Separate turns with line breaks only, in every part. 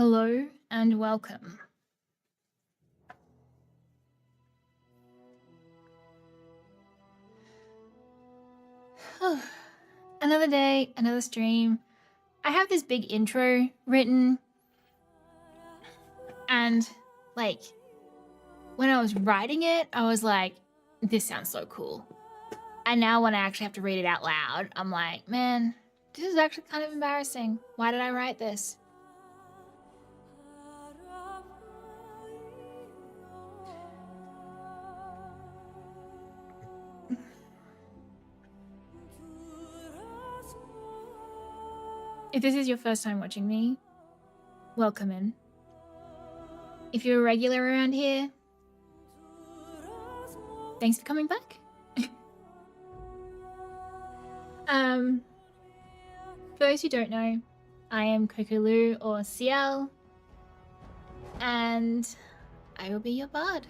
Hello and welcome. Another day, another stream. I have this big intro written, and like when I was writing it, I was like, this sounds so cool. And now when I actually have to read it out loud, I'm like, man, this is actually kind of embarrassing. Why did I write this? If this is your first time watching me, welcome in. If you're a regular around here, thanks for coming back. For those who don't know, I am Kokolu or CL, and I will be your bard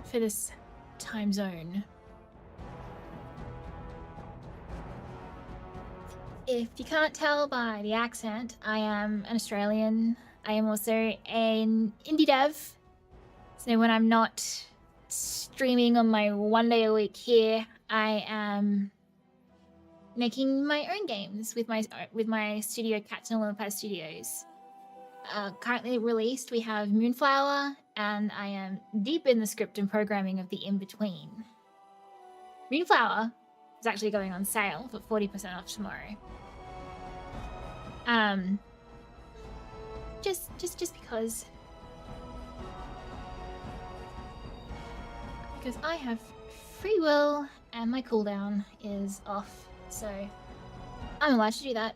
for this time zone. If you can't tell by the accent, I am an Australian. I am also an indie dev. So when I'm not streaming on my 1 day a week here, I am making my own games with my studio, Cats and Lilypad Studios. Currently released, we have Moonflower, and I am deep in the script and programming of the in-between. Moonflower is actually going on sale for 40% off tomorrow. Just because I have free will and my cooldown is off, so I'm allowed to do that.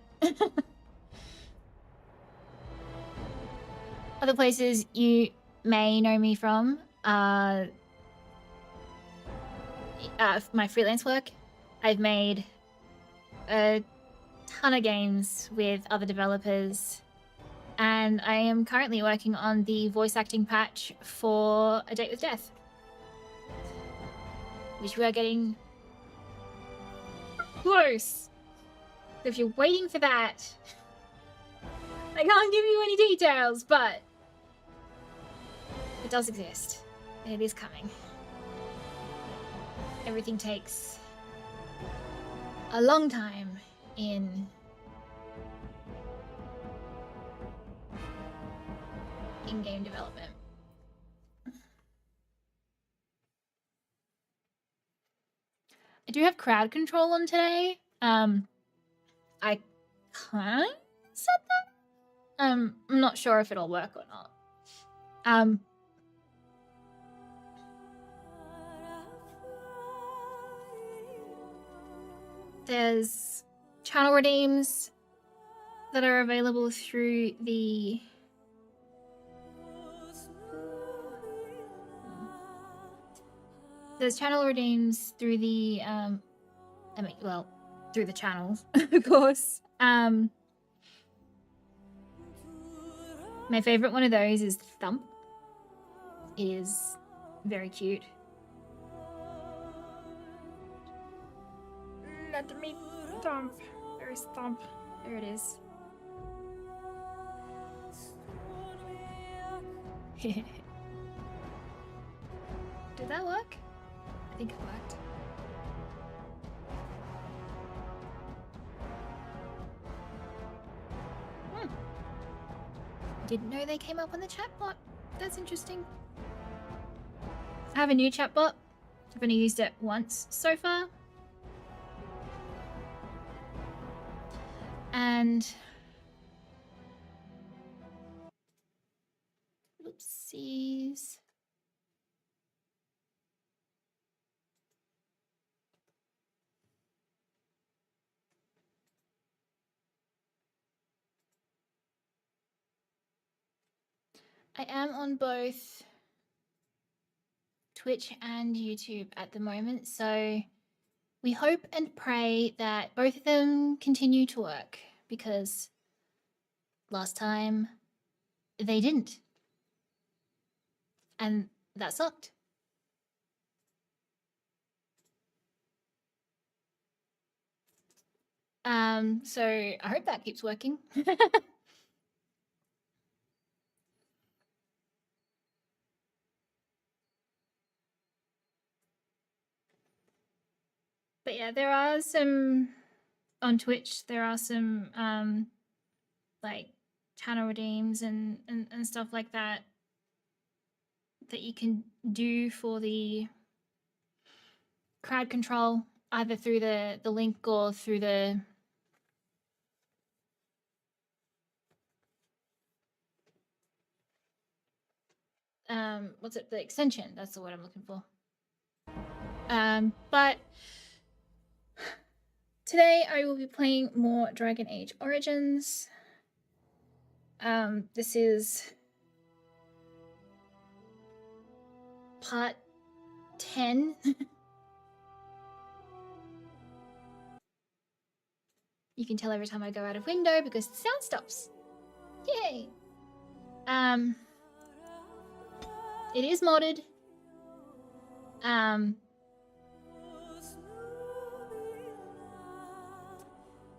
Other places you may know me from my freelance work. I've made a ton of games with other developers, and I am currently working on the voice acting patch for A Date with Death, which we are getting close. So if you're waiting for that, I can't give you any details, but it does exist. It is coming. Everything takes a long time in in-game development. I do have crowd control on today. I kind of set that. I'm not sure if it'll work or not. There's channel redeems that are available through the channel redeems through the through the channels, of course. My favorite one of those is Thump. It is very cute. Let me Thump. There's Thump. There it is. Did that work? I think it worked. Didn't know they came up on the chatbot. That's interesting. I have a new chatbot. I've only used it once so far. And oopsies. I am on both Twitch and YouTube at the moment, so we hope and pray that both of them continue to work, because last time they didn't. And that sucked. So I hope that keeps working. Yeah, there are some on Twitch. There are some like channel redeems and stuff like that you can do for the crowd control, either through the link or through the what's it, the extension. That's the word I'm looking for. But today I will be playing more Dragon Age Origins. This is part 10. You can tell every time I go out of window because the sound stops. Yay! It is modded.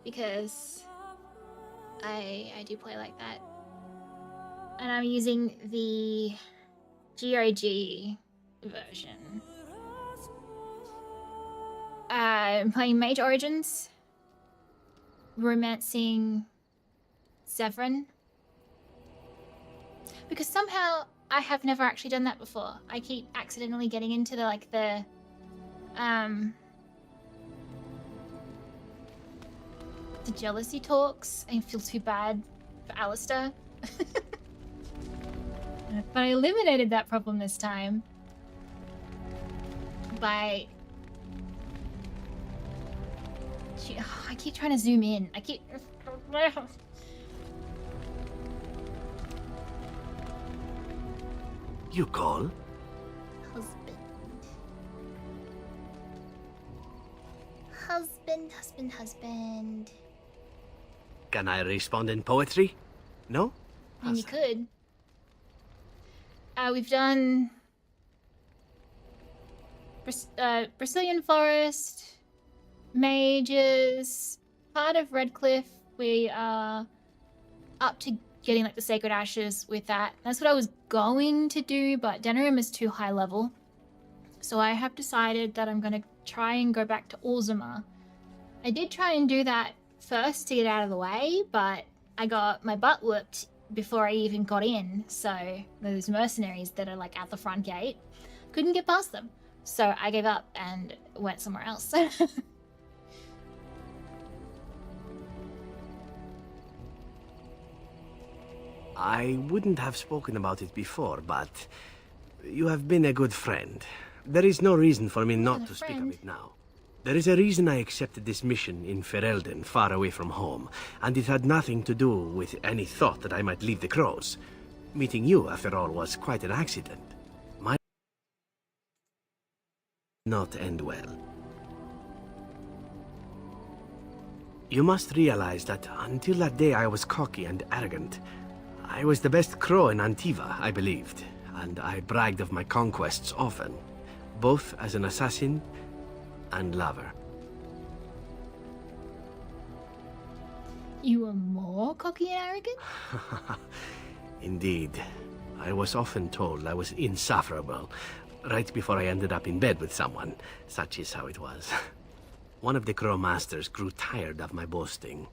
Because I do play like that. And I'm using the GOG version. I'm playing Mage Origins, romancing Zevran. Because somehow I have never actually done that before. I keep accidentally getting into the jealousy talks. I feel too bad for Alistair. But I eliminated that problem this time by... I keep trying to zoom in. I keep...
You call?
Husband. Husband, husband, husband.
Can I respond in poetry? No?
I mean, you could. We've done Brazilian Forest, Mages, part of Redcliffe. We are up to getting like the Sacred Ashes with that. That's what I was going to do, but Denerim is too high level. So I have decided that I'm going to try and go back to orzammar. I did try and do that first to get out of the way, but I got my butt whooped before I even got in. So those mercenaries that are like at the front gate, couldn't get past them. So I gave up and went somewhere else.
I wouldn't have spoken about it before, but you have been a good friend. There is no reason for me not to speak of it now. There is a reason I accepted this mission in Ferelden, far away from home, and it had nothing to do with any thought that I might leave the Crows. Meeting you, after all, was quite an accident. Might not end well. You must realize that until that day I was cocky and arrogant. I was the best crow in Antiva, I believed, and I bragged of my conquests often, both as an assassin and lover.
You were more cocky and arrogant?
Indeed. I was often told I was insufferable, right before I ended up in bed with someone. Such is how it was. One of the Crow Masters grew tired of my boasting.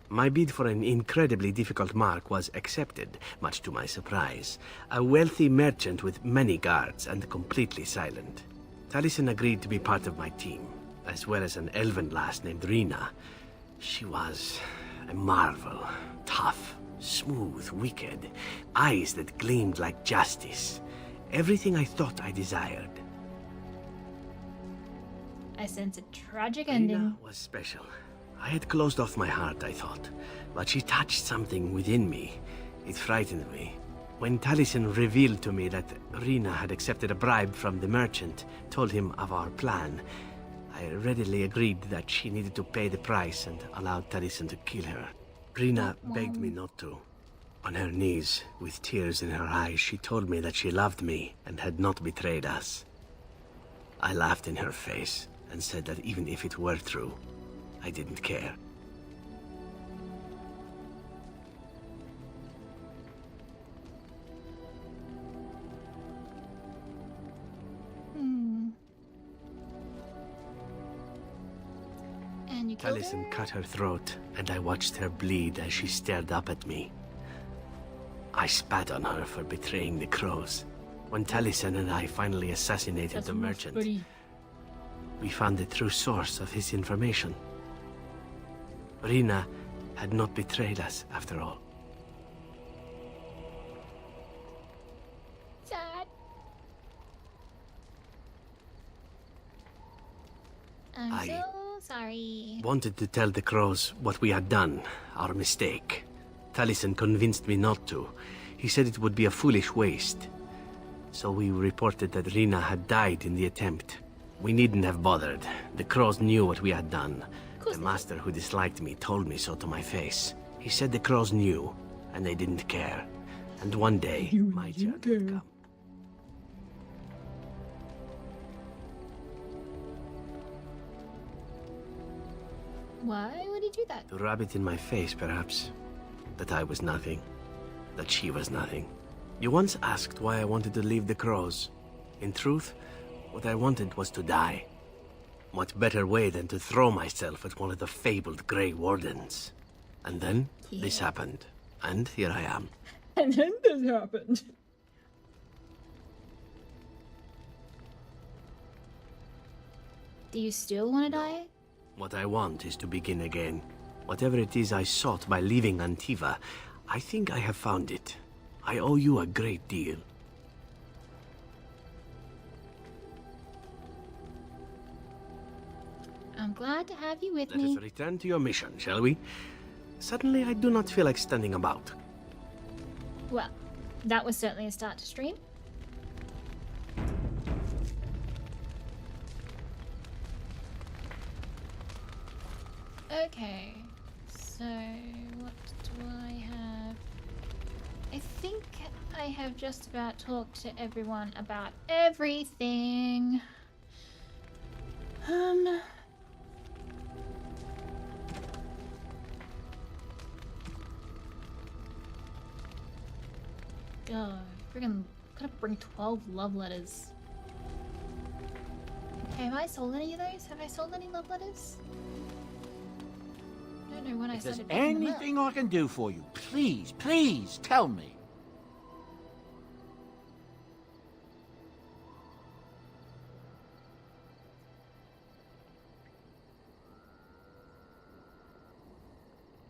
My bid for an incredibly difficult mark was accepted, much to my surprise. A wealthy merchant with many guards and completely silent. Taliesin agreed to be part of my team, as well as an elven lass named Rina. She was a marvel. Tough, smooth, wicked. Eyes that gleamed like justice. Everything I thought I desired.
I sense a tragic ending.
Rina was special. I had closed off my heart, I thought, but she touched something within me. It frightened me. When Taliesin revealed to me that Rina had accepted a bribe from the merchant, told him of our plan, I readily agreed that she needed to pay the price and allowed Taliesin to kill her. Rina begged me not to. On her knees, with tears in her eyes, she told me that she loved me and had not betrayed us. I laughed in her face and said that even if it were true, I didn't care.
killed
Taliesin
her?
cut her throat, and I watched her bleed as she stared up at me. I spat on her for betraying the crows. When Taliesin and I finally assassinated
That's
the
rough,
merchant,
buddy.
we found the true source of his information. Rina had not betrayed us, after all.
Sad. I'm
I
so sorry.
Wanted to tell the crows what we had done, our mistake. Taliesin convinced me not to. He said it would be a foolish waste. So we reported that Rina had died in the attempt. We needn't have bothered. The crows knew what we had done. The master who disliked me told me so to my face. He said the crows knew, and they didn't care. And one day, my turn would come.
Why would he do that?
To rub it in my face, perhaps. That I was nothing. That she was nothing. You once asked why I wanted to leave the crows. In truth, what I wanted was to die. What better way than to throw myself at one of the fabled Grey Wardens? And then, this happened. And here I am.
And then this happened. Do you still want to die?
What I want is to begin again. Whatever it is I sought by leaving Antiva, I think I have found it. I owe you a great deal.
I'm glad to have you with
Let
me.
us return to your mission, shall we? Suddenly, I do not feel like standing about.
Well, that was certainly a start to stream. Okay, so what do I have? I think I have just about talked to everyone about everything. God, friggin' gotta bring 12 love letters. Okay, have I sold any of those? Have I sold any love letters? I don't know when I
If there's
started picking them up.
anything I can do for you, please, please tell me.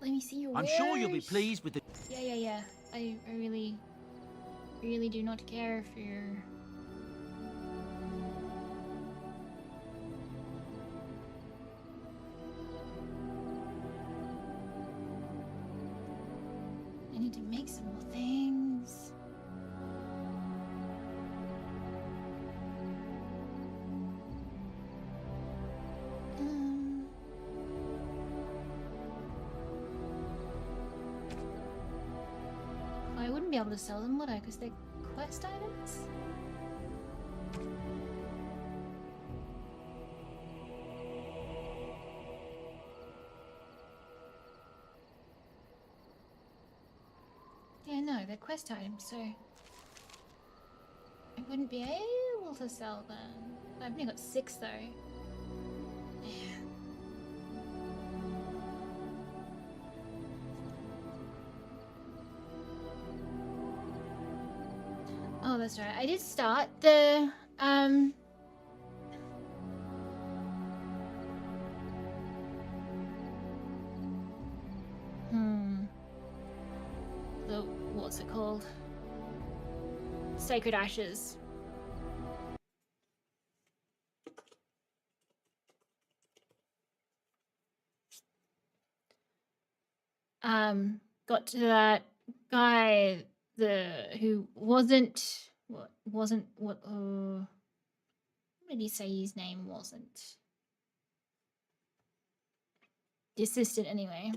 Let me see your
I'm sure you'll be
wares.
pleased with the...
Yeah. I really do not care for your... I need to make some more things. I wouldn't be able to sell them, would I? Because they're quest items? Yeah, no, they're quest items, so I wouldn't be able to sell them. I've only got 6 though. Oh, that's right. I did start the the what's it called? Sacred Ashes. Got to that guy who wasn't what did he say his name wasn't? The assistant anyway.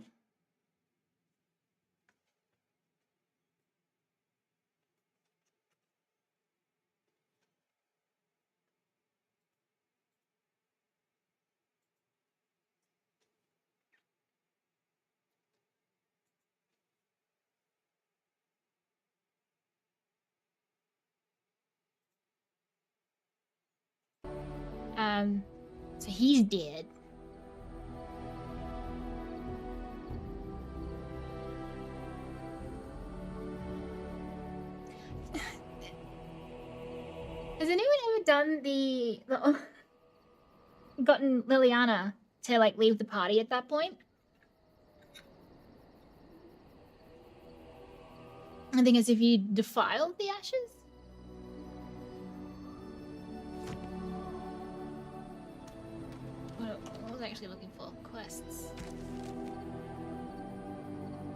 So he's dead. done gotten Liliana to like leave the party at that point. I think as if you defiled the ashes. What was I actually looking for? Quests.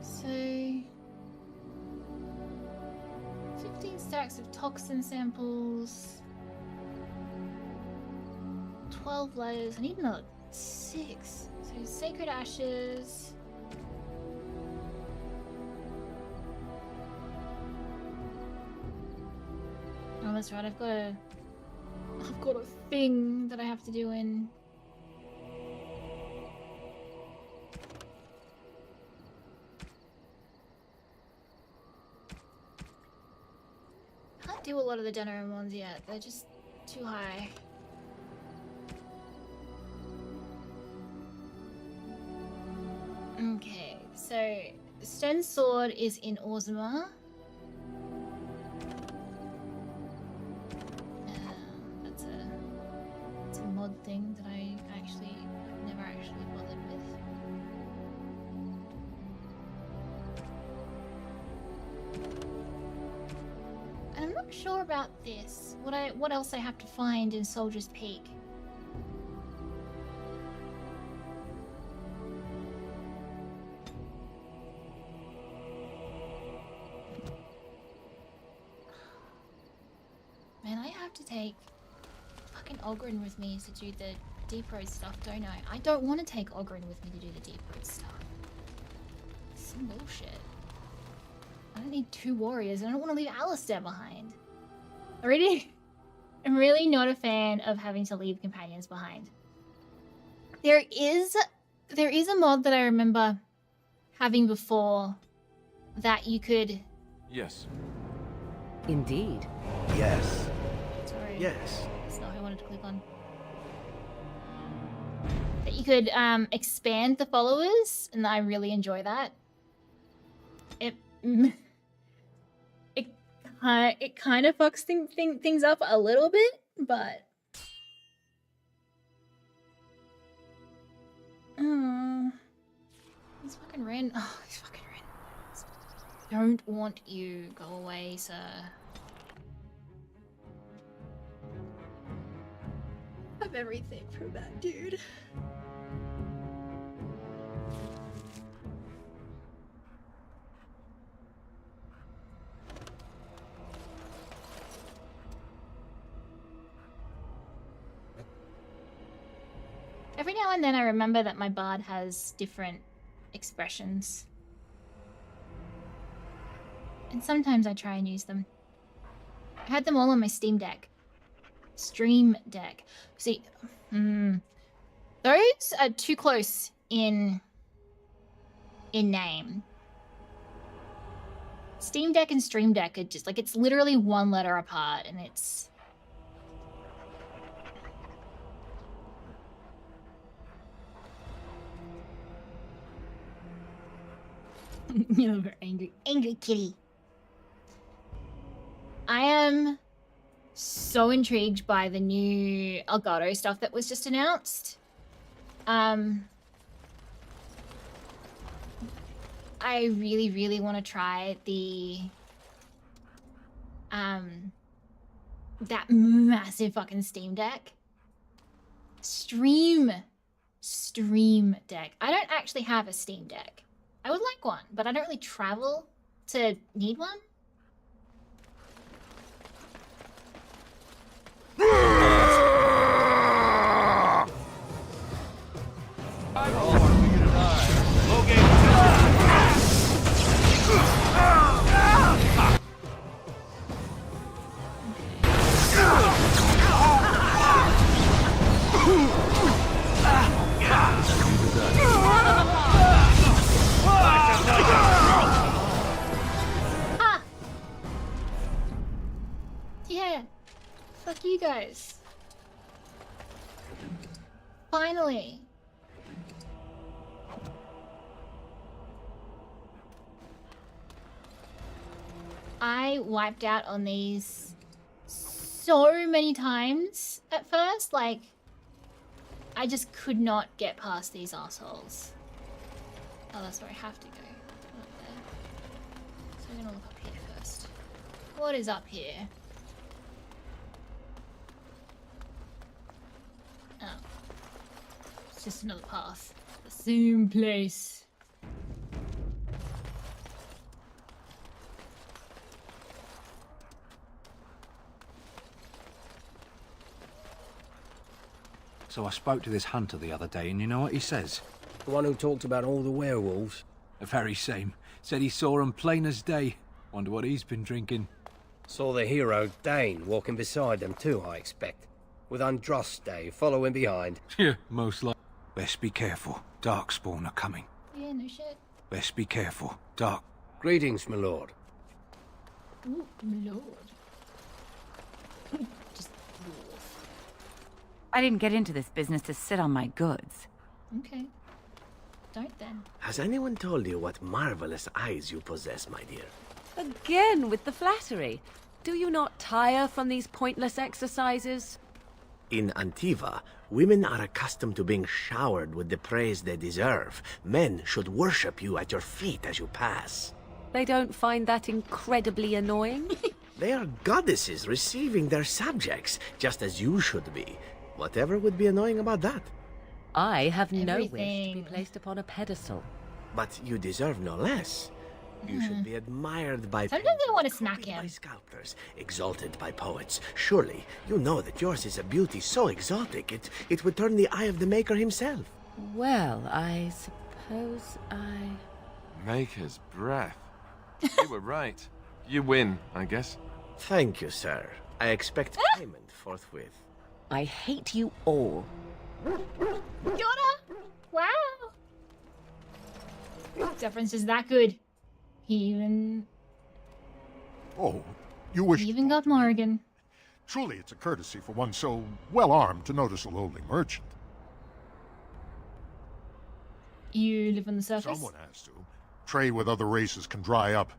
So 15 stacks of toxin samples. 12 letters. I need another 6. So sacred ashes. Oh, that's right. I've got a thing that I have to do in. Can't do a lot of the Denerim ones yet. They're just too high. Okay, so Stone Sword is in Orzammar. That's a mod thing that I never actually bothered with. And I'm not sure about this. What else I have to find in Soldier's Peak? Man, I have to take fucking Ogryn with me to do the deep road stuff, don't I? I don't want to take Ogryn with me to do the deep road stuff. It's some bullshit. I don't need 2 warriors. I don't want to leave Alistair behind. I'm really not a fan of having to leave companions behind. There is a mod that I remember having before that you could.
Yes.
Indeed.
Yes.
Sorry.
Yes.
That's not what I wanted to click on. That you could expand the followers, and I really enjoy that. It kind of fucks things up a little bit, but these fucking ran. Oh, these fucking randoms. Don't want you. Go away, sir. I have everything from that dude. Every now and then I remember that my bard has different expressions. And sometimes I try and use them. I had them all on my Steam Deck. Stream Deck. See, those are too close in name. Steam Deck and Stream Deck are just like, it's literally 1 letter apart, and it's... You're a very angry kitty. I am so intrigued by the new Elgato stuff that was just announced. I really, really want to try the that massive fucking Steam Deck. Stream Deck. I don't actually have a Steam Deck. I would like one, but I don't really travel to need one. Yeah. Fuck you guys. Finally. I wiped out on these so many times at first. Like, I just could not get past these assholes. Oh, that's where I have to go. Up there. So we're gonna look up here first. What is up here? Oh. It's just another path. The same place.
So I spoke to this hunter the other day, and you know what he says?
The one who talked about all the werewolves?
The very same. Said he saw 'em plain as day. Wonder what he's been drinking.
Saw the hero, Dane, walking beside them too, I expect. With Andraste following behind.
Yeah, most likely. Best be careful. Darkspawn are coming.
Yeah, no shit.
Best be careful. Dark.
Greetings, my lord.
Ooh, my lord. Just dwarf.
I didn't get into this business to sit on my goods.
Okay. Don't then.
Has anyone told you what marvelous eyes you possess, my dear?
Again with the flattery. Do you not tire from these pointless exercises?
In Antiva, women are accustomed to being showered with the praise they deserve. Men should worship you at your feet as you pass.
They don't find that incredibly annoying?
They are goddesses receiving their subjects, just as you should be. Whatever would be annoying about that?
I have no wish to be
Everything.
placed upon a pedestal.
But you deserve no less. You should be admired by
Sometimes I
painters,
want to smack
copied
him.
by sculptors, exalted by poets. Surely, you know that yours is a beauty so exotic it would turn the eye of the maker himself.
Well, I suppose I...
Maker's breath. You were right. You win, I guess.
Thank you, sir. I expect payment forthwith.
I hate you all.
Gotta! Wow! Zephyrin's just that good. He even
Oh, you wish...
got Morrigan.
Truly, it's a courtesy for one so well-armed to notice a lowly merchant.
You live on the surface?
Someone has to. Trade with other races can dry up.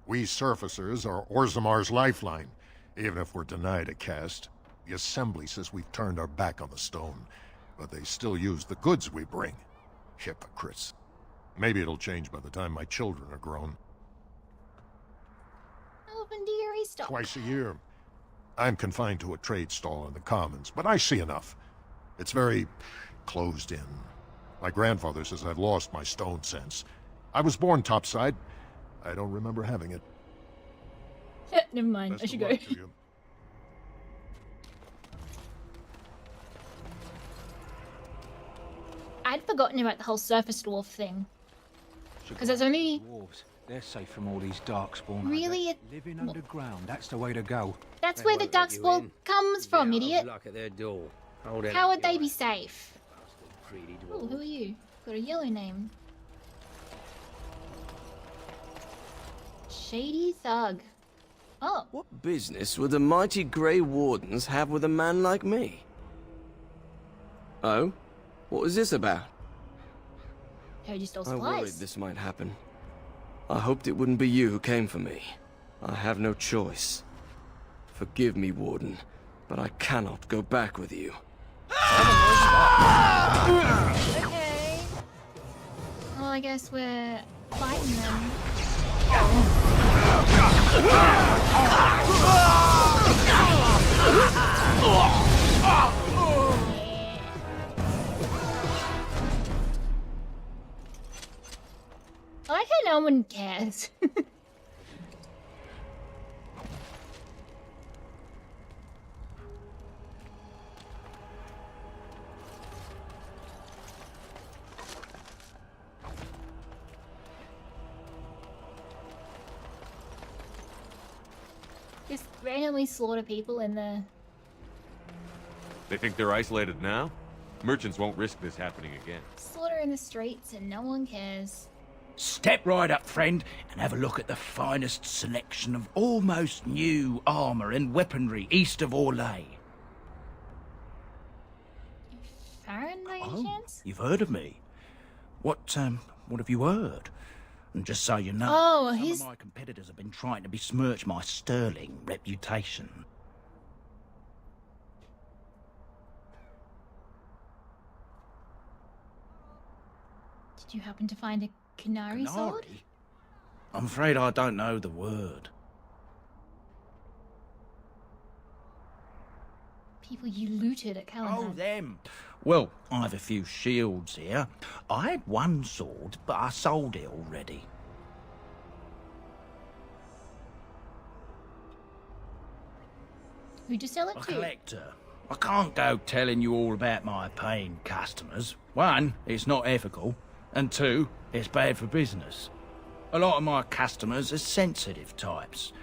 We surfacers are Orzammar's lifeline. Even if we're denied a caste, the Assembly says we've turned our back on the stone, but they still use the goods we bring. Hypocrites. Maybe it'll change by the time my children are grown.
Open to your restock.
Twice a year. I'm confined to a trade stall in the Commons, but I see enough. It's very closed in. My grandfather says I've lost my stone sense. I was born topside. I don't remember having it.
Never mind,
Best
I should
of
go.
luck to you.
I'd forgotten about the whole surface dwarf thing. Because there's only...
Dwarves. They're safe from all these darkspawn.
Really?
Living underground. That's the way to go.
That's
They
where the
won't let you
darkspawn
in.
comes from,
Get out of
idiot.
luck at their door. Hold it
How
up
would they
your
be
way.
safe?
Bastard greedy
Oh,
dwarf.
who are you? Got a yellow name. Shady Thug. Oh,
What business would the mighty Grey Wardens have with a man like me? Oh? What was this about?
heard you stole
I worried
supplies.
this might happen. I hoped it wouldn't be you who came for me. I have no choice. Forgive me, Warden, but I cannot go back with you.
Okay. Well, I guess we're fighting them. I like how no one cares. Just randomly slaughter people in the...
They think they're isolated now? Merchants won't risk this happening again.
slaughter in the streets and no one cares.
Step right up, friend, and have a look at the finest selection of almost new armor and weaponry east of Orlais.
Farron, by any chance?
You've heard of me. What have you heard? And just so you know,
Oh,
some
he's...
of my competitors have been trying to besmirch my sterling reputation.
Did you happen to find a canary sword?
Canary? I'm afraid I don't know the word.
People you looted at Callahan.
Oh, them. Well, I have a few shields here. I had one sword, but I sold it already.
Who'd you sell it
A
to?
collector. I can't go telling you all about my paying customers. One, it's not ethical, and two, it's bad for business. A lot of my customers are sensitive types.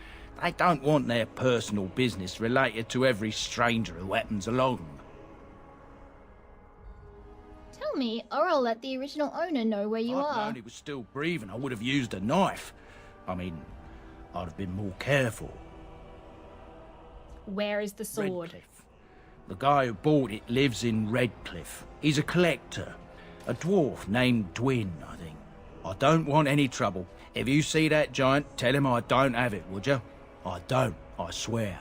They don't want their personal business related to every stranger who happens along.
Tell me, or I'll let the original owner know where you
If I'd
are.
known he was still breathing, I would have used a knife. I mean, I'd have been more careful.
Where is the sword?
Redcliffe. The guy who bought it lives in Redcliffe. He's a collector. A dwarf named Dwin, I think. I don't want any trouble. If you see that giant, tell him I don't have it, would you? I don't, I swear.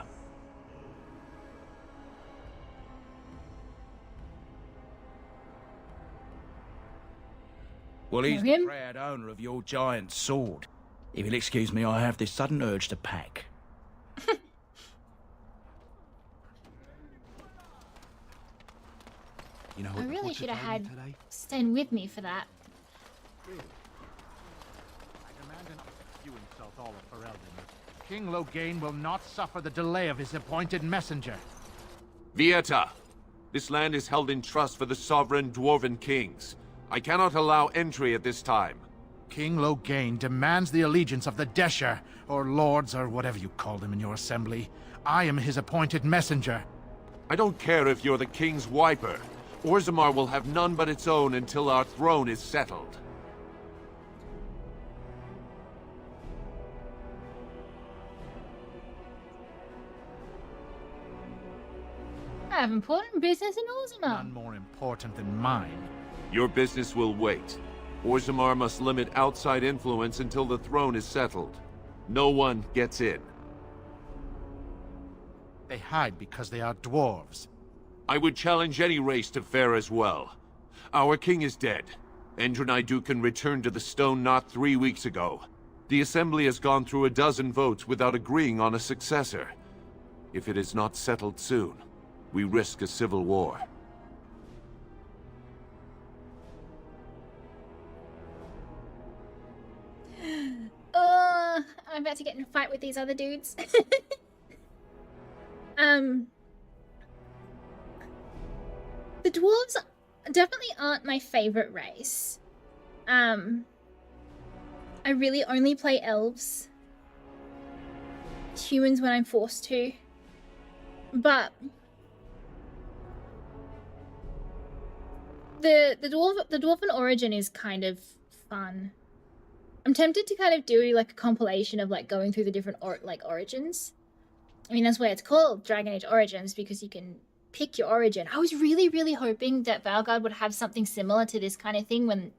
Well, he's
Know
the
him?
proud owner of your giant sword. If you'll excuse me, I have this sudden urge to pack.
You know
I
what the
really
butcher
should have
told me
had
today?
Sten with me for that.
I demand an... You insult all of Ferelden. King Loghain will not suffer the delay of his appointed messenger.
Vieta, this land is held in trust for the sovereign dwarven kings. I cannot allow entry at this time.
King Loghain demands the allegiance of the Desher, or lords, or whatever you call them in your assembly. I am his appointed messenger.
I don't care if you're the king's wiper. Orzammar will have none but its own until our throne is settled.
I have important business in
None
Orzammar.
more important than mine.
Your business will wait. Orzammar must limit outside influence until the throne is settled. No one gets in.
They hide because they are dwarves.
I would challenge any race to fare as well. Our king is dead. Endroni Dukan returned to the Stone Knot 3 weeks ago. The Assembly has gone through a dozen votes without agreeing on a successor. If it is not settled soon, we risk a civil war.
I'm about to get in a fight with these other dudes. The dwarves definitely aren't my favorite race. I really only play elves. Humans when I'm forced to. But the dwarven origin is kind of fun. I'm tempted to kind of do like a compilation of like going through the different origins. I mean, that's why it's called Dragon Age Origins, because you can pick your origin. I was really hoping that Valgard would have something similar to this kind of thing when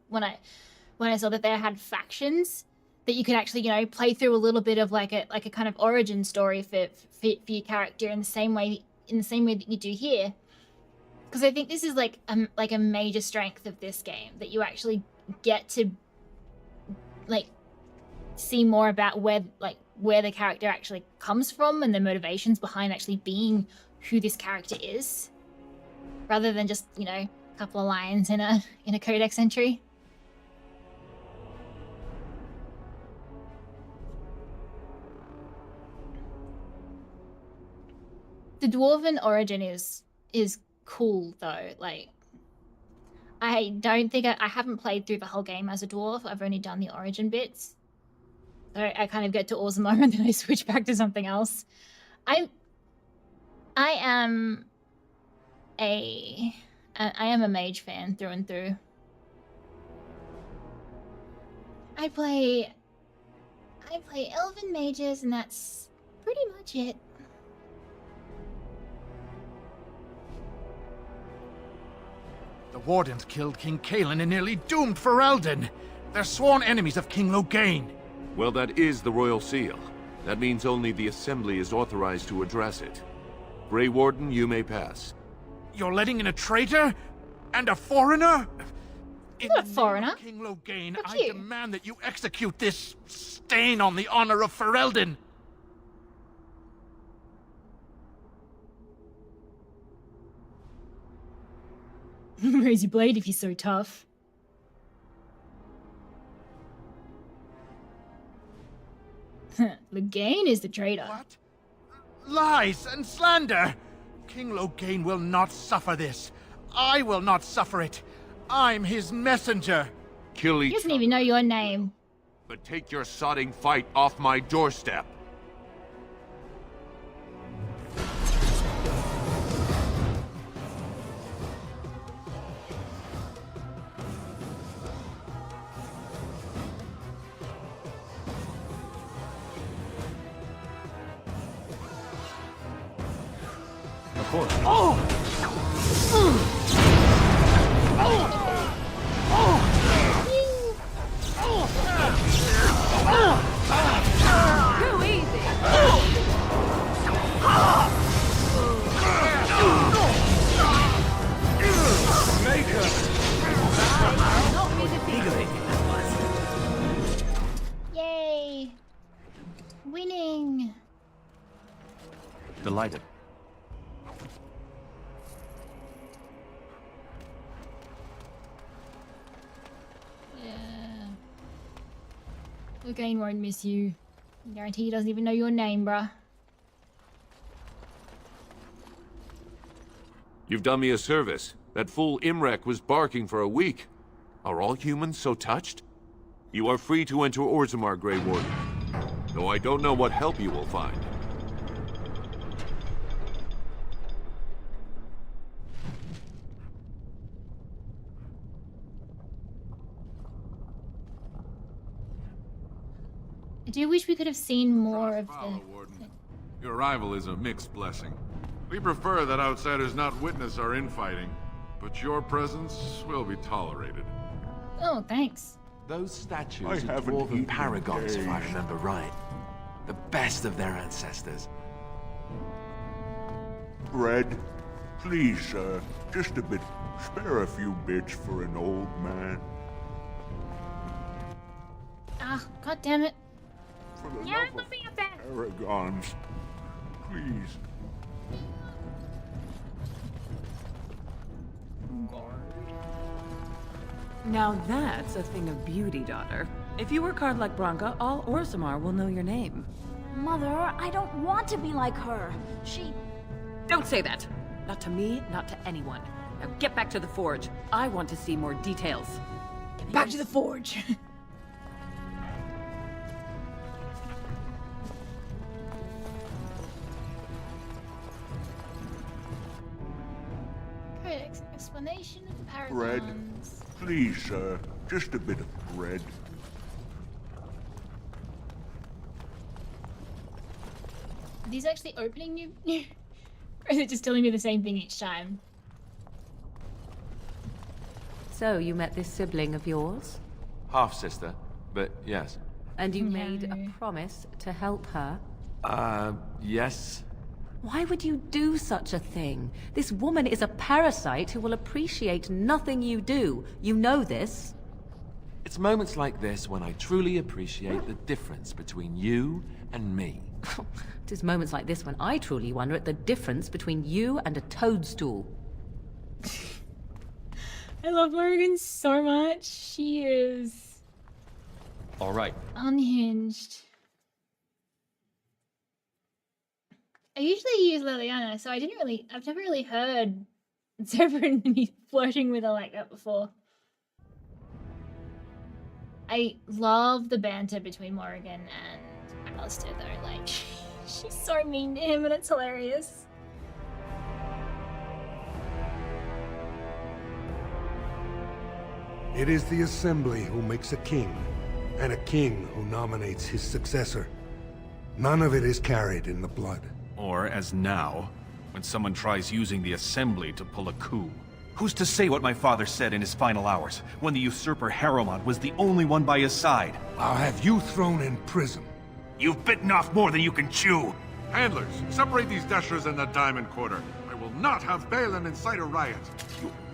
I saw that they had factions that you could actually, you know, play through a little bit of like a kind of origin story for your character in the same way that you do here. Because I think this is like a major strength of this game, that you actually get to like see more about where the character actually comes from and the motivations behind actually being who this character is, rather than just, you know, a couple of lines in a codex entry. The dwarven origin is cool though. Like, I don't think I haven't played through the whole game as a dwarf. I've only done the origin bits. So I kind of get to Orzammar and then I switch back to something else. I am a mage fan through and through. I play elven mages and that's pretty much it.
The Wardens killed King Cailan and nearly doomed Ferelden. They're sworn enemies of King Loghain.
Well, that is the Royal Seal. That means only the Assembly is authorized to address it. Grey Warden, you may pass.
You're letting in a traitor? And a foreigner? In
You're a
the name
foreigner.
of King Loghain,
Fuck
I
you.
demand that you execute this stain on the honor of Ferelden.
Raise your blade if you're so tough. Loghain is the traitor.
What? Lies and slander! King Loghain will not suffer this. I will not suffer it. I'm his messenger.
Kill
He
each
doesn't even know your name.
but take your sodding fight off my doorstep.
Of course.
Too easy! Not be defeated.
Yay! Winning!
Delighted.
Yeah. Loghain won't miss you. I guarantee he doesn't even know your name, bruh.
You've done me a service. That fool Imrek was barking for a week. Are all humans so touched? You are free to enter Orzammar, Grey Warden. Though I don't know what help you will find.
I do wish we could have seen more of the...
Warden. Your arrival is a mixed blessing. We prefer that outsiders not witness our infighting, but your presence will be tolerated.
Oh, thanks.
Those statues are dwarven paragons, if I remember right. The best of their ancestors.
Bread? Please, sir. Just a bit. Spare a few bits for an old man.
Ah, god damn it.
For the
Yeah,
love
let
of
me up there.
paragons. Please.
Now that's a thing of beauty, daughter. If you work hard like Branka, all Orzammar will know your name.
Mother, I don't want to be like her. She...
Don't say that! Not to me, not to anyone. Now get back to the forge. I want to see more details.
Back to the forge. Critics, explanation of the
Bread?
paragons.
Please, sir. Just a bit of bread.
Are these actually opening new... Or is it just telling me the same thing each time?
So, you met this sibling of yours?
Half-sister, but yes.
And you made a promise to help her?
Yes.
Why would you do such a thing? This woman is a parasite who will appreciate nothing you do. You know this.
It's moments like this when I truly appreciate the difference between you and me.
It is moments like this when I truly wonder at the difference between you and a toadstool.
I love Morgan so much. She is...
All right.
unhinged. I usually use Liliana, so I've never really heard Severin flirting with her like that before. I love the banter between Morrigan and Alistair though, like, she's so mean to him and it's hilarious.
It is the Assembly who makes a king, and a king who nominates his successor. None of it is carried in the blood.
Or, as now, when someone tries using the Assembly to pull a coup. Who's to say what my father said in his final hours, when the usurper Harrowmont was the only one by his side?
I'll have you thrown in prison.
You've bitten off more than you can chew!
Handlers, separate these dashers in the diamond quarter. I will not have Balin incite a riot.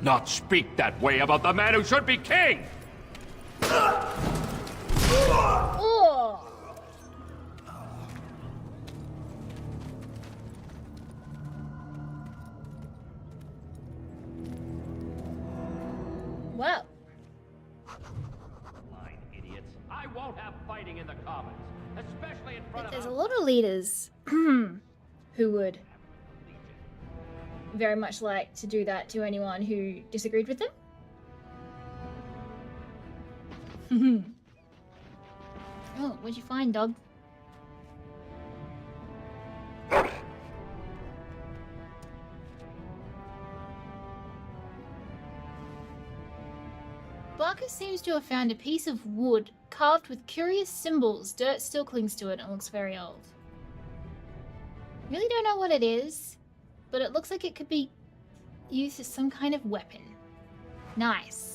Not speak that way about the man who should be king!
Oh. Wow.
Blind idiots. I won't have fighting in the Commons, especially in front
There's
of
a lot of leaders who would very much like to do that to anyone who disagreed with them. Oh, what'd you find, dog? Barker seems to have found a piece of wood carved with curious symbols. Dirt still clings to it and looks very old. Really don't know what it is, but it looks like it could be used as some kind of weapon. Nice.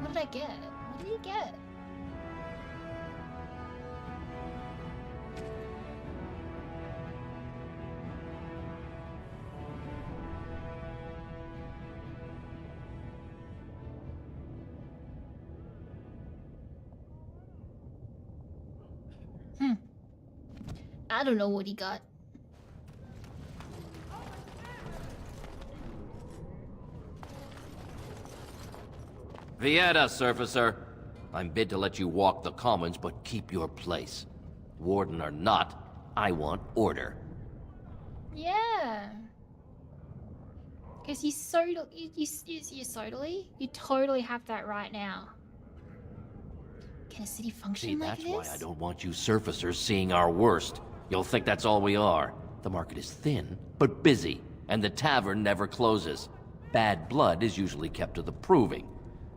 What did I get? What did he get? I don't know what he got.
Vieta, surfacer. I'm bid to let you walk the Commons, but keep your place. Warden or not, I want order.
Yeah. Because you totally have that right now. Can a city function
See,
like
that's
this?
why I don't want you surfacers seeing our worst. You'll think that's all we are. The market is thin, but busy, and the tavern never closes. Bad blood is usually kept to the proving.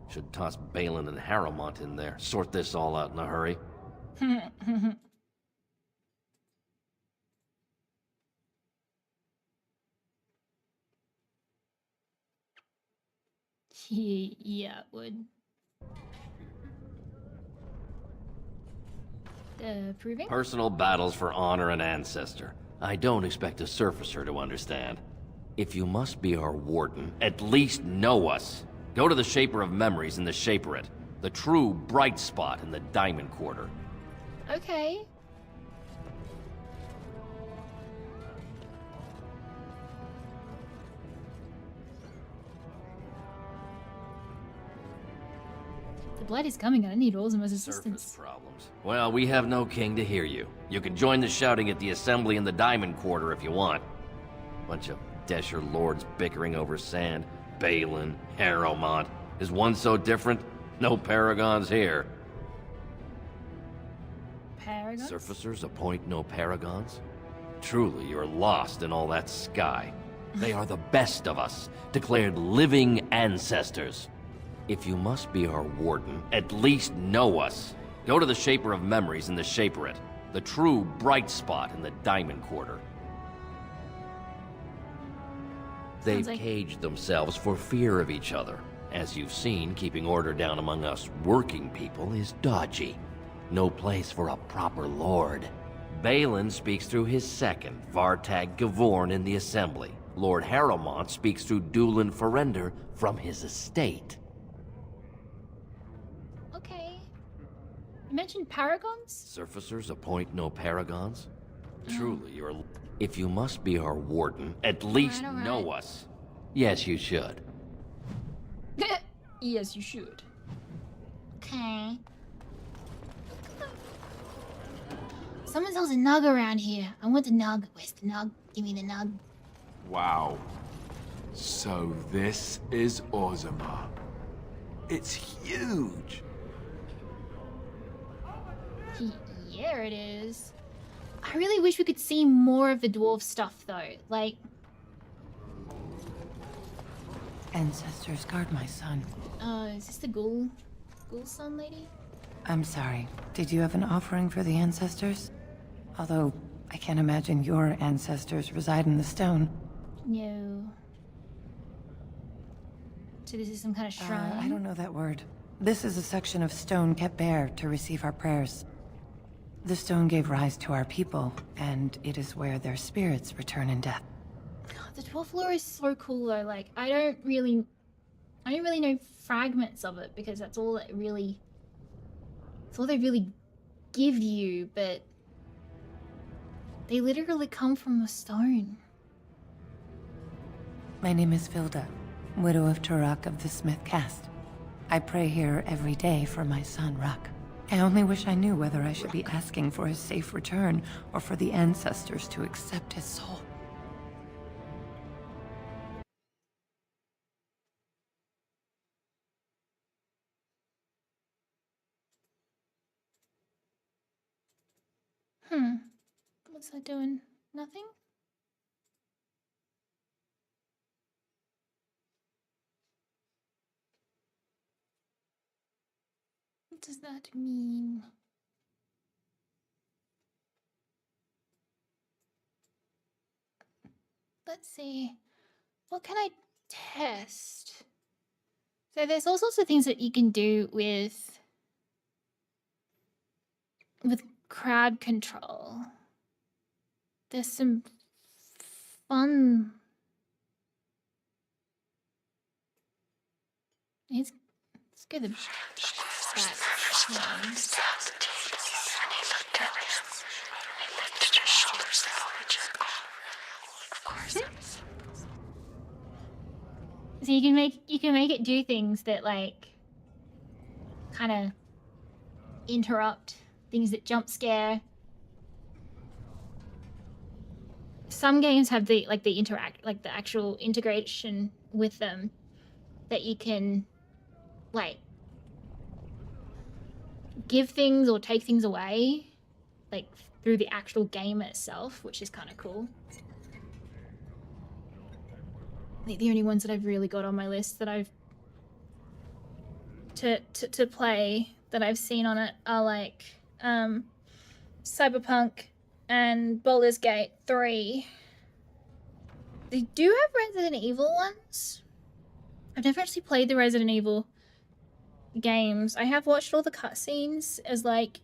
Should toss Balin and Harrowmont in there. Sort this all out in a hurry.
Yeah, it would. Proving?
Personal battles for honor and ancestor. I don't expect a surfacer to understand. If you must be our warden, at least know us. Go to the Shaper of Memories in the Shaperate. The true bright spot in the Diamond Quarter.
Okay. The blood is coming and I need Orzammars' assistance.
Surface problems. Well, we have no king to hear you. You can join the shouting at the assembly in the Diamond Quarter if you want. Bunch of Desher lords bickering over sand. Balin, Harrowmont. Is one so different? No paragons here.
Paragons?
Surfacers appoint no paragons? Truly, you're lost in all that sky. They are the best of us, declared living ancestors. If you must be our warden, at least know us. Go to the Shaper of Memories in the Shaperate. The true bright spot in the Diamond Quarter. They've caged themselves for fear of each other. As you've seen, keeping order down among us working people is dodgy. No place for a proper lord. Balin speaks through his second, Vartag Gavorn, in the Assembly. Lord Harrowmont speaks through Dulin Ferender from his estate.
Okay. You mentioned paragons?
Surfacers appoint no paragons? Truly, you're... If you must be our warden, at least know us. Yes, you should.
Yes, you should. Okay. Someone sells a nug around here. I want the nug. Where's the nug? Give me the nug.
Wow. So this is Orzammar. It's huge.
Yeah, it is. I really wish we could see more of the dwarf stuff, though. Like...
Ancestors, guard my son.
Is this the ghoul son lady?
I'm sorry. Did you have an offering for the ancestors? Although, I can't imagine your ancestors reside in the stone.
No. So this is some kind of shrine.
I don't know that word. This is a section of stone kept bare to receive our prayers. The stone gave rise to our people, and it is where their spirits return in death.
The 12th lore is so cool though. Like I don't really know fragments of it because that's all they really give you, but they literally come from a stone.
My name is Vilda, widow of Turak of the Smith caste. I pray here every day for my son, Rak. I only wish I knew whether I should be asking for his safe return or for the ancestors to accept his soul.
What's that doing? Nothing? What does that mean? Let's see. What can I test? So there's all sorts of things that you can do with crowd control. There's some fun. Let's go the So you can make it do things that like kind of interrupt, things that jump scare. Some games have the actual integration with them that you can like give things or take things away like through the actual game itself, which is kind of cool. I think the only ones that I've really got on my list that I've to play that I've seen on it are like Cyberpunk and Baldur's Gate 3. They do have Resident Evil ones. I've never actually played the Resident Evil games. I have watched all the cutscenes as like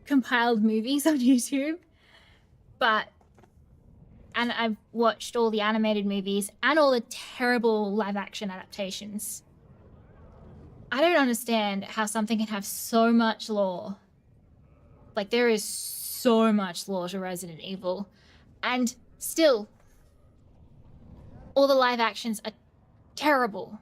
compiled movies on YouTube, and I've watched all the animated movies and all the terrible live action adaptations. I don't understand how something can have so much lore. Like there is so much lore to Resident Evil, and still all the live actions are terrible.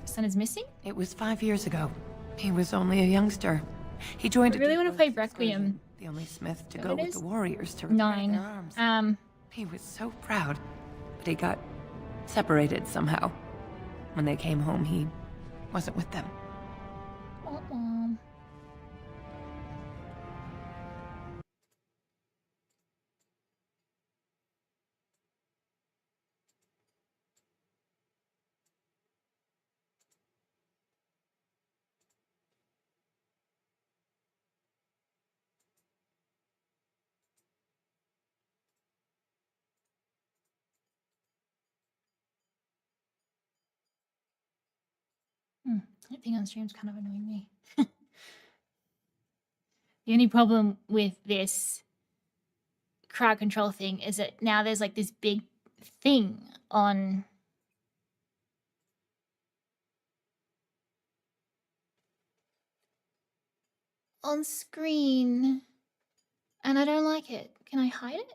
Son is missing?
It was 5 years ago. He was only a youngster. He joined
I really want to play Requiem.
The only Smith to go with the warriors to repair
9.
their arms. He was so proud, but he got separated somehow. When they came home, he wasn't with them.
That thing on stream's kind of annoying me. The only problem with this crowd control thing is that now there's like this big thing on screen, and I don't like it. Can I hide it?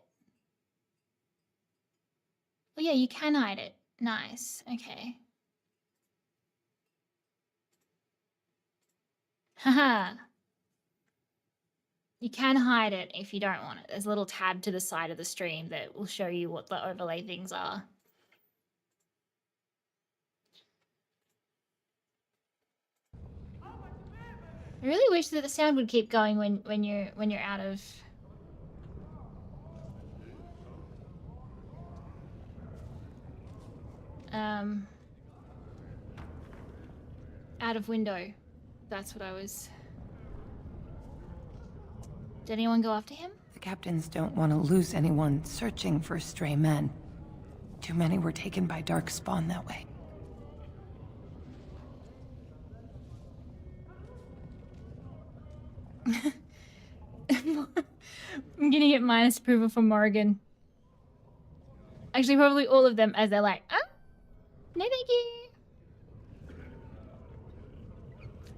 Oh yeah, you can hide it. Nice. Okay. Haha. You can hide it if you don't want it. There's a little tab to the side of the stream that will show you what the overlay things are. I really wish that the sound would keep going when you're out of window. That's what I was. Did anyone go after him?
The captains don't want to lose anyone searching for stray men. Too many were taken by dark spawn that way.
I'm gonna get minus approval from Morrigan. Actually, probably all of them, as they're like, no thank you.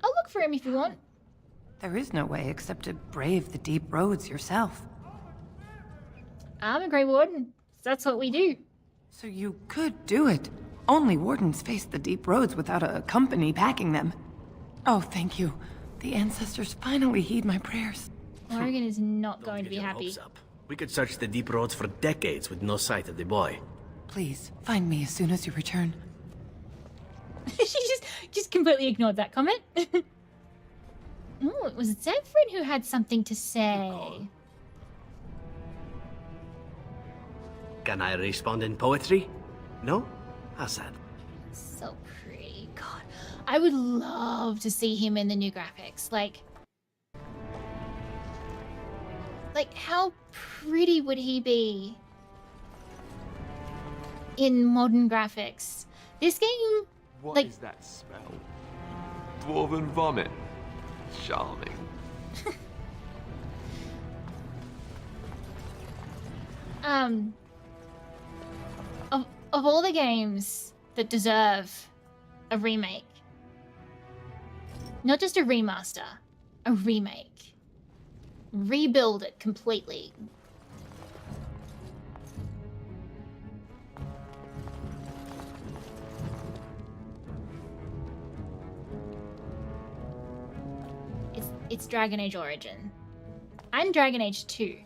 I'll look for him if you want.
There is no way except to brave the deep roads yourself.
I'm a Grey Warden. That's what we do.
So you could do it. Only wardens face the deep roads without a company backing them. Oh, thank you. The ancestors finally heed my prayers.
Morrigan is not going to be happy.
We could search the deep roads for decades with no sight of the boy.
Please, find me as soon as you return.
She just completely ignored that comment. Oh, it was Zephyrin who had something to say.
Can I respond in poetry? No? How sad.
So pretty. God, I would love to see him in the new graphics. Like how pretty would he be in modern graphics? This game,
What is that smell? Dwarven vomit. Charming.
Of all the games that deserve a remake, not just a remaster, a remake, rebuild it completely. It's Dragon Age Origin and Dragon Age 2.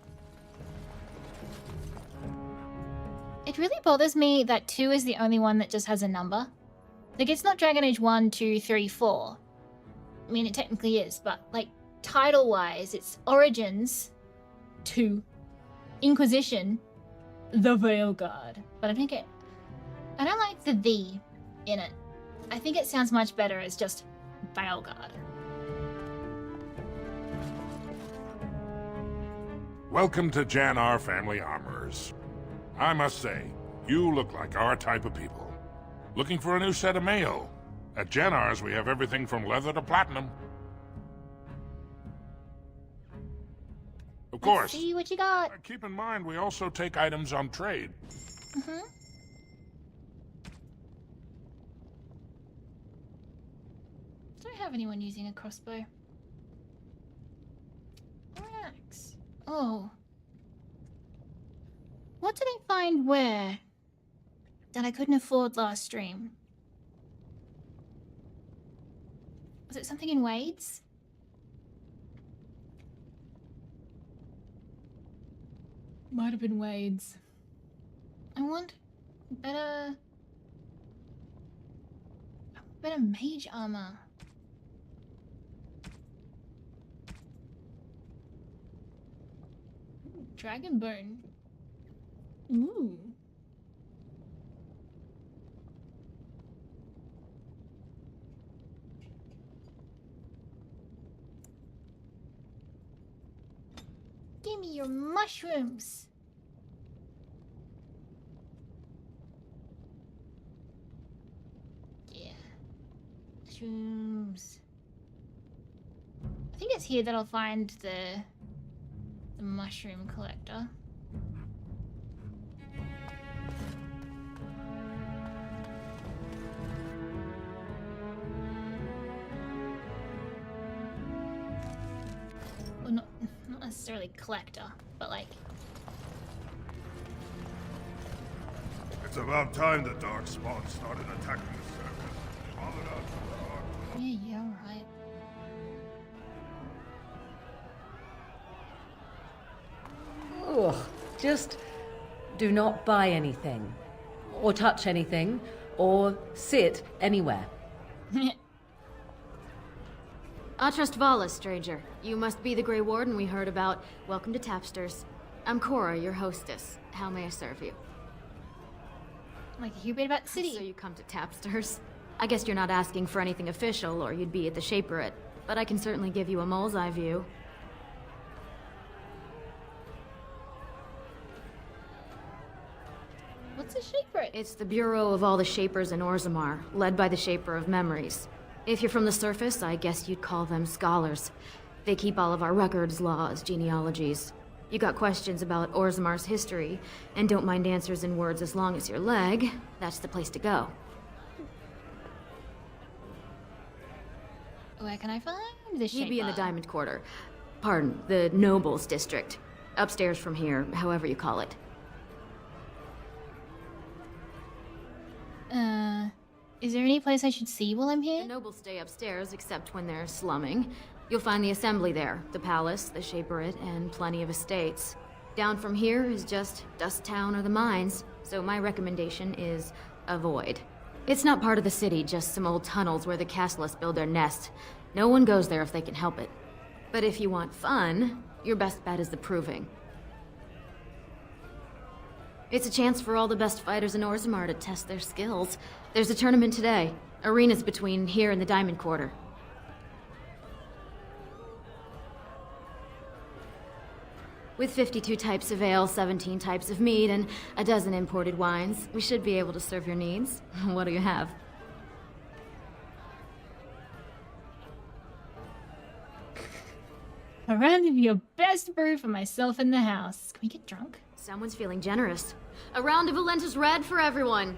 It really bothers me that 2 is the only one that just has a number. Like, it's not Dragon Age 1, 2, 3, 4. I mean, it technically is, but, like, title-wise, it's Origins 2, Inquisition, The Veilguard. But I don't like the "the" in it. I think it sounds much better as just Veilguard.
Welcome to Jannar Family Armorers. I must say, you look like our type of people. Looking for a new set of mail? At Jannar's, we have everything from leather to platinum. Of course.
Let's see what you got.
Keep in mind, we also take items on trade.
Mm-hmm. Don't have anyone using a crossbow. Relax. Oh. What did I find where that I couldn't afford last stream? Was it something in Wade's? Might have been Wade's. I want better mage armor. Ooh, Dragonbone. Ooh. Give me your mushrooms. Yeah. Mushrooms. I think it's here that I'll find the mushroom collector. Well, not necessarily collector, but like...
It's about time the Darkspawn started attacking the circus. Followed us.
Yeah, right.
Ugh, just do not buy anything, or touch anything, or sit anywhere.
Atrust Vala, stranger. You must be the Grey Warden we heard about. Welcome to Tapsters. I'm Cora, your hostess. How may I serve you?
Like a bit about the city.
So you come to Tapsters. I guess you're not asking for anything official, or you'd be at the Shaperate. But I can certainly give you a mole's eye view.
for it.
It's the Bureau of all the Shapers in Orzammar, led by the Shaper of Memories. If you're from the surface, I guess you'd call them scholars. They keep all of our records, laws, genealogies. You got questions about Orzammar's history, and don't mind answers in words as long as your leg, that's the place to go.
Where can I find the Shaper?
You'd be in the Diamond Quarter. Pardon, the Nobles District. Upstairs from here, however you call it.
Is there any place I should see while I'm here?
The nobles stay upstairs, except when they're slumming. You'll find the assembly there, the palace, the Shaperate, and plenty of estates. Down from here is just Dust Town or the mines, so my recommendation is avoid. It's not part of the city, just some old tunnels where the castlists build their nest. No one goes there if they can help it. But if you want fun, your best bet is the Proving. It's a chance for all the best fighters in Orzammar to test their skills. There's a tournament today. Arenas between here and the Diamond Quarter. With 52 types of ale, 17 types of mead, and a dozen imported wines, we should be able to serve your needs. What do you have?
A round of your best brew for myself in the house. Can we get drunk?
Someone's feeling generous. A round of Valentis Red for everyone.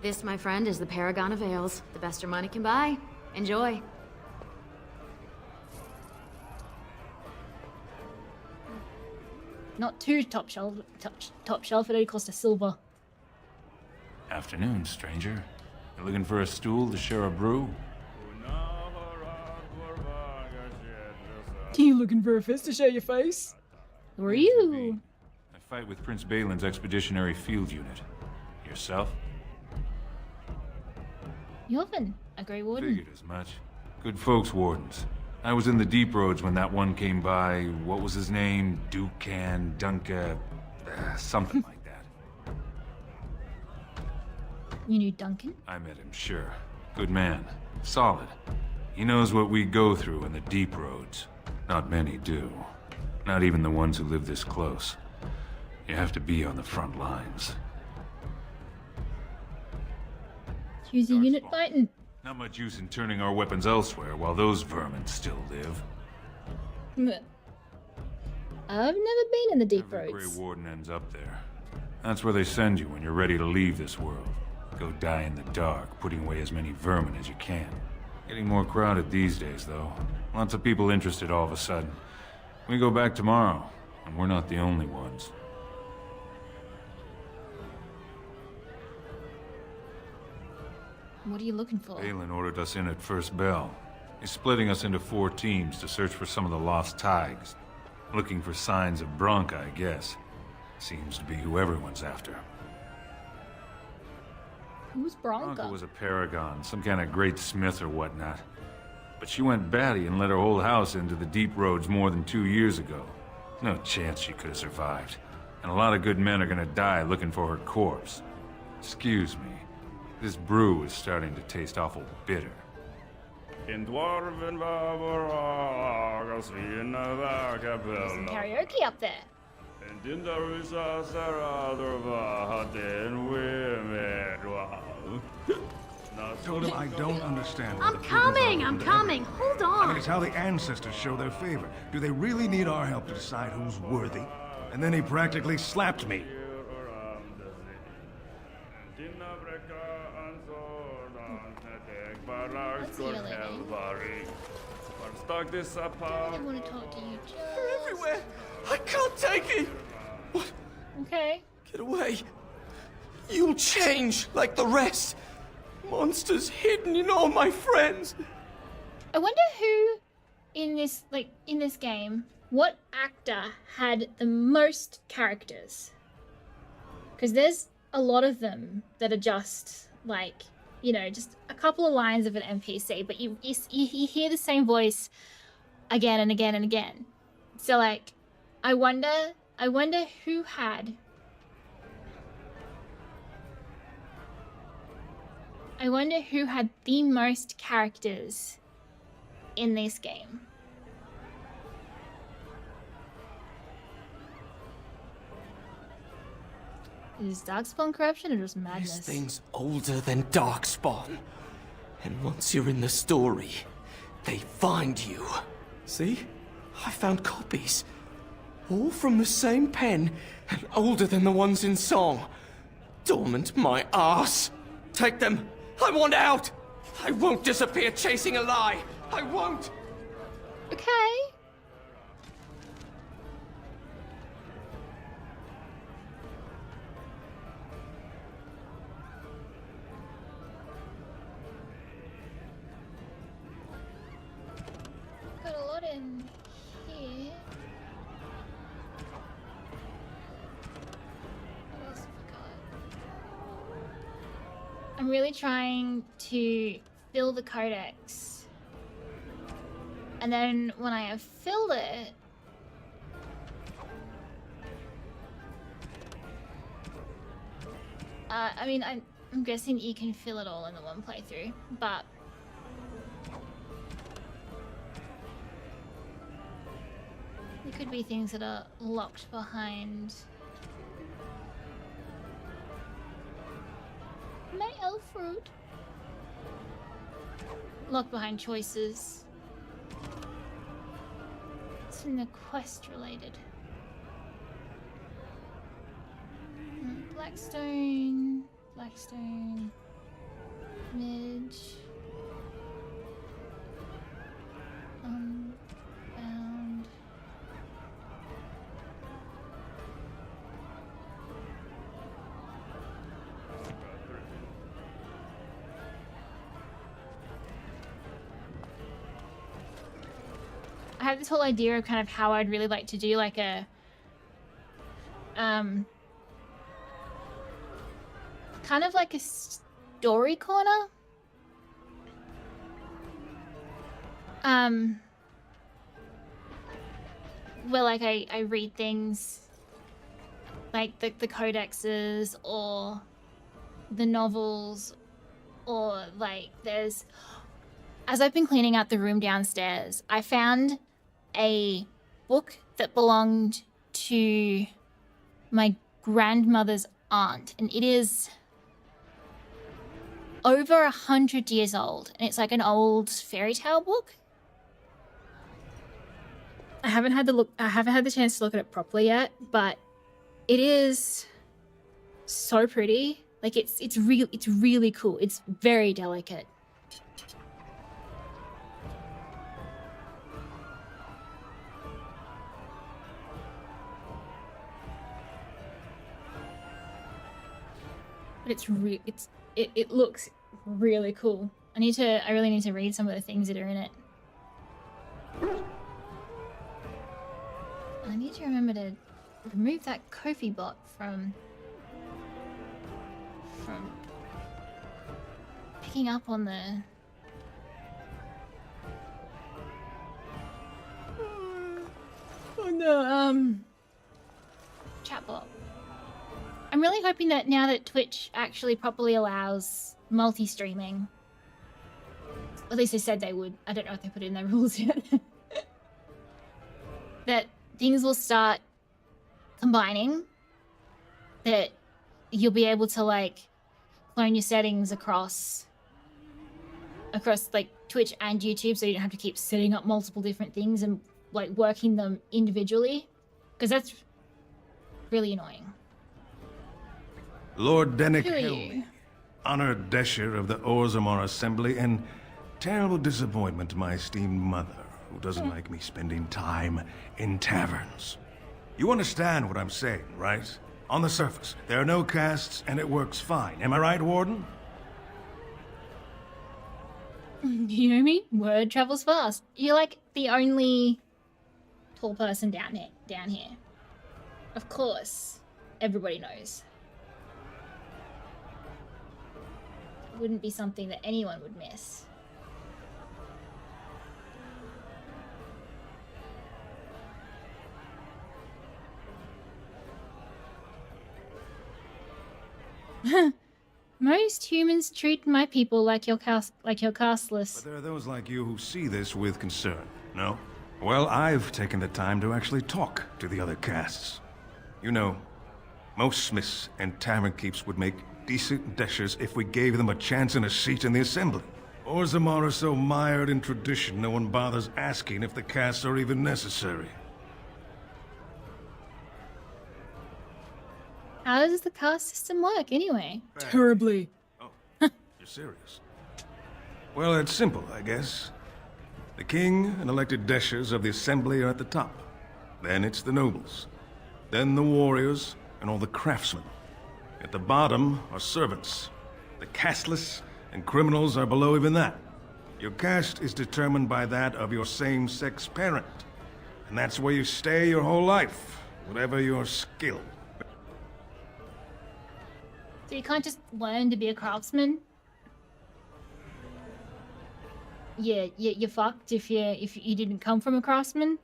This, my friend, is the Paragon of Ales. The best your money can buy. Enjoy.
Not too top shelf. Top shelf. It only cost a silver.
Afternoon, stranger. You looking for a stool to share a brew?
You looking for a fist to show your face? Who are you?
I fight with Prince Balin's expeditionary field unit. Yourself?
Yoven, a Grey Warden.
Figured as much. Good folks, Wardens. I was in the deep roads when that one came by. What was his name? Dukan, Dunka, something like that.
You knew Duncan?
I met him, sure. Good man. Solid. He knows what we go through in the deep roads. Not many do. Not even the ones who live this close. You have to be on the front lines.
Choose a unit fighting.
Not much use in turning our weapons elsewhere while those vermin still live.
I've never been in the deep
Every
roads.
Grey Warden ends up there. That's where they send you when you're ready to leave this world. Go die in the dark, putting away as many vermin as you can. Getting more crowded these days, though. Lots of people interested all of a sudden. We go back tomorrow, and we're not the only ones.
What are you looking for?
Balin ordered us in at first bell. He's splitting us into 4 teams to search for some of the lost Tigers. Looking for signs of Branka, I guess. Seems to be who everyone's after.
Who's Branka?
Branka was a paragon, some kind of great smith or whatnot. But she went batty and let her whole house into the deep roads more than 2 years ago. No chance she could have survived. And a lot of good men are gonna die looking for her corpse. Excuse me. This brew is starting to taste awful bitter.
Some karaoke up there.
Told him I don't understand.
I'm coming. Hold on.
I mean, it's how the ancestors show their favor. Do they really need our help to decide who's worthy? And then he practically slapped me.
I want to talk to you.
They're everywhere. I can't take it. What?
Okay.
Get away. You'll change like the rest. Monsters hidden in all my friends.
I wonder who in this game, what actor had the most characters? Because there's a lot of them that are just like, you know, just a couple of lines of an NPC, but you hear the same voice again and again and again. So like, I wonder who had. I wonder who had the most characters in this game. Is Darkspawn corruption or just madness?
This thing's older than Darkspawn. And once you're in the story, they find you. See? I found copies. All from the same pen, and older than the ones in song. Dormant my ass. Take them. I want out. I won't disappear chasing a lie. I won't.
Okay. Got a lot in here. What else have I got? I'm really trying to fill the codex. And then when I have filled it, I mean, I'm guessing you can fill it all in the one playthrough, but there could be things that are locked behind my elf fruit. Locked behind choices. It's in the quest related. Blackstone, Midge, Unbound. I have this whole idea of kind of how I'd really like to do like a kind of like a story corner. Where like I read things like the codexes or the novels, or like there's, as I've been cleaning out the room downstairs, I found a book that belonged to my grandmother's aunt, and it is over 100 years old, and it's like an old fairy tale book. I haven't had the chance to look at it properly yet, but it is so pretty. Like it's really cool. It's very delicate. But it looks really cool. I really need to read some of the things that are in it. I need to remember to remove that Kofi bot from picking up on the chatbot. I'm really hoping that now that Twitch actually properly allows multi-streaming, at least they said they would, I don't know if they put it in their rules yet, that things will start combining, that you'll be able to like clone your settings across like Twitch and YouTube, so you don't have to keep setting up multiple different things and like working them individually, because that's really annoying.
Lord Dennick
Who are
Helmy,
you?
honored Desher of the Orzammar Assembly, and terrible disappointment to my esteemed mother, who doesn't like me spending time in taverns. You understand what I'm saying, right? On the surface, there are no castes, and it works fine. Am I right, Warden?
You know me? Word travels fast. You're like the only tall person down here. Of course, everybody knows. It wouldn't be something that anyone would miss. Most humans treat my people like your castless.
But there are those like you who see this with concern, no? Well, I've taken the time to actually talk to the other castes. You know, Most smiths and tavern keeps would make decent dishers if we gave them a chance and a seat in the assembly. Orzammar are so mired in tradition, no one bothers asking if the casts are even necessary.
How does the caste system work anyway?
Terribly.
You're serious? Well, it's simple, I guess. The king and elected deshers of the assembly are at the top. Then it's the nobles. Then the warriors and all the craftsmen. At the bottom are servants. The casteless and criminals are below even that. Your caste is determined by that of your same-sex parent. And that's where you stay your whole life, whatever your skill.
So you can't just learn to be a craftsman? Yeah, you're fucked if you didn't come from a craftsman?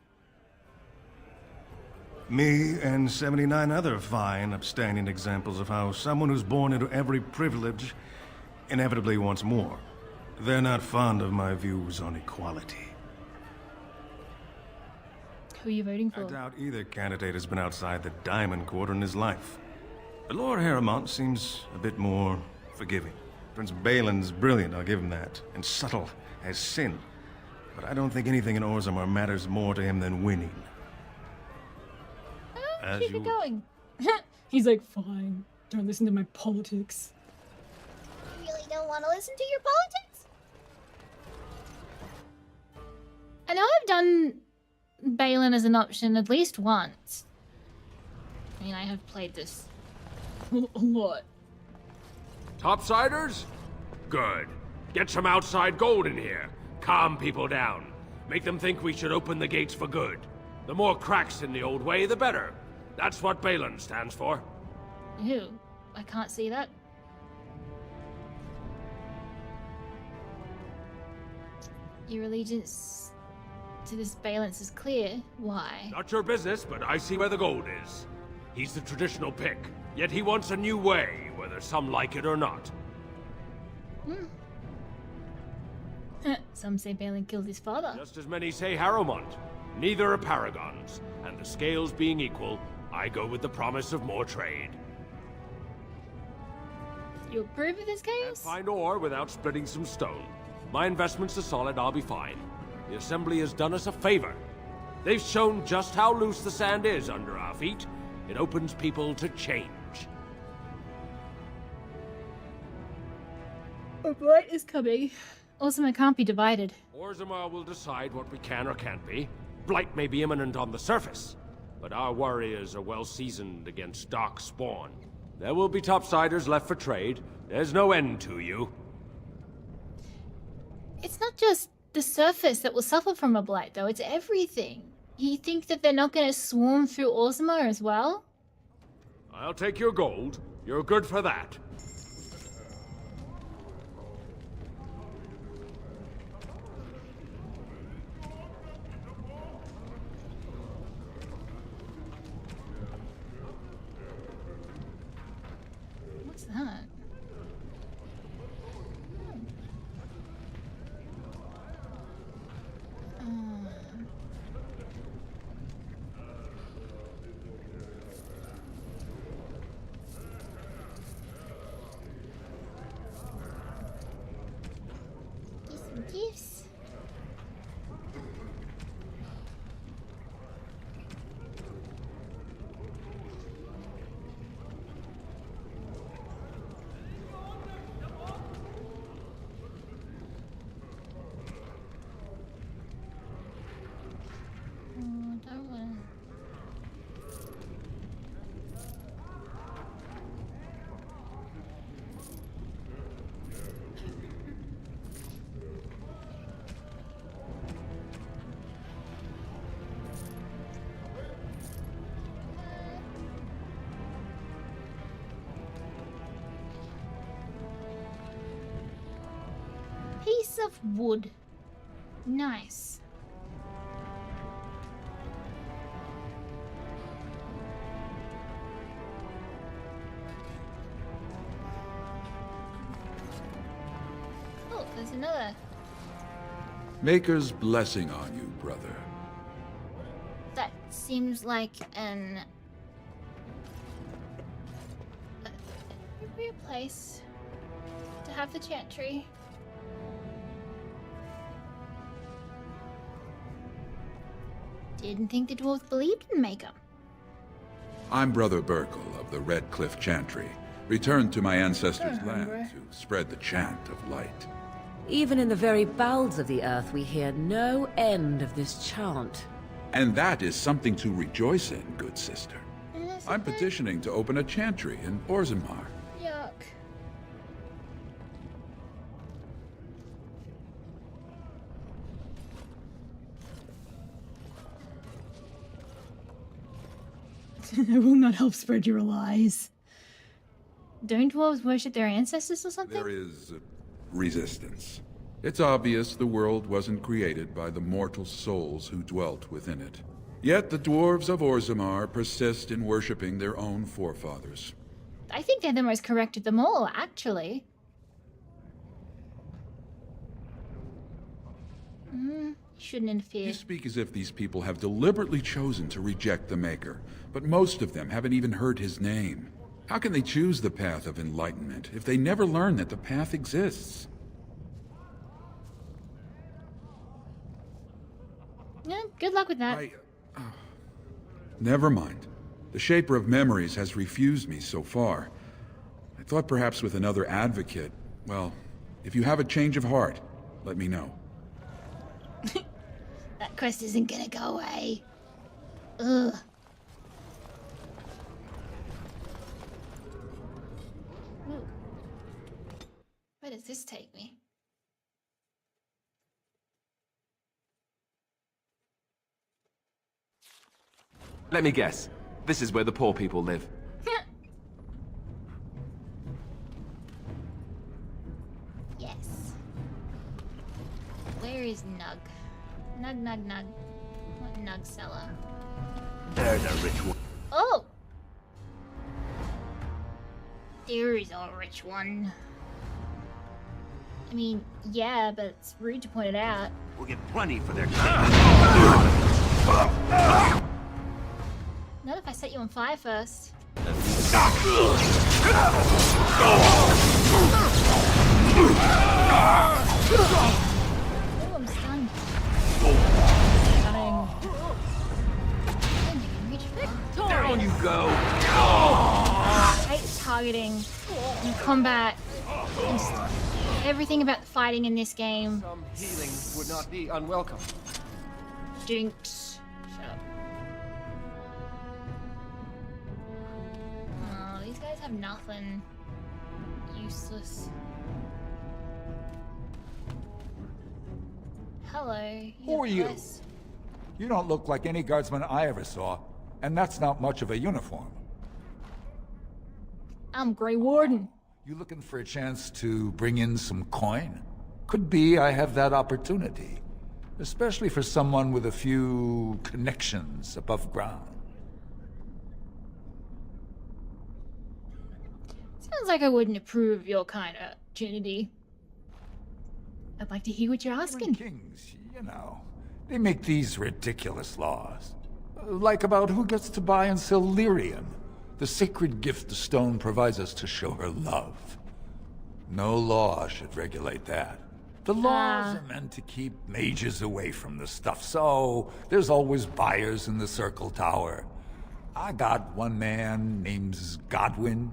Me and 79 other fine, upstanding examples of how someone who's born into every privilege inevitably wants more. They're not fond of my views on equality.
Who are you voting
I
for?
doubt either candidate has been outside the Diamond Quarter in his life. But Lord Harrowmont seems a bit more forgiving. Prince Balin's brilliant, I'll give him that, and subtle as sin. But I don't think anything in Orzammar matters more to him than winning. As
Keep
you
it going.
He's like, fine. Don't listen to my politics.
You really don't want to listen to your politics? I know I've done Balin as an option at least once. I mean, I have played this a lot.
Topsiders? Good. Get some outside gold in here. Calm people down. Make them think we should open the gates for good. The more cracks in the old way, the better. That's what Balin stands for.
Ew, I can't see that. Your allegiance to this balance is clear. Why?
Not your business, but I see where the gold is. He's the traditional pick, yet he wants a new way, whether some like it or not.
Some say Balin killed his father.
Just as many say Harrowmont. Neither are paragons, and the scales being equal, I go with the promise of more trade.
You approve of this case?
Find ore without splitting some stone. My investments are solid, I'll be fine. The Assembly has done us a favor. They've shown just how loose the sand is under our feet. It opens people to change.
A blight is coming. Also, it can't be divided.
Orzammar will decide what we can or can't be. Blight may be imminent on the surface, but our warriors are well seasoned against dark spawn. There will be topsiders left for trade. There's no end to you.
It's not just the surface that will suffer from a blight, though. It's everything. You think that they're not going to swarm through Orzammar as well?
I'll take your gold. You're good for that.
What's that? Get some gifts. Don't wanna... Piece of wood. Nice. Oh, there's another.
Maker's blessing on you, brother.
That seems like an appropriate place to have the chantry. Didn't think the dwarves believed in makeup.
I'm Brother Burkle of the Red Cliff Chantry, returned to my ancestors' land to spread the chant of light.
Even in the very bowels of the earth, we hear no end of this chant.
And that is something to rejoice in, good sister. I'm petitioning to open a chantry in Orzammar.
Yuck.
I will not help spread your lies.
Don't dwarves worship their ancestors or something?
There is resistance. It's obvious the world wasn't created by the mortal souls who dwelt within it. Yet the dwarves of Orzammar persist in worshipping their own forefathers.
I think they're the most correct of them all, actually. Shouldn't interfere.
You speak as if these people have deliberately chosen to reject the Maker, but most of them haven't even heard his name. How can they choose the path of enlightenment if they never learn that the path exists?
Yeah, good luck with that.
Never mind. The Shaper of Memories has refused me so far. I thought perhaps with another advocate... Well, if you have a change of heart, let me know.
That quest isn't gonna go away. Ugh. Ooh. Where does this take me?
Let me guess. This is where the poor people live.
Yes. Where is Nug? Nug. What Nug seller?
There's a rich one.
Oh! There is a rich one. I mean, yeah, but it's rude to point it out.
We'll get plenty for their
Not if I set you on fire first. Oh, I'm stunned.
Down you go!
I hate targeting and combat and just everything about the fighting in this game.
Some healing would not be unwelcome.
Jinx. Shut up. Oh, these guys have nothing. Useless. Hello.
Who are you?
Bless.
You don't look like any guardsman I ever saw, and that's not much of a uniform.
I'm Grey Warden.
You looking for a chance to bring in some coin? Could be I have that opportunity. Especially for someone with a few connections above ground.
Sounds like I wouldn't approve of your kind of opportunity. I'd like to hear what you're asking.
Kings, you know, they make these ridiculous laws. Like about who gets to buy and sell lyrium, the sacred gift the stone provides us to show her love. No law should regulate that. The laws are meant to keep mages away from the stuff, so there's always buyers in the Circle Tower. I got one man named Godwin.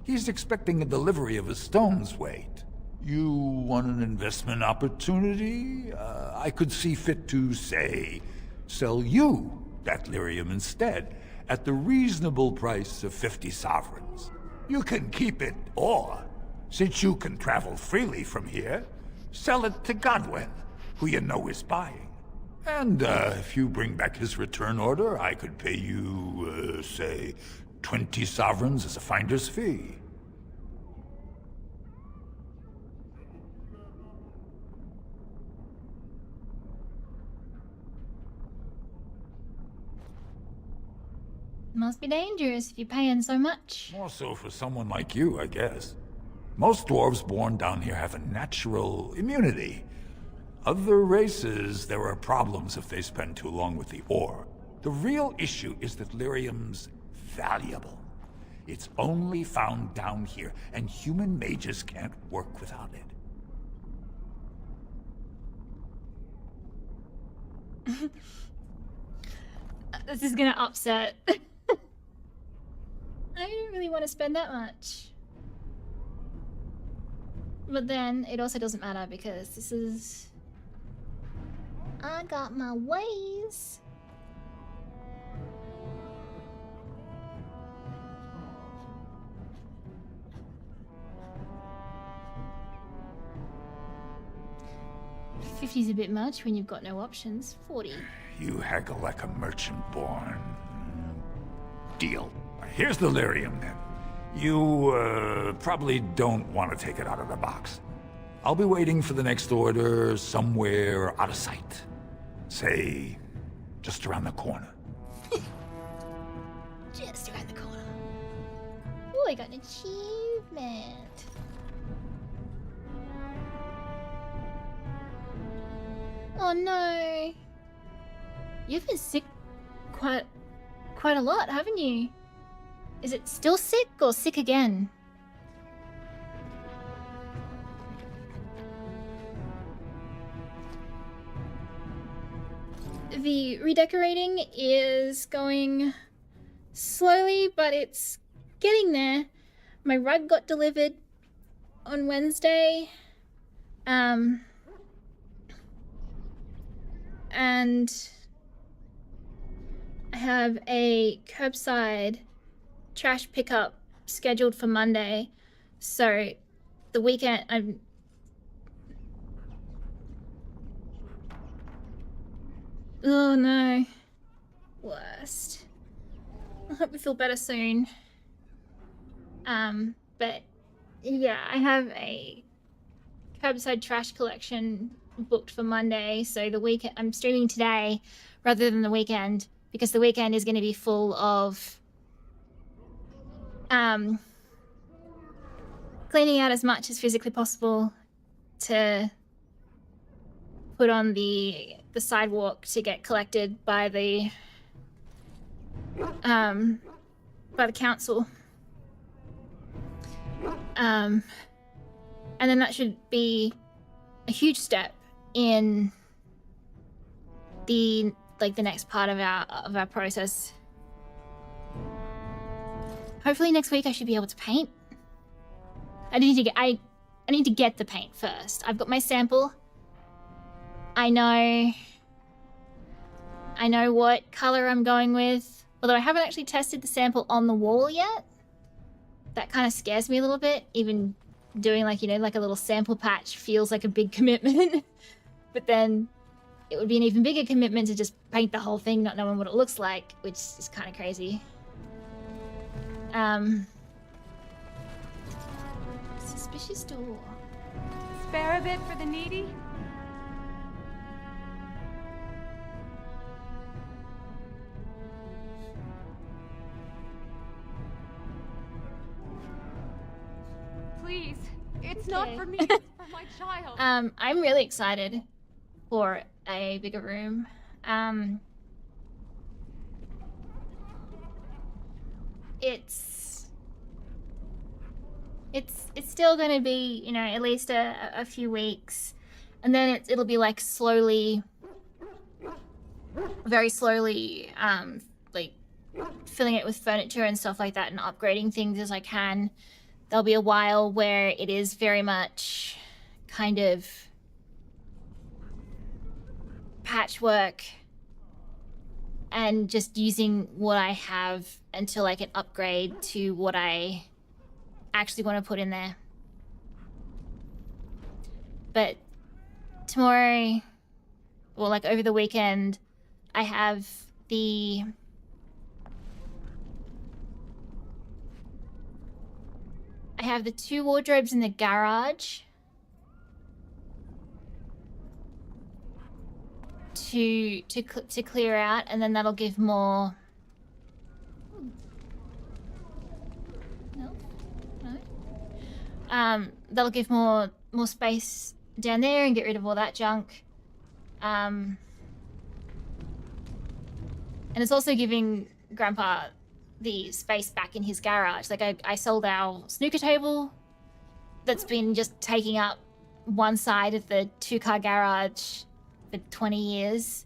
He's expecting a delivery of a stone's weight. You want an investment opportunity? I could see fit to, say, sell you that lyrium instead, at the reasonable price of 50 sovereigns. You can keep it, or, since you can travel freely from here, sell it to Godwin, who you know is buying. And if you bring back his return order, I could pay you, say, 20 sovereigns as a finder's fee.
Must be dangerous if you're paying so much.
More so for someone like you, I guess. Most dwarves born down here have a natural immunity. Other races, there are problems if they spend too long with the ore. The real issue is that lyrium's valuable. It's only found down here, and human mages can't work without it.
This is gonna upset. I don't really want to spend that much. But then, it also doesn't matter because this is... I got my ways. $50's a bit much when you've got no options. 40.
You haggle like a merchant born. Deal. Here's the lyrium, then. You, probably don't want to take it out of the box. I'll be waiting for the next order somewhere out of sight. Say, just around the corner.
Just around the corner. Oh, I got an achievement. Oh no. You've been sick quite a lot, haven't you? Is it still sick or sick again? The redecorating is going slowly, but it's getting there. My rug got delivered on Wednesday. And I have a curbside trash pickup scheduled for Monday. So the weekend oh no. Worst. I hope we feel better soon. But yeah, I have a curbside trash collection booked for Monday, so the weekend I'm streaming today rather than the weekend because the weekend is going to be full of cleaning out as much as physically possible to put on the sidewalk to get collected by the council. And then that should be a huge step in the next part of our process. Hopefully next week I should be able to paint. I need to get the paint first. I've got my sample. I know what color I'm going with, although I haven't actually tested the sample on the wall yet. That kind of scares me a little bit. Even doing like a little sample patch feels like a big commitment. But then it would be an even bigger commitment to just paint the whole thing not knowing what it looks like, which is kind of crazy. Suspicious door.
Spare a bit for the needy? Please, it's not for me, it's for my child.
I'm really excited for a bigger room. It's still going to be, at least a few weeks, and then it'll be like slowly, very slowly, like filling it with furniture and stuff like that and upgrading things as I can. There'll be a while where it is very much kind of patchwork and just using what I have until I can upgrade to what I actually want to put in there. But tomorrow, well, like over the weekend, I have the two wardrobes in the garage to clear out, and then that'll give more. That'll give more space down there and get rid of all that junk. And it's also giving Grandpa the space back in his garage. Like I sold our snooker table that's been just taking up one side of the 2-car garage for 20 years.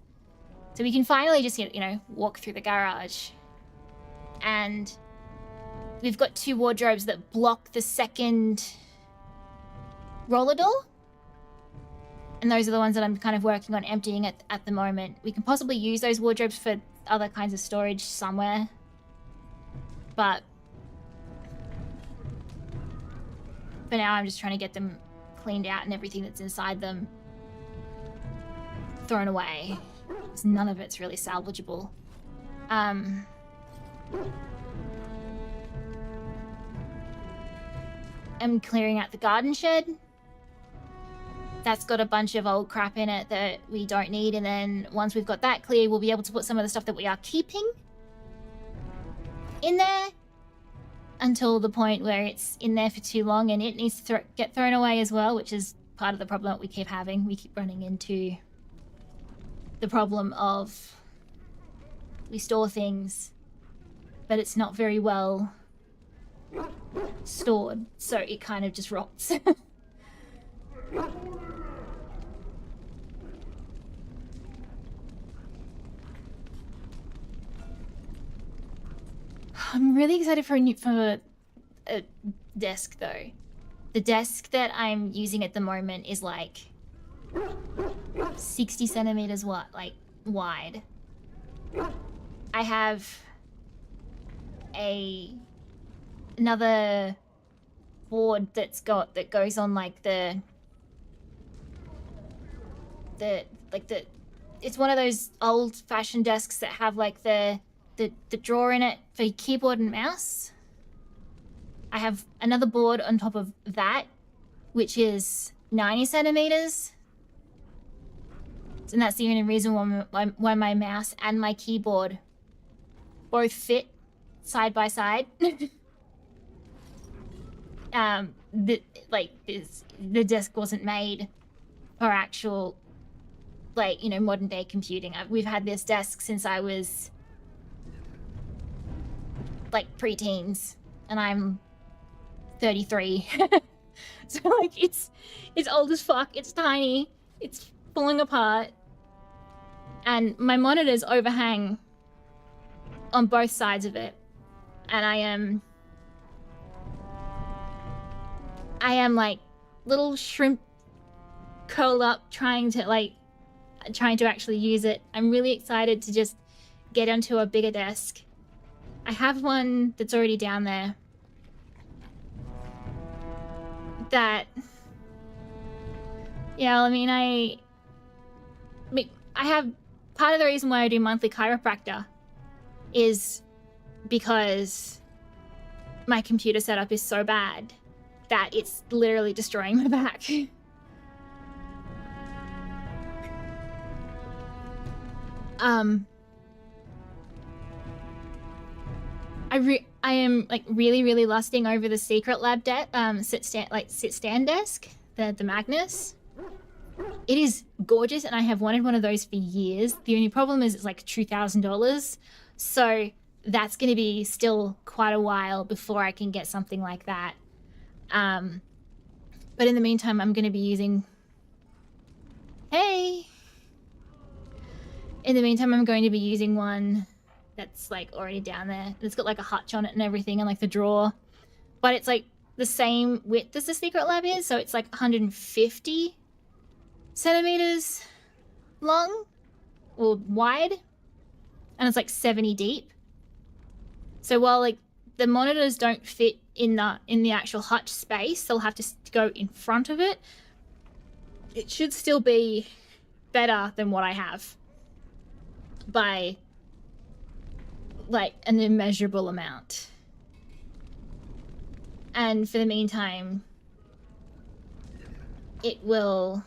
So we can finally just, you know, walk through the garage. And we've got 2 wardrobes that block the second roller door. And those are the ones that I'm kind of working on emptying at the moment. We can possibly use those wardrobes for other kinds of storage somewhere. But for now, I'm just trying to get them cleaned out and everything that's inside them thrown away. Because none of it's really salvageable. I'm clearing out the garden shed. That's got a bunch of old crap in it that we don't need, and then once we've got that clear, we'll be able to put some of the stuff that we are keeping in there until the point where it's in there for too long and it needs to get thrown away as well, which is part of the problem that we keep having. We keep running into the problem of we store things, but it's not very well stored, so it kind of just rots. I'm really excited for a desk though. The desk that I'm using at the moment is like 60 centimeters wide. I have another board that goes on like it's one of those old-fashioned desks that have like the drawer in it for your keyboard and mouse. I have another board on top of that, which is 90 centimeters. And that's the only reason why my mouse and my keyboard both fit side by side. The desk wasn't made for actual, like, you know, modern day computing. We've had this desk since I was like pre-teens, and I'm 33. So like it's old as fuck, it's tiny, it's falling apart, and my monitors overhang on both sides of it, and I am like little shrimp curled up trying to actually use it. I'm really excited to just get onto a bigger desk. I have one that's already down there that, yeah, I mean, I have, part of the reason why I do monthly chiropractor is because my computer setup is so bad that it's literally destroying my back. I am like really lusting over the Secret Lab sit stand desk, the Magnus. It is gorgeous, and I have wanted one of those for years. The only problem is it's like $2,000, so that's going to be still quite a while before I can get something like that. But in the meantime, I'm going to be using... Hey! In the meantime, I'm going to be using one that's like already down there. It's got like a hutch on it and everything, and like the drawer. But it's like the same width as the Secret Lab is, so it's like 150 centimeters long or wide, and it's like 70 deep. So while like the monitors don't fit in the actual hutch space, they'll have to go in front of it. It should still be better than what I have by like an immeasurable amount. And for the meantime, it will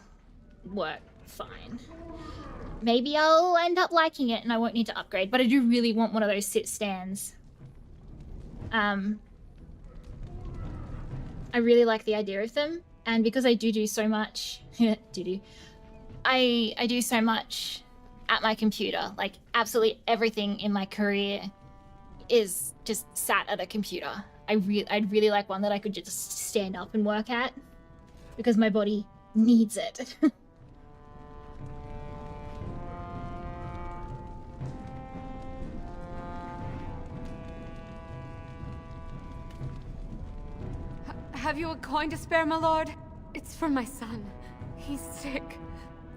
work fine. Maybe I'll end up liking it and I won't need to upgrade, but I do really want one of those sit stands. I really like the idea of them, and because I do so much I do so much at my computer, like absolutely everything in my career is just sat at a computer. I'd really like one that I could just stand up and work at, because my body needs it.
Have you a coin to spare, my lord? It's for my son. He's sick.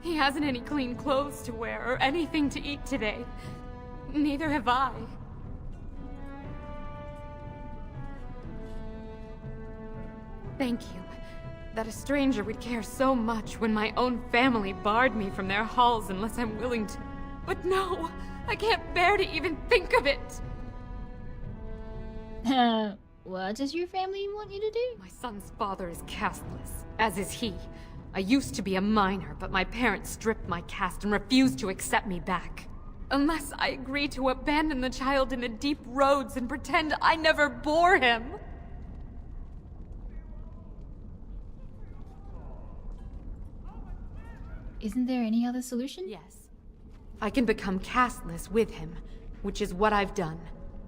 He hasn't any clean clothes to wear or anything to eat today. Neither have I. Thank you. That a stranger would care so much when my own family barred me from their halls unless I'm willing to. But no! I can't bear to even think of it!
What does your family want you to do?
My son's father is casteless, as is he. I used to be a minor, but my parents stripped my caste and refused to accept me back. Unless I agree to abandon the child in the deep roads and pretend I never bore him.
Isn't there any other solution?
Yes. I can become casteless with him, which is what I've done.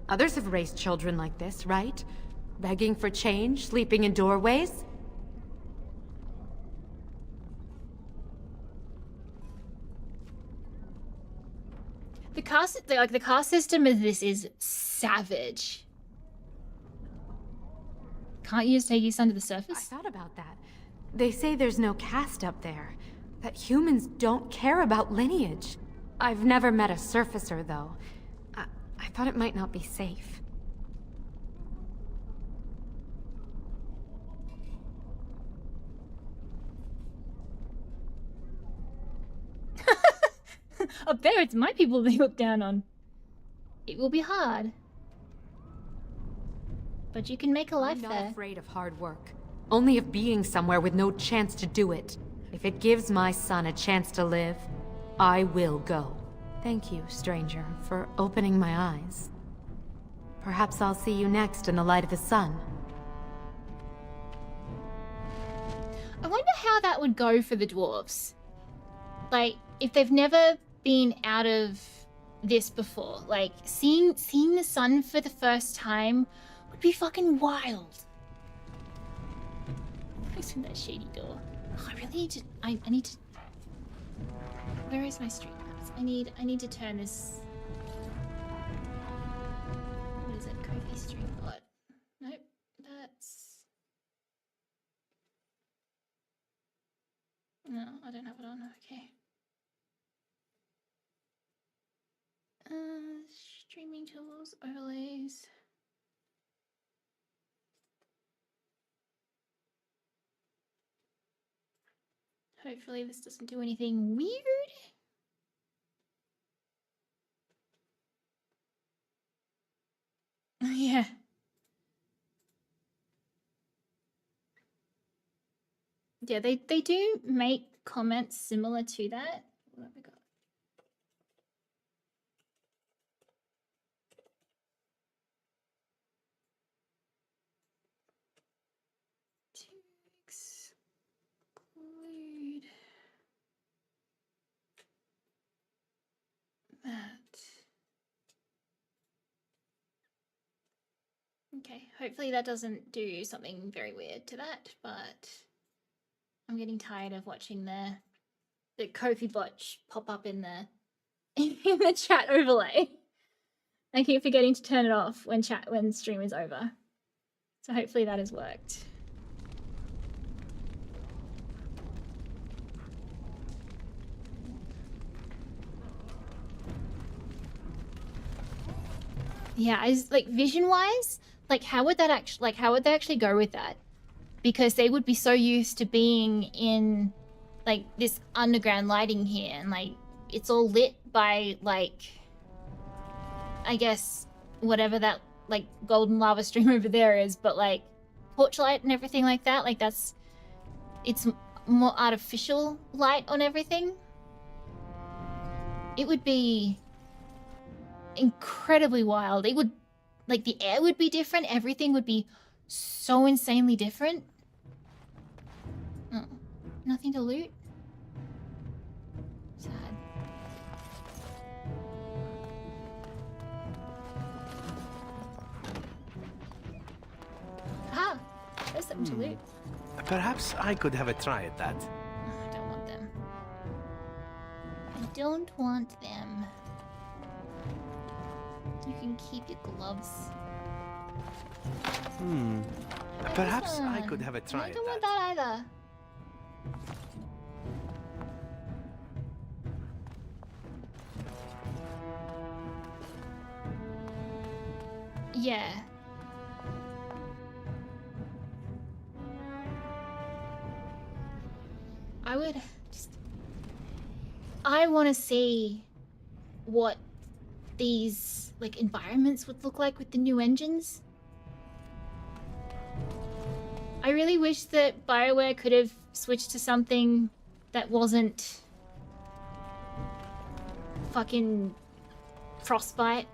Others have raised children like this, right? Begging for change, sleeping in doorways?
The caste system of this is savage. Can't you just take your son to the surface?
I thought about that. They say there's no caste up there. That humans don't care about lineage. I've never met a surfacer, though. I thought it might not be safe.
Up there, it's my people they look down on. It will be hard. But you can make a life there.
I'm not afraid of hard work. Only of being somewhere with no chance to do it. If it gives my son a chance to live, I will go. Thank you, stranger, for opening my eyes. Perhaps I'll see you next in the light of the sun.
I wonder how that would go for the dwarves. Like, if they've never been out of this before, like, seeing the sun for the first time would be fucking wild. What's in that shady door? Oh, I really need to. I need to. Where is my street maps? I need to turn this. What is it? Kofi Street. What? Nope. That's. No, I don't have it on. Okay. Streaming tools, overlays. Hopefully this doesn't do anything weird. Yeah. Yeah, they do make comments similar to that. What have we got? Exclude that. Okay, hopefully that doesn't do something very weird to that, but I'm getting tired of watching the Kofi botch pop up in the in the chat overlay. I keep forgetting to turn it off when stream is over. So hopefully that has worked. Yeah, like vision-wise, like how would they actually go with that? Because they would be so used to being in like this underground lighting here, and like it's all lit by like, I guess whatever that like golden lava stream over there is, but like torchlight and everything like that, like it's more artificial light on everything. It would be incredibly wild. It would, like, the air would be different, everything would be so insanely different. Oh, nothing to loot? Sad. Something to loot.
Perhaps I could have a try at that.
I don't want them. I don't want them. You can keep your gloves.
Perhaps I could have a try
I
at
don't
that.
want that either. Yeah. I would just... I want to see what these, like, environments would look like with the new engines. I really wish that BioWare could have switched to something that wasn't fucking Frostbite.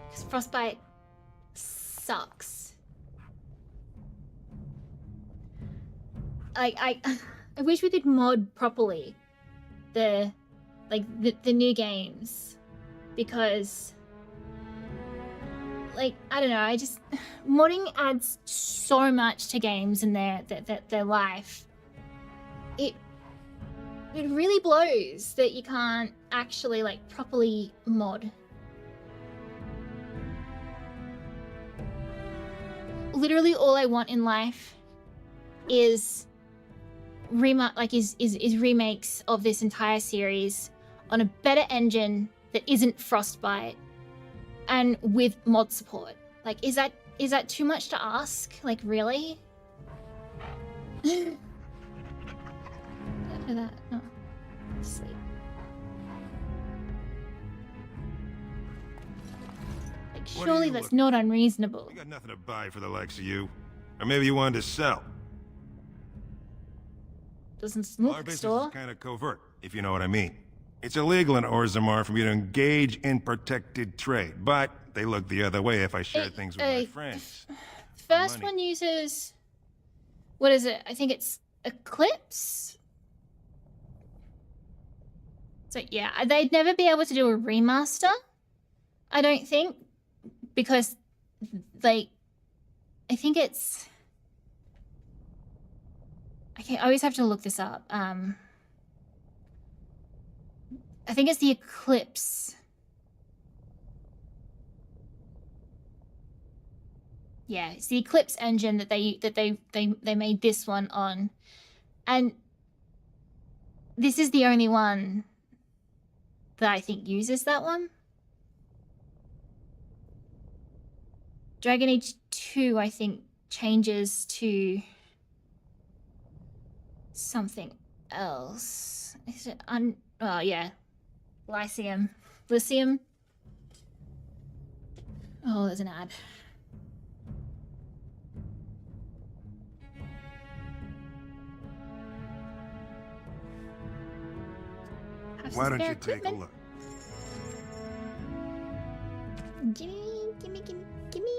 Because Frostbite sucks. I wish we could mod properly the new games, because like I don't know, I just modding adds so much to games and their life. It really blows that you can't actually like properly mod. Literally all I want in life is remakes of this entire series on a better engine that isn't Frostbite and with mod support. Like, is that too much to ask? Like, really? After that, oh, sleep. Like, surely that's not unreasonable.
We got nothing to buy for the likes of you. Or maybe you wanted to sell.
Doesn't
Our
look
business
store.
is kind of covert, if you know what I mean. It's illegal in Orzammar for me to engage in protected trade, but they look the other way if I share things with my friends.
First one uses, what is it? I think it's Eclipse. So yeah, they'd never be able to do a remaster, I don't think, because like, I think it's, I always have to look this up. I think it's the Eclipse. Yeah, it's the Eclipse engine that they made this one on, and this is the only one that I think uses that one. Dragon Age 2, I think, changes to something else. Is it oh yeah, Lycium. Lycium. Oh, there's an ad.
Why don't you take a look?
Gimme, gimme, gimme, gimme.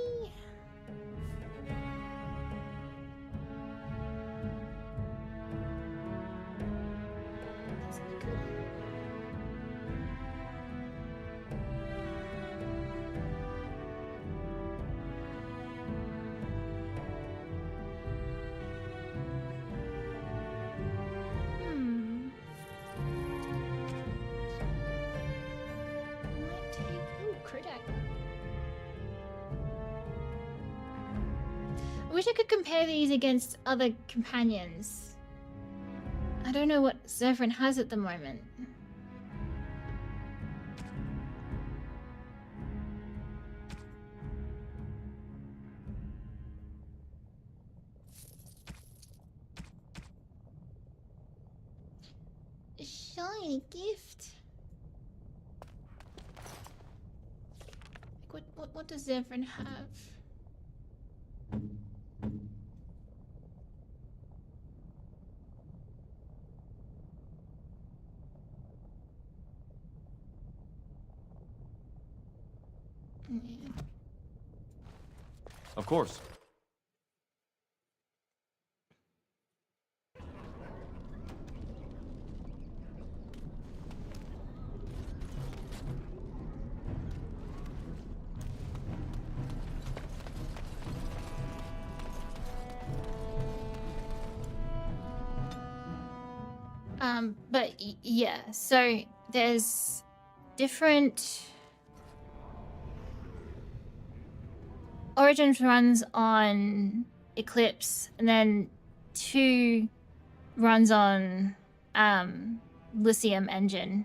I wish I could compare these against other companions. I don't know what Zephyrin has at the moment. A shiny gift. Like what does Zephyrin have?
Of course.
But yeah, so there's different Origins runs on Eclipse, and then 2 runs on Lyceum engine.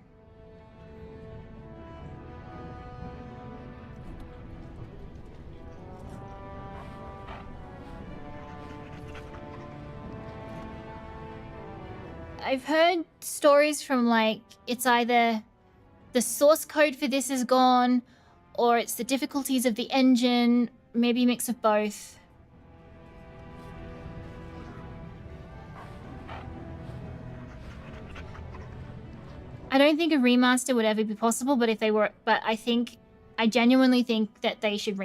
I've heard stories from like it's either the source code for this is gone, or it's the difficulties of the engine, maybe a mix of both. I don't think a remaster would ever be possible, but if they were, I genuinely think that they should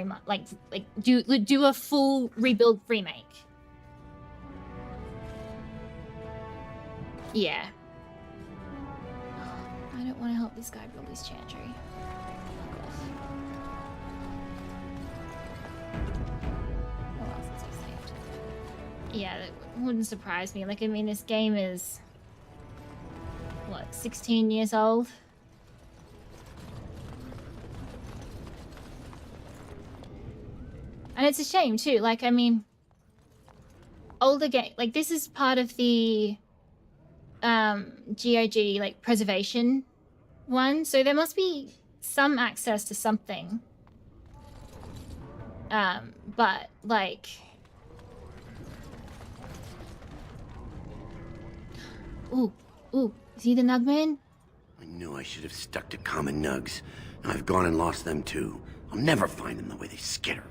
do a full rebuild remake. Yeah. I don't want to help this guy build his chantry. Fuck off. What else has I saved? Yeah, that wouldn't surprise me. Like, I mean, this game is, what, 16 years old? And it's a shame, too. Like, I mean, older game, like, this is part of the GOG, like, preservation one, so there must be some access to something. But, like... Ooh, is he the Nugman?
I knew I should have stuck to common nugs. I've gone and lost them too. I'll never find them the way they skitter.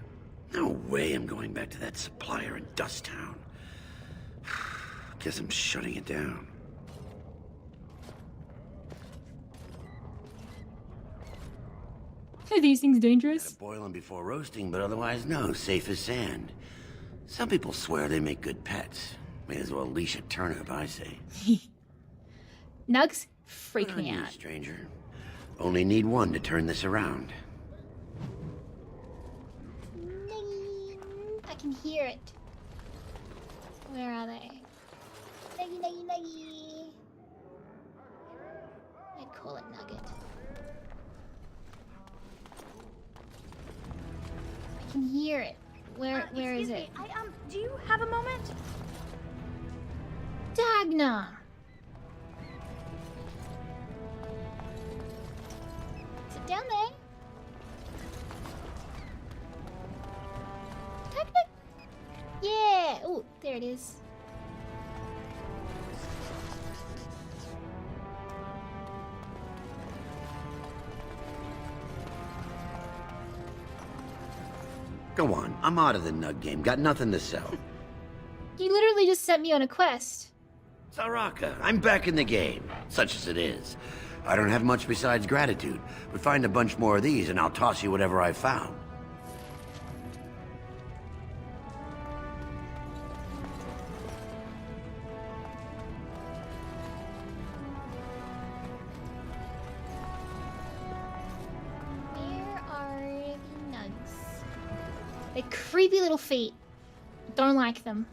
No way I'm going back to that supplier in Dust Town. Guess I'm shutting it down.
Are these things dangerous?
Gotta boil them before roasting, but otherwise no, safe as sand. Some people swear they make good pets. May as well leash a turnip, I say.
Nugs freak me
You,
out.
stranger. Only need one to turn this around.
I can hear it. Where are they? Nuggy, nuggy, nuggy. I'd call it Nugget. I can hear it. Where is it?
Do you have a moment?
Dagna! Is it down there? Dagna? Yeah! Oh, there it is.
Go on, I'm out of the nug game. Got nothing to sell.
You literally just sent me on a quest.
Saraka, I'm back in the game, such as it is. I don't have much besides gratitude, but find a bunch more of these and I'll toss you whatever I found.
Where are the nugs? They're creepy little feet. Don't like them.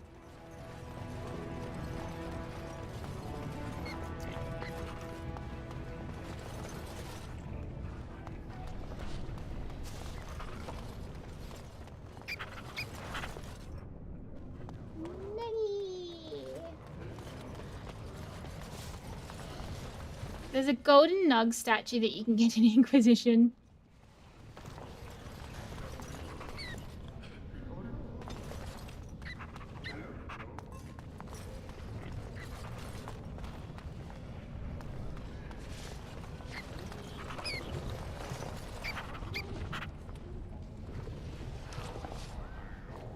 There's a golden nug statue that you can get in Inquisition.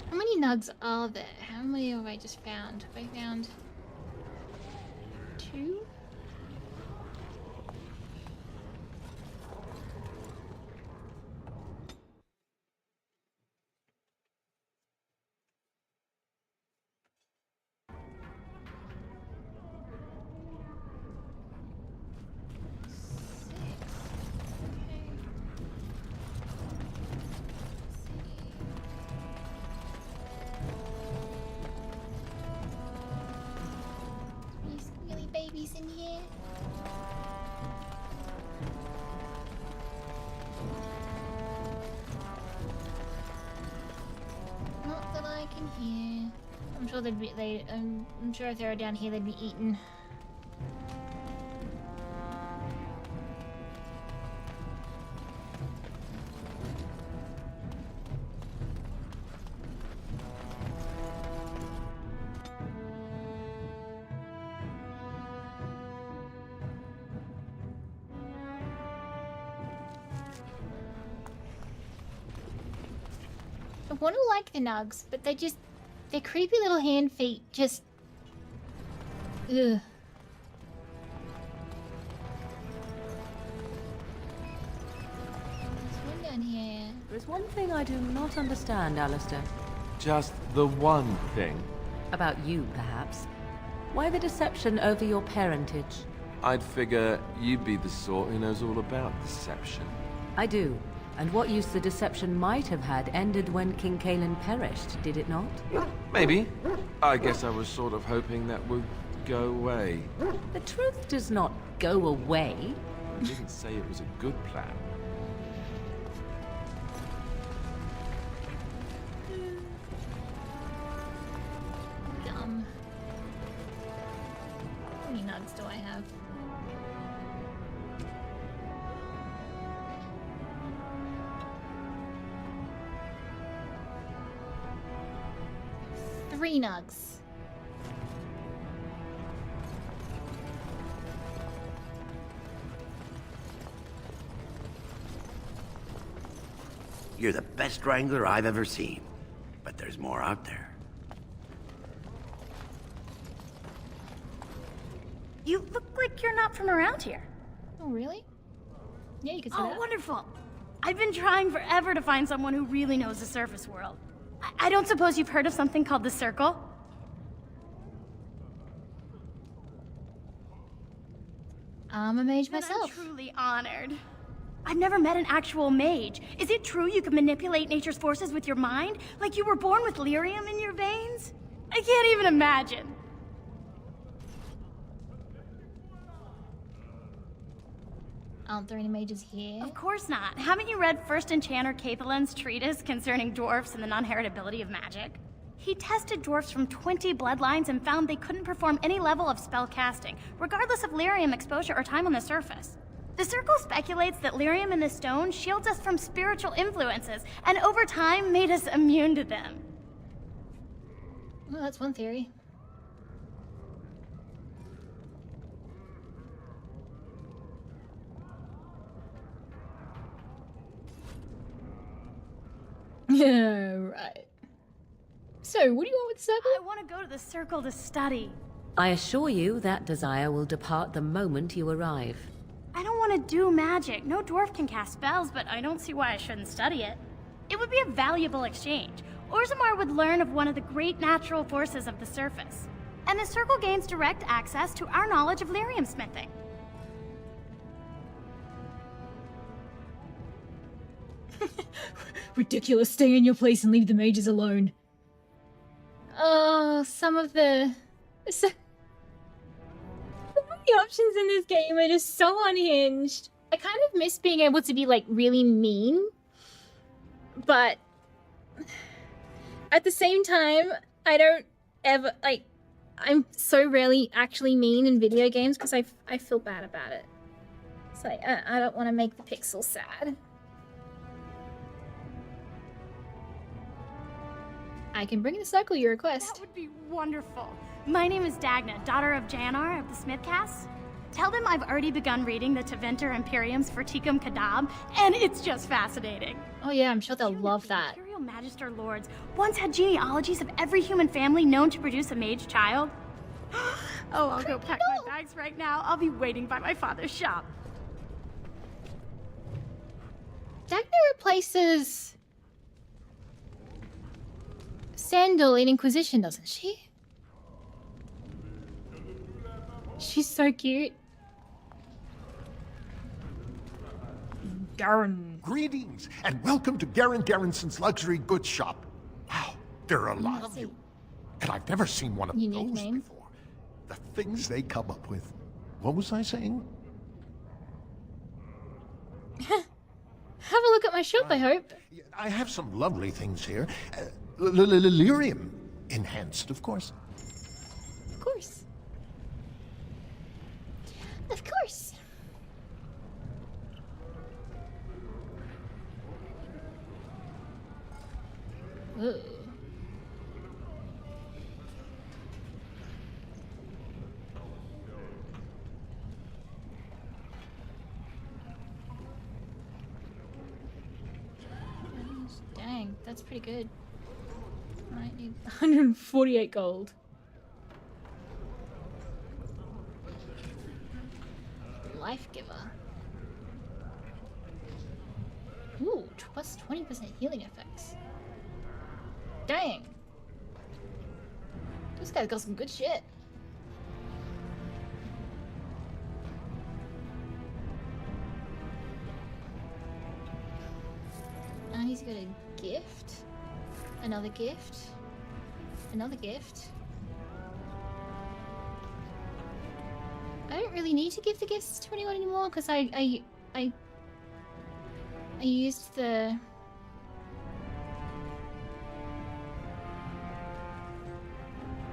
How many nugs are there? How many have I just found? Have I found 2? These really babies in like in here? I'm sure they'd be. I'm sure if they were down here, they'd be eaten. I want to like the nugs, but they just, their creepy little hand feet just, ugh. There's one down here.
There's one thing I do not understand, Alistair.
Just the one thing.
About you, perhaps. Why the deception over your parentage?
I'd figure you'd be the sort who knows all about deception.
I do. And what use the deception might have had ended when King Kalen perished, did it not?
Maybe. I guess I was sort of hoping that would go away.
The truth does not go away.
You didn't say it was a good plan.
Dumb. How many nugs do I have? Three nugs.
You're the best wrangler I've ever seen. But there's more out there.
You look like you're not from around here.
Oh, really? Yeah, you can see
Oh,
that.
wonderful. I've been trying forever to find someone who really knows the surface world. I don't suppose you've heard of something called the Circle?
I'm a mage
Then
myself.
I'm truly honored. I've never met an actual mage. Is it true you can manipulate nature's forces with your mind? Like you were born with lyrium in your veins? I can't even imagine.
Aren't there any mages here?
Of course not. Haven't you read First Enchanter Cathalin's treatise concerning dwarfs and the non-heritability of magic? He tested dwarfs from 20 bloodlines and found they couldn't perform any level of spell casting, regardless of lyrium exposure or time on the surface. The Circle speculates that lyrium in the stone shields us from spiritual influences, and over time made us immune to them.
Well, that's one theory. Yeah, right. So, what do you want with the circle?
I want to go to the Circle to study.
I assure you that desire will depart the moment you arrive.
I don't want to do magic. No dwarf can cast spells, but I don't see why I shouldn't study it. It would be a valuable exchange. Orzammar would learn of one of the great natural forces of the surface. And the Circle gains direct access to our knowledge of lyrium smithing.
Ridiculous. Stay in your place and leave the mages alone.
Oh, some of the options in this game are just so unhinged. I kind of miss being able to be, like, really mean. But at the same time, I don't ever, like, I'm so rarely actually mean in video games because I feel bad about it. It's like, I don't want to make the pixels sad. I can bring the circle you request.
That would be wonderful. My name is Dagna, daughter of Janar of the Smithcast. Tell them I've already begun reading the Tevinter Imperium's Verticum Kadab, and it's just fascinating.
Oh yeah, I'm sure they'll love that.
Imperial Magister Lords once had genealogies of every human family known to produce a mage child. Oh, I'll go pack my bags right now. I'll be waiting by my father's shop.
Dagna replaces Sandal in Inquisition, doesn't she? She's so cute.
Garen. Greetings, and welcome to Garen Garrison's luxury goods shop. Wow, there are a lot of you. And I've never seen one of
Unique
those
name.
before. The things they come up with. What was I saying?
Have a look at my shop, I hope.
I have some lovely things here. Lyrium enhanced, of course.
Of course. Of course. Ooh. Dang, that's pretty good. I need 148 gold. Life giver. Ooh, plus 20% healing effects. Dang. This guy's got some good shit. And he's got a gift. Another gift. Another gift. I don't really need to give the gifts to anyone anymore because I used the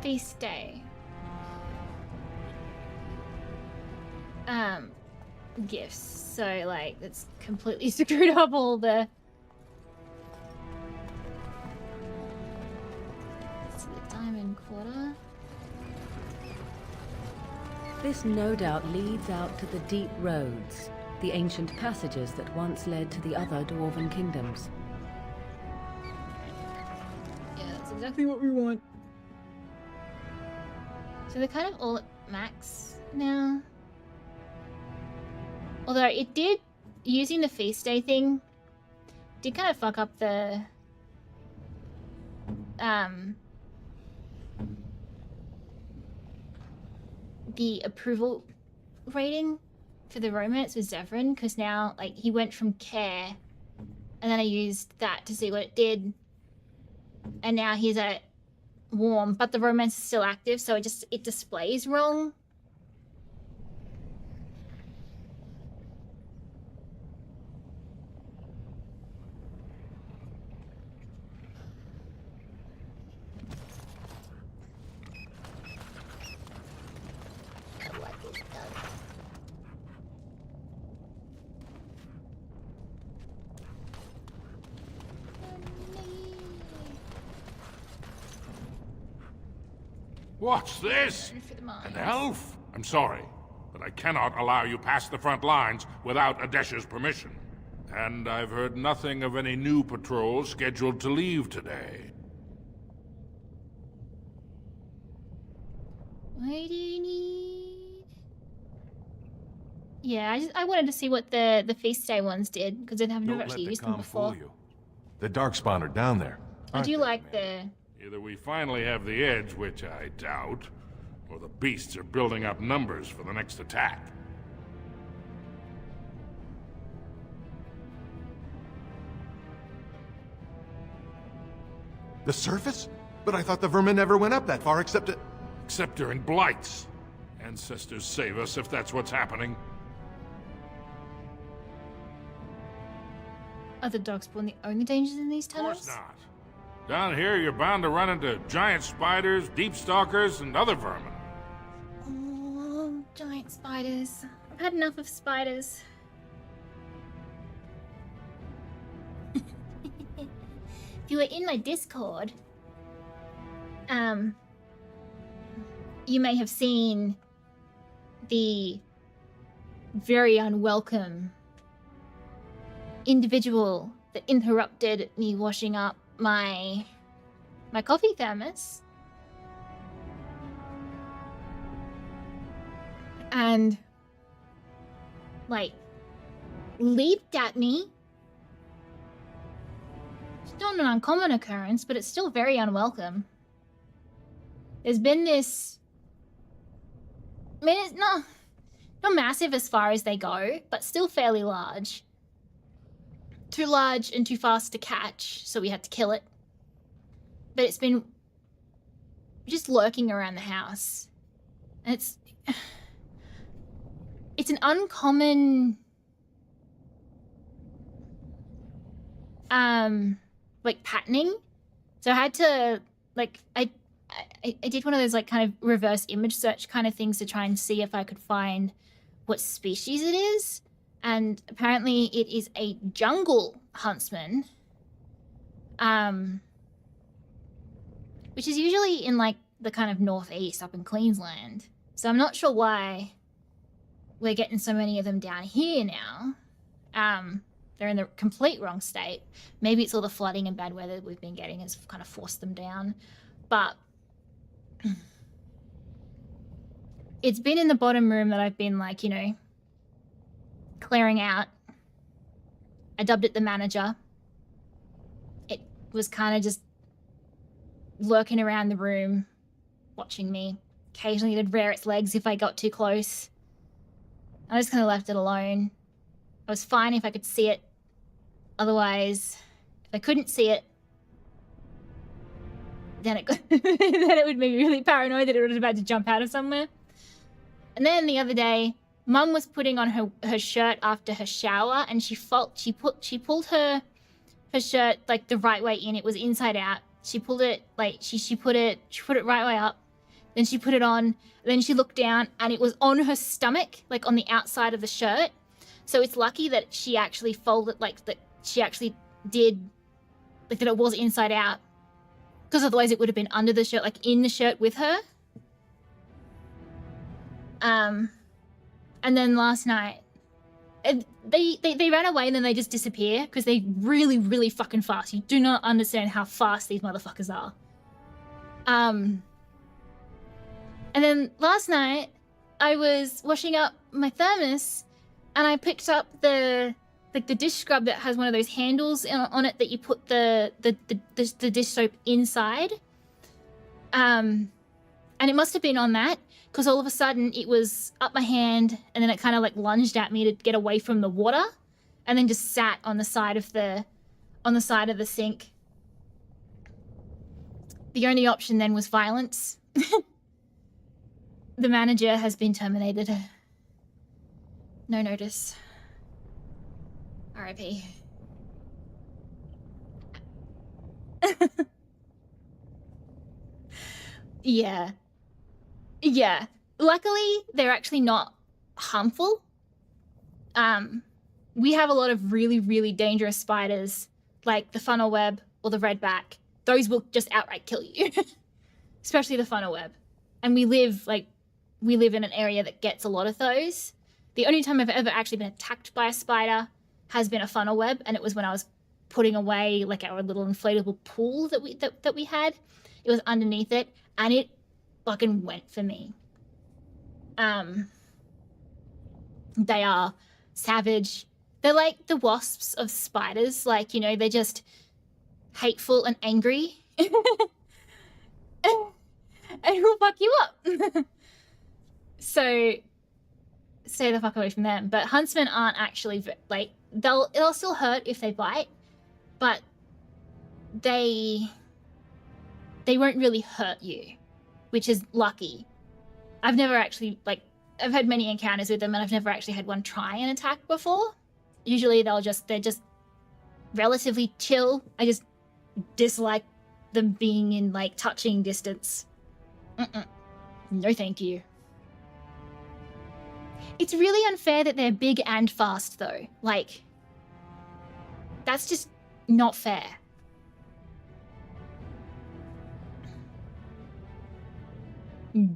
feast day gifts, so like it's completely screwed up all the diamond quarter.
This no doubt leads out to the deep roads, the ancient passages that once led to the other dwarven kingdoms.
Yeah, that's exactly what we want. So they're kind of all at max now. Although it did, using the feast day thing, did kind of fuck up the approval rating for the romance with Zevran, because now like he went from care and then I used that to see what it did, and now he's at warm, but the romance is still active, so it displays wrong.
What's this? An elf? I'm sorry, but I cannot allow you past the front lines without Adesha's permission. And I've heard nothing of any new patrols scheduled to leave today.
What do you need? Yeah, I wanted to see what the feast day ones did, because I've never actually used them before.
The Darkspawn are down there.
I do like the...
Either we finally have the edge, which I doubt, or the beasts are building up numbers for the next attack.
The surface? But I thought the vermin never went up that far except to...
Except during blights. Ancestors save us if that's what's happening.
Are the Darkspawn the only dangers in these tunnels?
Of course not. Down here, you're bound to run into giant spiders, deep stalkers, and other vermin.
Oh, giant spiders. I've had enough of spiders. If you were in my Discord, you may have seen the very unwelcome individual that interrupted me washing up my coffee thermos, and like leaped at me. It's not an uncommon occurrence, but it's still very unwelcome. There's been this, I mean, it's not massive as far as they go, but still fairly large. Too large and too fast to catch, so we had to kill it. But it's been just lurking around the house. And it's an uncommon like patterning So I had to, like, I did one of those, like, kind of reverse image search kind of things to try and see if I could find what species it is. And apparently it is a jungle huntsman. Which is usually in, like, the kind of northeast up in Queensland. So I'm not sure why we're getting so many of them down here now. They're in the complete wrong state. Maybe it's all the flooding and bad weather we've been getting has kind of forced them down. But it's been in the bottom room that I've been, like, you know, clearing out. I dubbed it the manager. It was kind of just lurking around the room, watching me. Occasionally it'd rear its legs if I got too close. I just kind of left it alone. I was fine if I could see it. Otherwise, if I couldn't see it, then it would make me really paranoid that it was about to jump out of somewhere. And then the other day, Mum was putting on her shirt after her shower, and she pulled her shirt like the right way in. It was inside out. She pulled it like she put it right way up. Then she put it on. Then she looked down, and it was on her stomach, like on the outside of the shirt. So it's lucky that she actually folded, like that she actually did, like that it was inside out. Because otherwise it would have been under the shirt, like in the shirt with her. And then last night, they ran away and then they just disappear because they really, really fucking fast. You do not understand how fast these motherfuckers are. And then last night, I was washing up my thermos and I picked up the dish scrub that has one of those handles on it that you put the dish soap inside. And it must have been on that because all of a sudden it was up my hand and then it kind of like lunged at me to get away from the water and then just sat on the side of the sink. The only option then was violence. The manager has been terminated. No notice. R.I.P. Yeah. Yeah. Luckily, they're actually not harmful. We have a lot of really, really dangerous spiders, like the funnel web or the redback. Those will just outright kill you. Especially the funnel web. And we live in an area that gets a lot of those. The only time I've ever actually been attacked by a spider has been a funnel web, and it was when I was putting away like our little inflatable pool that we had. It was underneath it, and it fucking went for me. They are savage. They're like the wasps of spiders. Like, you know, they're just hateful and angry. and will fuck you up. So stay the fuck away from them. But huntsmen aren't actually, like, they'll still hurt if they bite, but they won't really hurt you, which is lucky. I've never actually, like, I've had many encounters with them and I've never actually had one try an attack before. Usually they're just relatively chill. I just dislike them being in, like, touching distance. No thank you. It's really unfair that they're big and fast, though. Like, that's just not fair.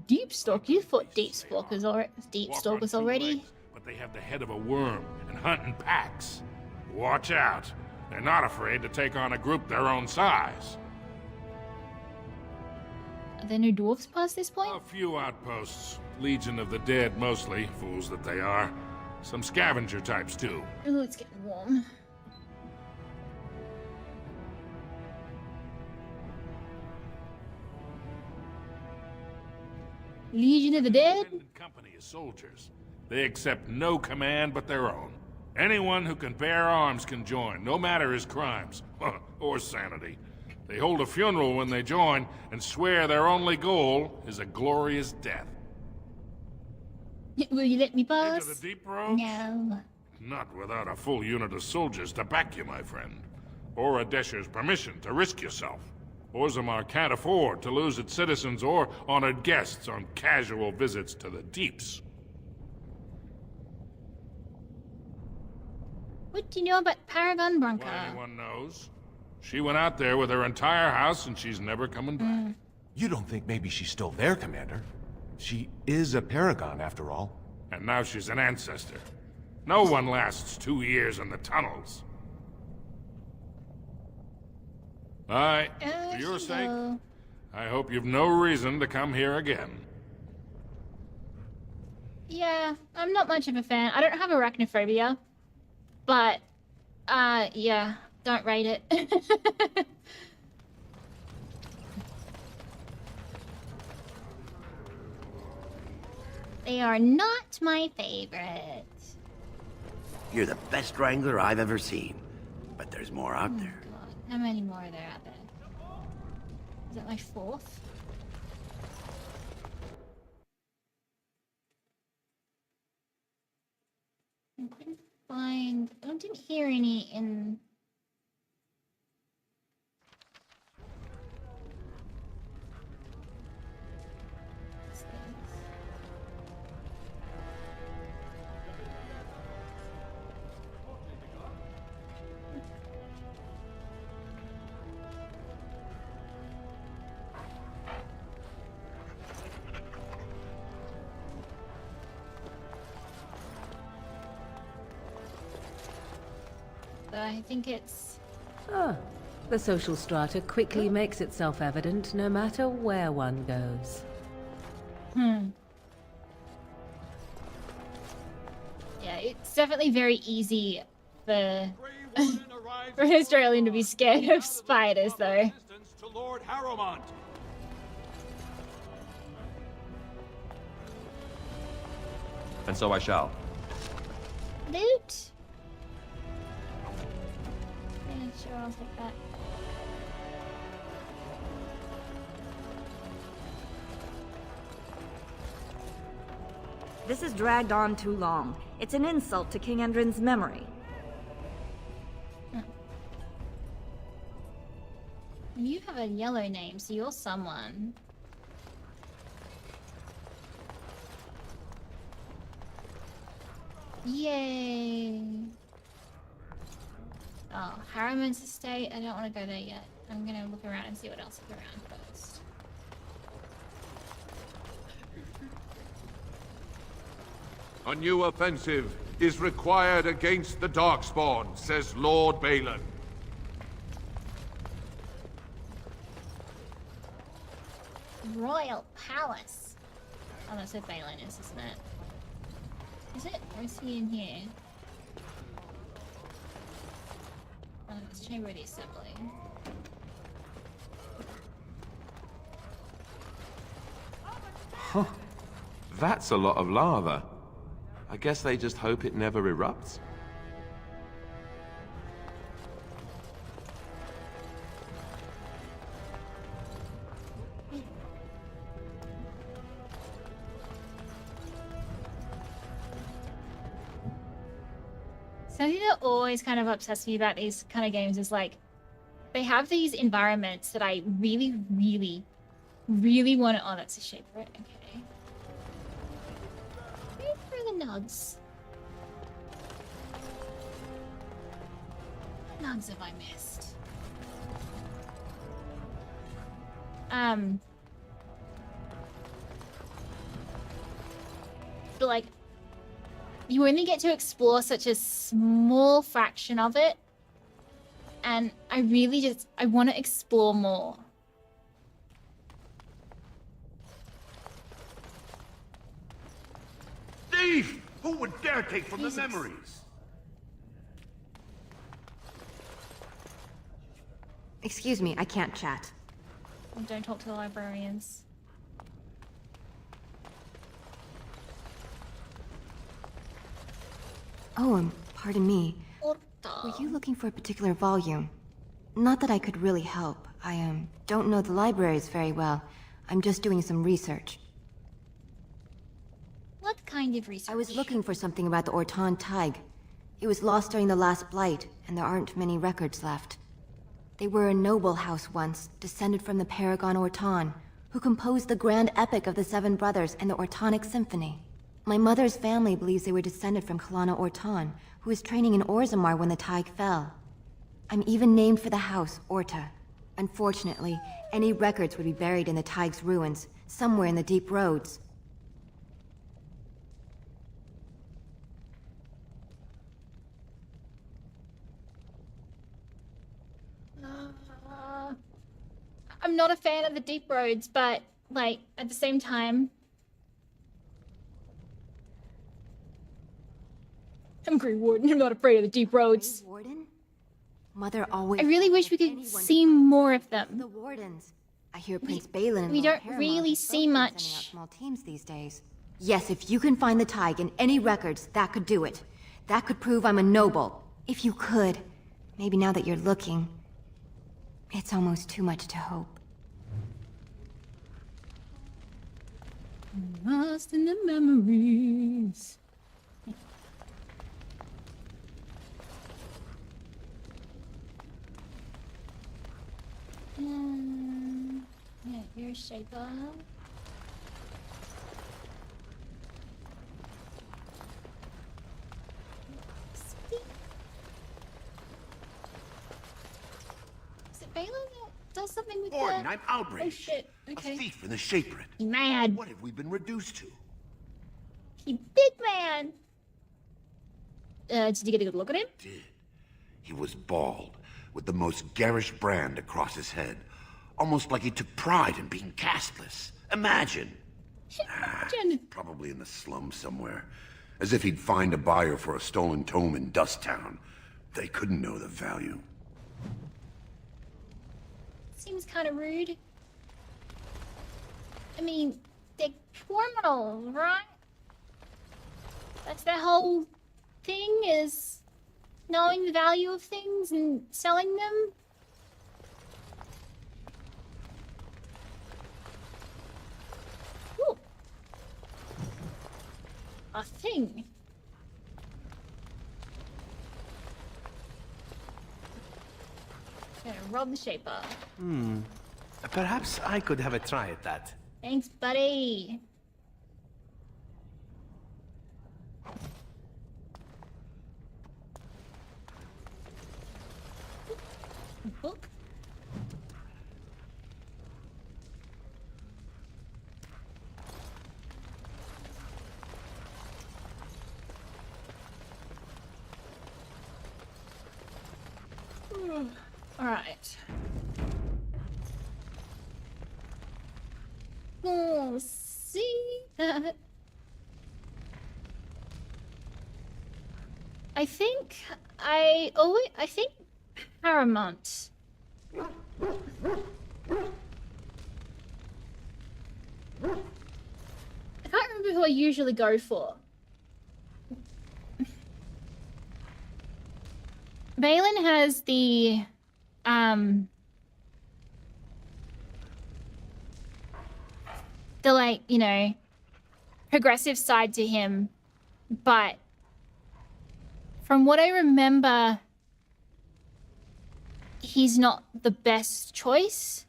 Deep stalk? You fought deep stalkers already?
But they have the head of a worm and hunt in packs. Watch out. They're not afraid to take on a group their own size.
Are there no dwarves past this point?
A few outposts. Legion of the Dead, mostly. Fools that they are. Some scavenger types, too.
Oh, it's getting warm. Legion of the Dead?
Company of soldiers. They accept no command but their own. Anyone who can bear arms can join, no matter his crimes. Or sanity. They hold a funeral when they join, and swear their only goal is a glorious death.
Will you let me pass?
Into the deep roads?
No.
Not without a full unit of soldiers to back you, my friend. Or a Desher's permission to risk yourself. Orzammar can't afford to lose its citizens or honored guests on casual visits to the deeps.
What do you know about Paragon Bronca?
Well, anyone knows. She went out there with her entire house and she's never coming back.
You don't think maybe she's still there, Commander? She is a paragon, after all.
And now she's an ancestor. No one lasts 2 years in the tunnels. For your sake, I hope you've no reason to come here again.
Yeah, I'm not much of a fan. I don't have arachnophobia, but, yeah, don't rate it. They are not my favorite.
You're the best wrangler I've ever seen. But there's more out there.
God, how many more are there out there? Is that my fourth? I couldn't find... I didn't hear any in... I think it's...
Ah, the social strata quickly makes itself evident no matter where one goes.
Yeah, it's definitely very easy for, for an Australian to be scared of spiders, though.
To Lord Harrowmont.
And so I shall.
Loot? Yeah, sure, I'll take that.
This has dragged on too long. It's an insult to King Endrin's memory.
You have a yellow name, so you're someone. Yay! Oh, Harriman's estate. I don't want to go there yet. I'm gonna look around and see what else is around first.
A new offensive is required against the Darkspawn, says Lord Balin.
Royal Palace. Oh, that's where Balin is, isn't it? Is it? Or is he in here? Oh, it's Chamber of the Assembly.
Huh. That's a lot of lava. I guess they just hope it never erupts.
Something that always kind of obsesses me about these kind of games is like, they have these environments that I really, really, really want to... Oh, that's a shape for it. Okay. Where are the nugs? What nugs have I missed? But like, you only get to explore such a small fraction of it. And I really just, I want to explore more.
Thief! Who would dare take from the memories?
Excuse me, I can't chat.
Oh, don't talk to the librarians.
Oh, pardon me. Were you looking for a particular volume? Not that I could really help. I, don't know the libraries very well. I'm just doing some research.
What kind of research?
I was looking for something about the Ortan Tig. It was lost during the last Blight, and there aren't many records left. They were a noble house once, descended from the Paragon Orton, who composed the grand epic of the Seven Brothers and the Ortonic Symphony. My mother's family believes they were descended from Kalana Orton, who was training in Orzammar when the Tig fell. I'm even named for the house, Orta. Unfortunately, any records would be buried in the Tig's ruins, somewhere in the deep roads.
I'm not a fan of the deep roads, but, like, at the same time, I'm Grey Warden. I'm not afraid of the deep roads.
Grey Warden? Mother always...
I really wish we could see more of them.
The Wardens. I hear Prince Balin and
We
Lord
don't really see much.
sending out small teams these days. Yes, if you can find the Tig in any records, that could do it. That could prove I'm a noble. If you could. Maybe now that you're looking. It's almost too much to hope.
Lost in the memories.
Yeah, here's Shaper. Is it Balin that does something with
Warden,
the...
I'm outraged.
Oh shit, okay.
A thief in the Shaperate.
He's mad.
What have we been reduced to?
He big man. Did you get a good look at him?
He was bald, with the most garish brand across his head. Almost like he took pride in being castless. Imagine. Probably in the slums somewhere. As if he'd find a buyer for a stolen tome in Dust Town. They couldn't know the value.
Seems kind of rude. I mean, they're criminals, right? That's their whole thing, is knowing the value of things and selling them. Ooh. A thing. Gonna rob the Shaper.
Perhaps I could have a try at that.
Thanks, buddy. Book. All right. Oh, see that? I think Paramount. I can't remember who I usually go for. Balin has the like, you know, progressive side to him, but from what I remember, he's not the best choice.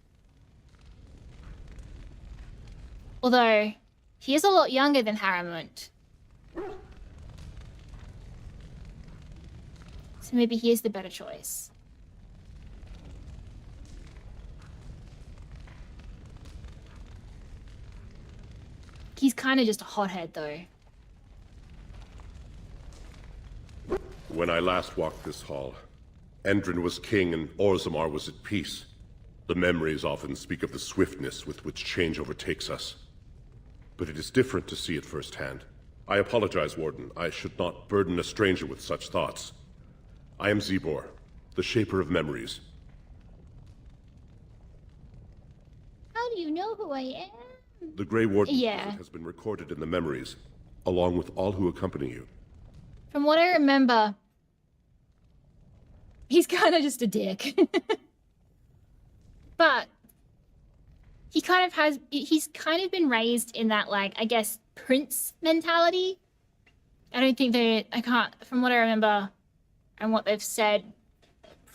Although, he is a lot younger than Haramund. So maybe he is the better choice. He's kind of just a hothead, though.
When I last walked this hall, Endrin was king and Orzammar was at peace. The memories often speak of the swiftness with which change overtakes us. But it is different to see it firsthand. I apologize, Warden. I should not burden a stranger with such thoughts. I am Zebor, the Shaper of Memories.
How do you know who I am?
The Grey Warden's
Yeah.
visit has been recorded in the memories, along with all who accompany you.
From what I remember, he's kind of just a dick. But he's kind of been raised in that, like, I guess, prince mentality. I don't think from what I remember and what they've said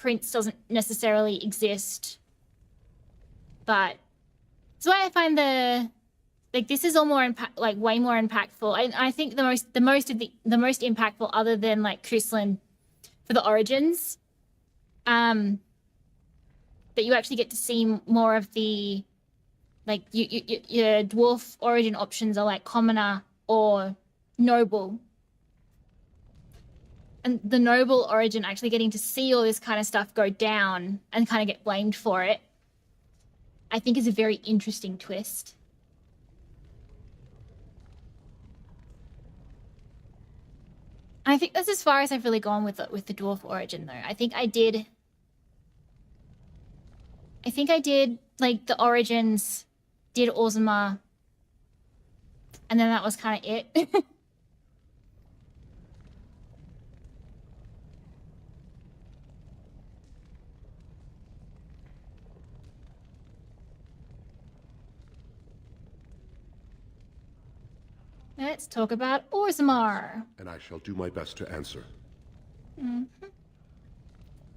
prince doesn't necessarily exist, but that's why I find this is all more way more impactful. I think the most impactful, other than like Kuslan for the origins, that you actually get to see more of the your dwarf origin options are like commoner or noble. And the noble origin, actually getting to see all this kind of stuff go down and kind of get blamed for it, I think is a very interesting twist. I think that's as far as I've really gone with the dwarf origin, though. I think I did like the origins, did Orzammar, and then that was kind of it. Let's talk about Orzammar.
And I shall do my best to answer.
Mm-hmm.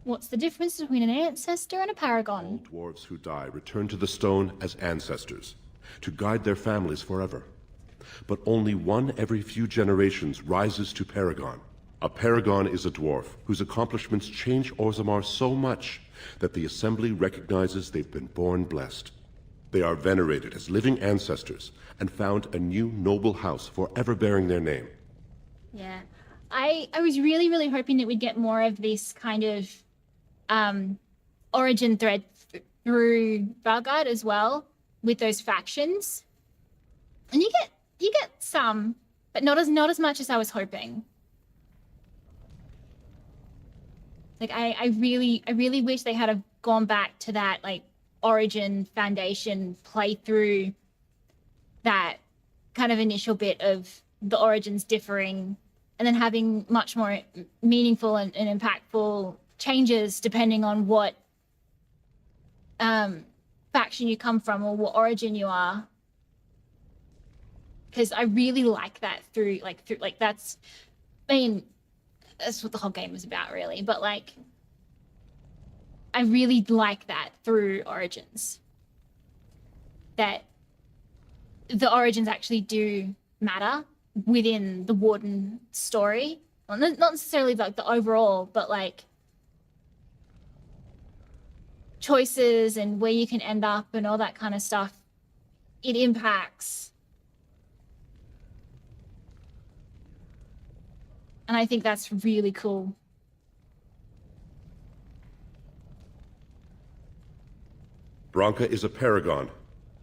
What's the difference between an ancestor and a paragon?
All dwarves who die return to the stone as ancestors, to guide their families forever. But only one every few generations rises to paragon. A paragon is a dwarf whose accomplishments change Orzammar so much that the Assembly recognizes they've been born blessed. They are venerated as living ancestors and found a new noble house forever bearing their name.
Yeah. I was really, really hoping that we'd get more of this kind of origin thread through Valgard as well, with those factions. And you get some, but not as much as I was hoping. Like I really wish they had have gone back to that like origin foundation playthrough, that kind of initial bit of the origins differing and then having much more meaningful and impactful changes depending on what faction you come from or what origin you are. Because I really like that through that's, I mean, that's what the whole game was about really, but like I really like that through Origins. That the origins actually do matter within the Warden story. Well, not necessarily like the overall, but like choices and where you can end up and all that kind of stuff. It impacts. And I think that's really cool.
Branka is a paragon,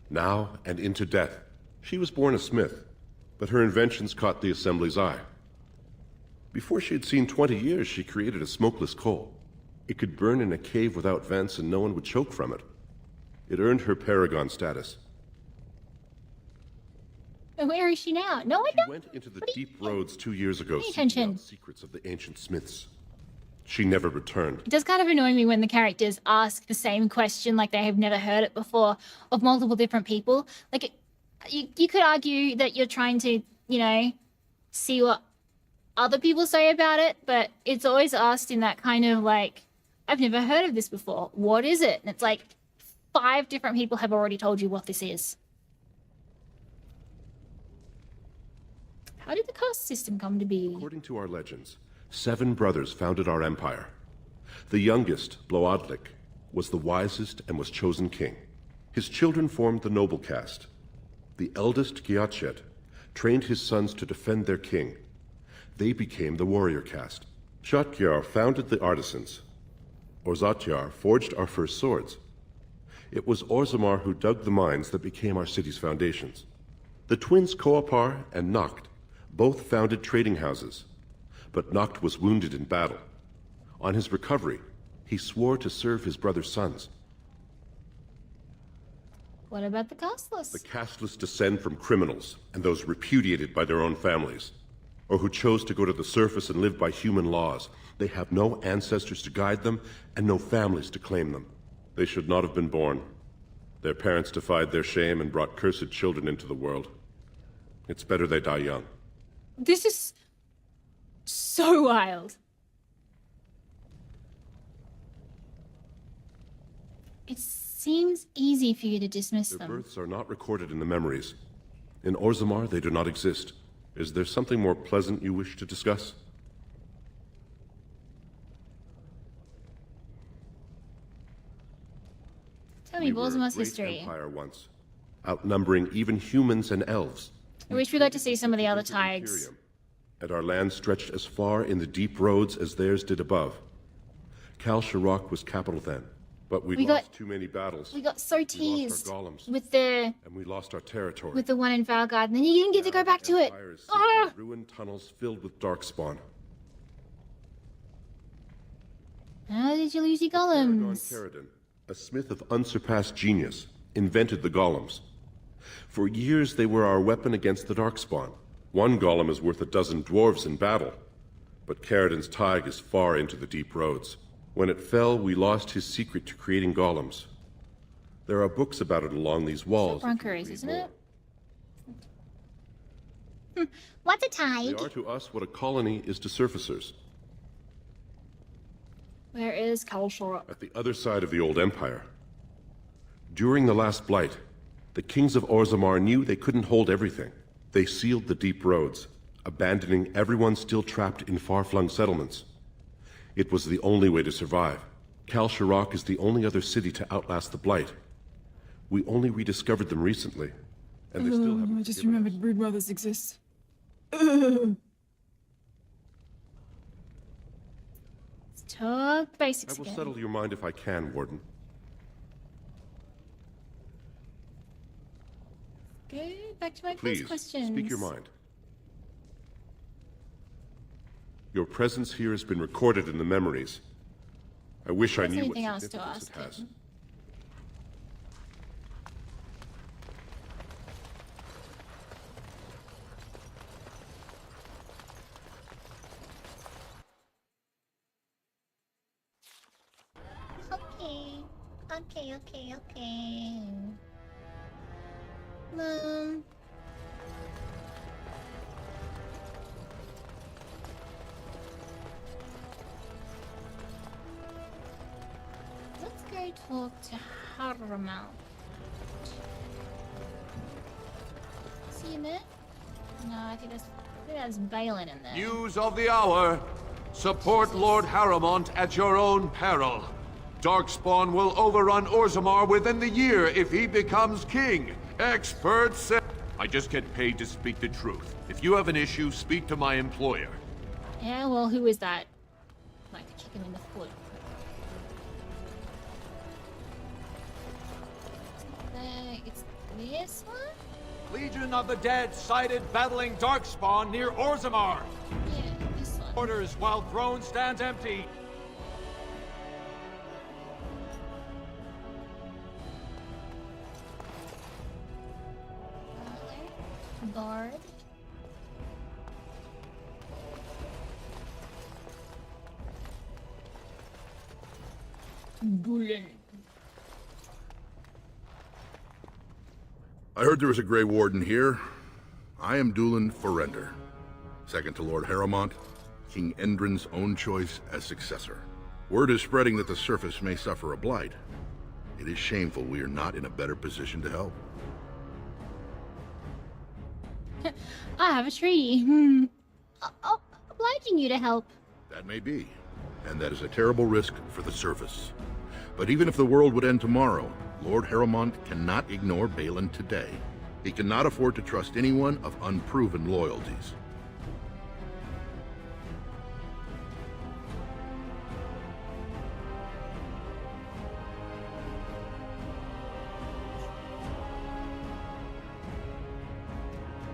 now and into death. She was born a smith, but her inventions caught the Assembly's eye. Before she had seen 20 years, she created a smokeless coal. It could burn in a cave without vents and no one would choke from it. It earned her paragon status.
And where is she now? No, I don't.
She went into the deep roads 2 years ago,
Pay
seeking
attention.
out secrets of the ancient smiths. She never returned.
It does kind of annoy me when the characters ask the same question like they have never heard it before of multiple different people. Like, you could argue that you're trying to, you know, see what other people say about it, but it's always asked in that kind of like, I've never heard of this before. What is it? And it's like 5 different people have already told you what this is. How did the caste system come to be?
According to our legends, 7 brothers founded our empire. The youngest, Bloadlik, was the wisest and was chosen king. His children formed the noble caste. The eldest, Giachet, trained his sons to defend their king. They became the warrior caste. Shatkyar founded the artisans. Orzatyar forged our first swords. It was Orzammar who dug the mines that became our city's foundations. The twins Koapar and Noct both founded trading houses, but Noct was wounded in battle. On his recovery, he swore to serve his brother's sons.
What about the casteless?
The casteless descend from criminals and those repudiated by their own families, or who chose to go to the surface and live by human laws. They have no ancestors to guide them and no families to claim them. They should not have been born. Their parents defied their shame and brought cursed children into the world. It's better they die young.
This is so wild. It seems easy for you to dismiss
Their
them.
births are not recorded in the memories. In Orzammar, they do not exist. Is there something more pleasant you wish to discuss?
Tell me
We were a
Orzamar's
great
history.
empire once, outnumbering even humans and elves.
I wish we got to see some of the other tags.
And our land stretched as far in the deep roads as theirs did above. Kal Shirok was capital then, but we lost too many battles.
We got so
We lost
teased
our golems,
with the
and we lost our territory.
with the one in Valgard, and then you didn't get to go back to it.
Empires sit
Ah!
in ruined tunnels filled with darkspawn.
How did you lose your
Paragon
golems?
Caridin, a smith of unsurpassed genius, invented the golems. For years they were our weapon against the darkspawn. One golem is worth a dozen dwarves in battle. But Caridin's tag is far into the deep roads. When it fell, we lost his secret to creating golems. There are books about it along these walls.
Bronco's, isn't it? What's a tide?
They are to us what a colony is to surfacers.
Where is Kal Shirok?
At the other side of the old empire. During the last blight, the kings of Orzammar knew they couldn't hold everything. They sealed the deep roads, abandoning everyone still trapped in far-flung settlements. It was the only way to survive. Kal Shirok is the only other city to outlast the blight. We only rediscovered them recently, and they still haven't.
I just remembered Brood Brothers exist. Ugh.
Let's talk basics
I will
again.
settle your mind if I can, Warden.
Go back to my
Please,
first questions.
speak your mind. Your presence here has been recorded in the memories. I wish I
Is there
knew what
anything else to
significance it
ask
has.
Okay. Let's go talk to Harmal. See him there? No, I think that's Balin in there.
News of the hour. Support Lord Haramont at your own peril. Darkspawn will overrun Orzammar within the year if he becomes king. Experts say... I just get paid to speak the truth. If you have an issue, speak to my employer.
Yeah, well, who is that? I'd like to kick him in the foot. It's this one?
Legion of the Dead sighted battling Darkspawn near Orzammar.
Yeah, this one.
Orders while throne stands empty.
Guard. Bullen.
I heard there was a Grey Warden here. I am Dulin Forrender, second to Lord Haramont, King Endrin's own choice as successor. Word is spreading that the surface may suffer a blight. It is shameful we are not in a better position to help.
I have a treaty. Oh, obliging you to help.
That may be, and that is a terrible risk for the surface. But even if the world would end tomorrow, Lord Haramont cannot ignore Balin today. He cannot afford to trust anyone of unproven loyalties.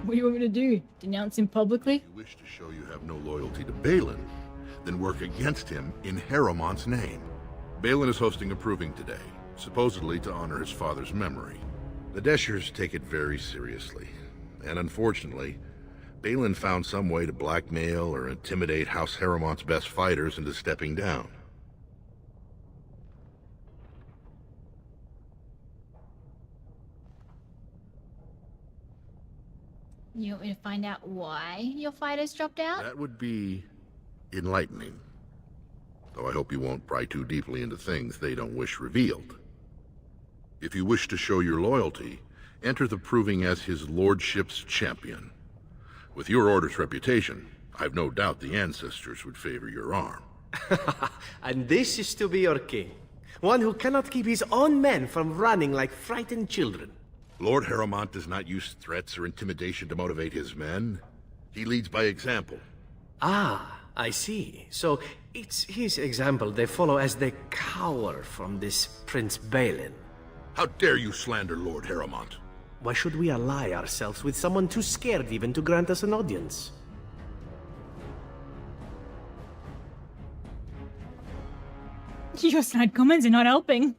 What do you want me to do? Denounce him publicly?
If you wish to show you have no loyalty to Balin, then work against him in Haramont's name. Balin is hosting a proving today, supposedly to honor his father's memory. The Deshers take it very seriously, and unfortunately, Balin found some way to blackmail or intimidate House Haramont's best fighters into stepping down.
You want me to find out why your fighters dropped out?
That would be enlightening. Though I hope you won't pry too deeply into things they don't wish revealed. If you wish to show your loyalty, enter the proving as his lordship's champion. With your order's reputation, I've no doubt the ancestors would favor your arm.
And this is to be your king. One who cannot keep his own men from running like frightened children.
Lord Harrowmont does not use threats or intimidation to motivate his men. He leads by example.
Ah, I see. So it's his example they follow as they cower from this Prince Balin.
How dare you slander Lord Harrowmont?
Why should we ally ourselves with someone too scared even to grant us an audience?
Your snide comments are not helping.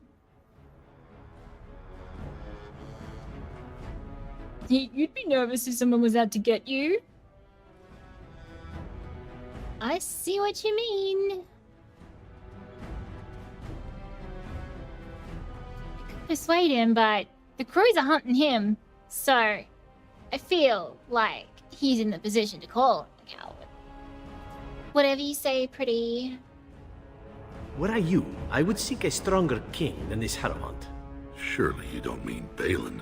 You'd be nervous if someone was out to get you.
I see what you mean. I could persuade him, but the crews are hunting him, so I feel like he's in the position to call him a coward. Whatever you say, pretty.
Were I you, I would seek a stronger king than this Harrowmont.
Surely you don't mean Balin.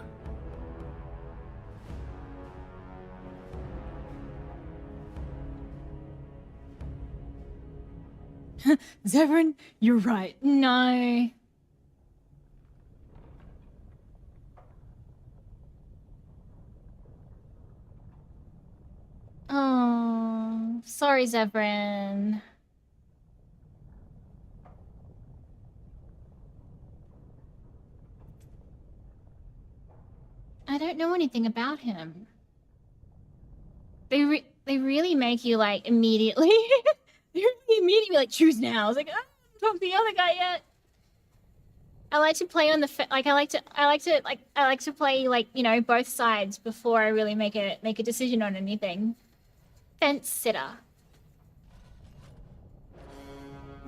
Zevran, you're right.
No. Oh, sorry, Zevran. I don't know anything about him. They really make you like immediately. They really immediately like choose now. I was like, I haven't talked to the other guy yet. I like to play on the I like to play like, you know, both sides before I really make a decision on anything. Fence sitter.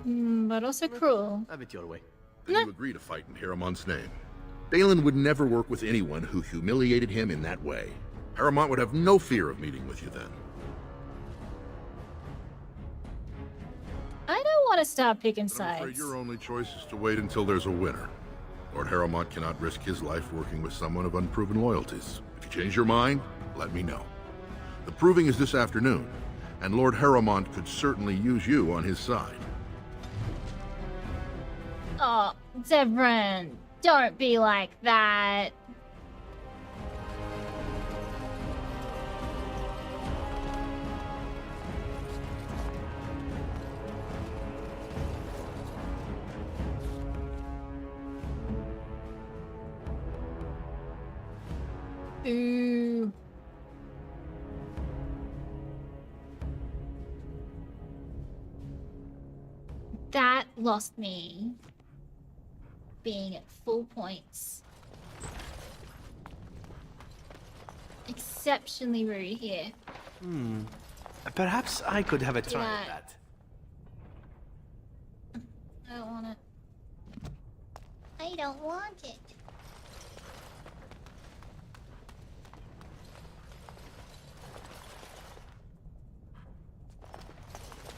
But also cruel.
Have it your way.
Then you agree to fight in Harrowmont's name. Balin would never work with anyone who humiliated him in that way. Harrowmont would have no fear of meeting with you then.
I don't want to stop picking
But I'm afraid
sides.
your only choice is to wait until there's a winner. Lord Harrowmont cannot risk his life working with someone of unproven loyalties. If you change your mind, let me know. The proving is this afternoon, and Lord Harrowmont could certainly use you on his side.
Oh, Zevran, don't be like that. Ooh. That lost me being at full points. Exceptionally rude here.
Perhaps I could have a try
Yeah.
at that.
I don't want it. I don't want it.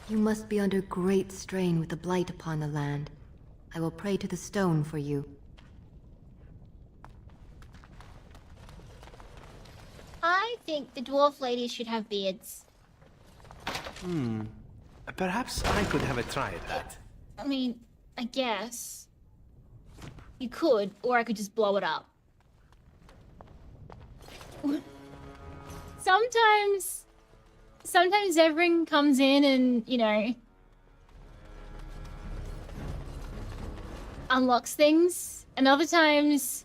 You must be under great strain with the blight upon the land. I will pray to the stone for you.
I think the dwarf ladies should have beards.
Perhaps I could have a try at that.
I mean, I guess. You could, or I could just blow it up. Sometimes Zevran comes in and, you know, unlocks things, and other times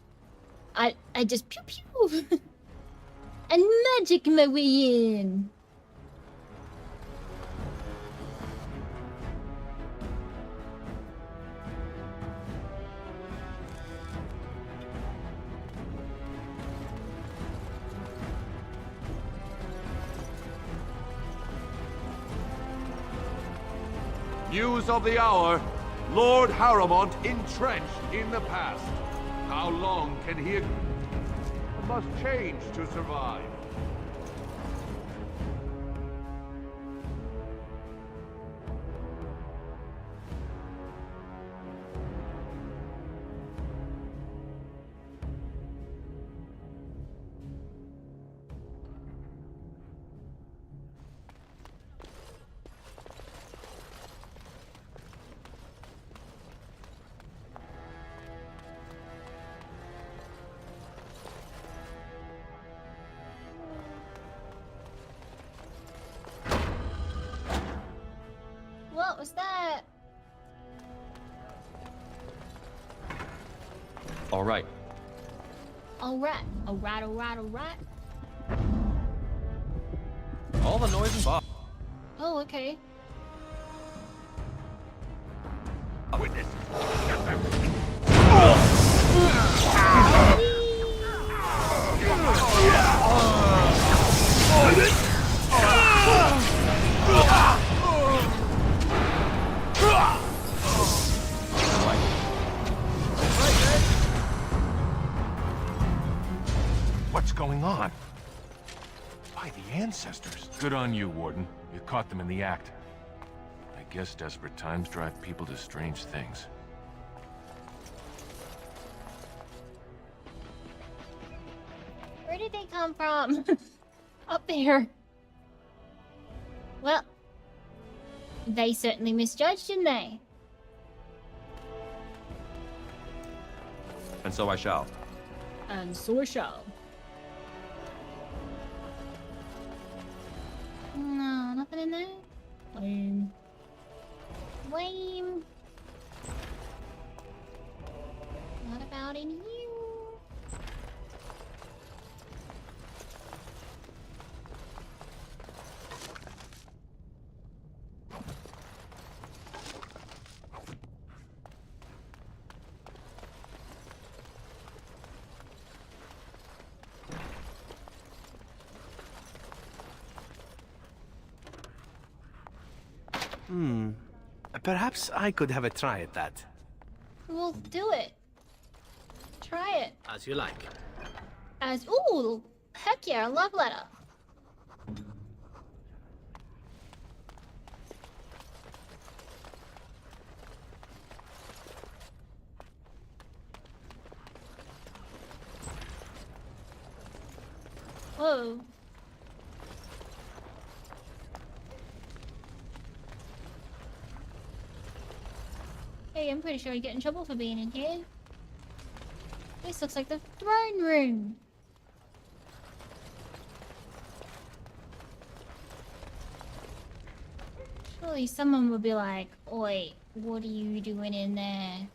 I just pew pew and magic my way in.
News of the hour. Lord Harrowmont entrenched in the past. How long can he... must change to survive.
What's that?
All right.
Alright. Alright, alright, alright.
All the noise and bother.
Oh, okay.
Witness.
What's going on? By the ancestors.
Good on you, Warden. You caught them in the act. I guess desperate times drive people to strange things.
Where did they come from? Up there. Well, they certainly misjudged, didn't they?
And so I shall.
And so shall. No, nothing in there? Lame. Lame. What about in here?
Perhaps I could have a try at that.
Well, do it. Try it.
As you like.
Ooh, heck yeah, a love letter. Whoa. Hey, I'm pretty sure I get in trouble for being in here. This looks like the throne room. Surely someone would be like, oi, what are you doing in there?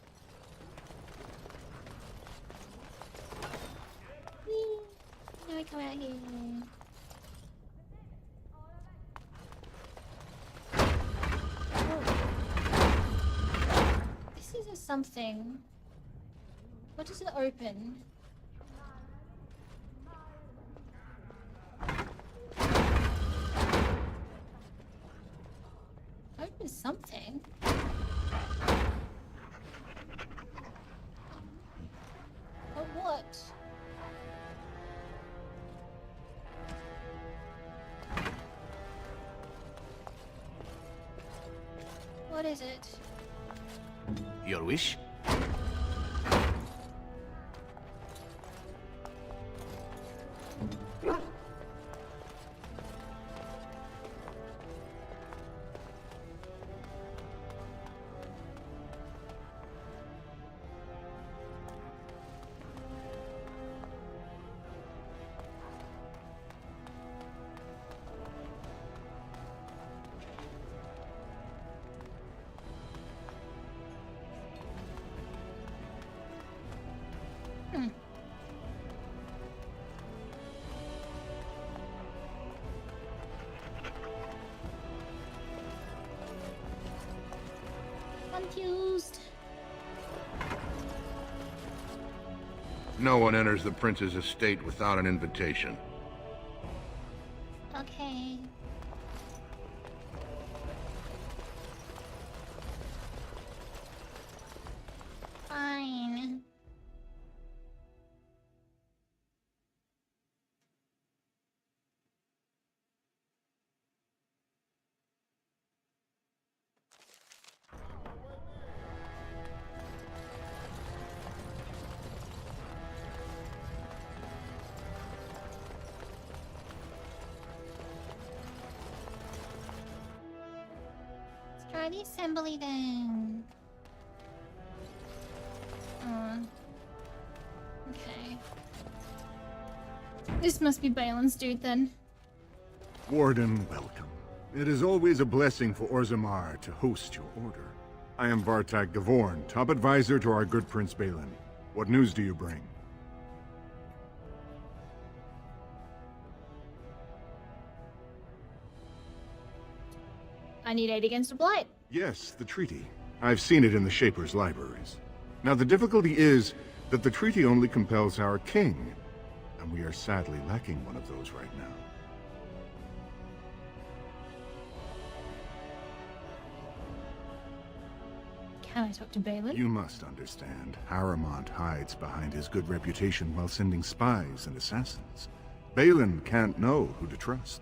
Whee! Now I come out here. This is something. What does it open? Open something. But what? What is it?
Your wish?
Confused.
No one enters the prince's estate without an invitation.
Okay. Fine. Try the assembly then. Okay. This must be Balin's dude then.
Warden, welcome.
It is always a blessing for Orzammar to host your order. I am Vartak Gavorn, top advisor to our good Prince Balin. What news do you bring?
I need aid against a blight.
Yes, the treaty. I've seen it in the Shaper's libraries. Now the difficulty is that the treaty only compels our king, and we are sadly lacking one of those right now.
Can I talk to Balin?
You must understand, Harrowmont hides behind his good reputation while sending spies and assassins. Balin can't know who to trust.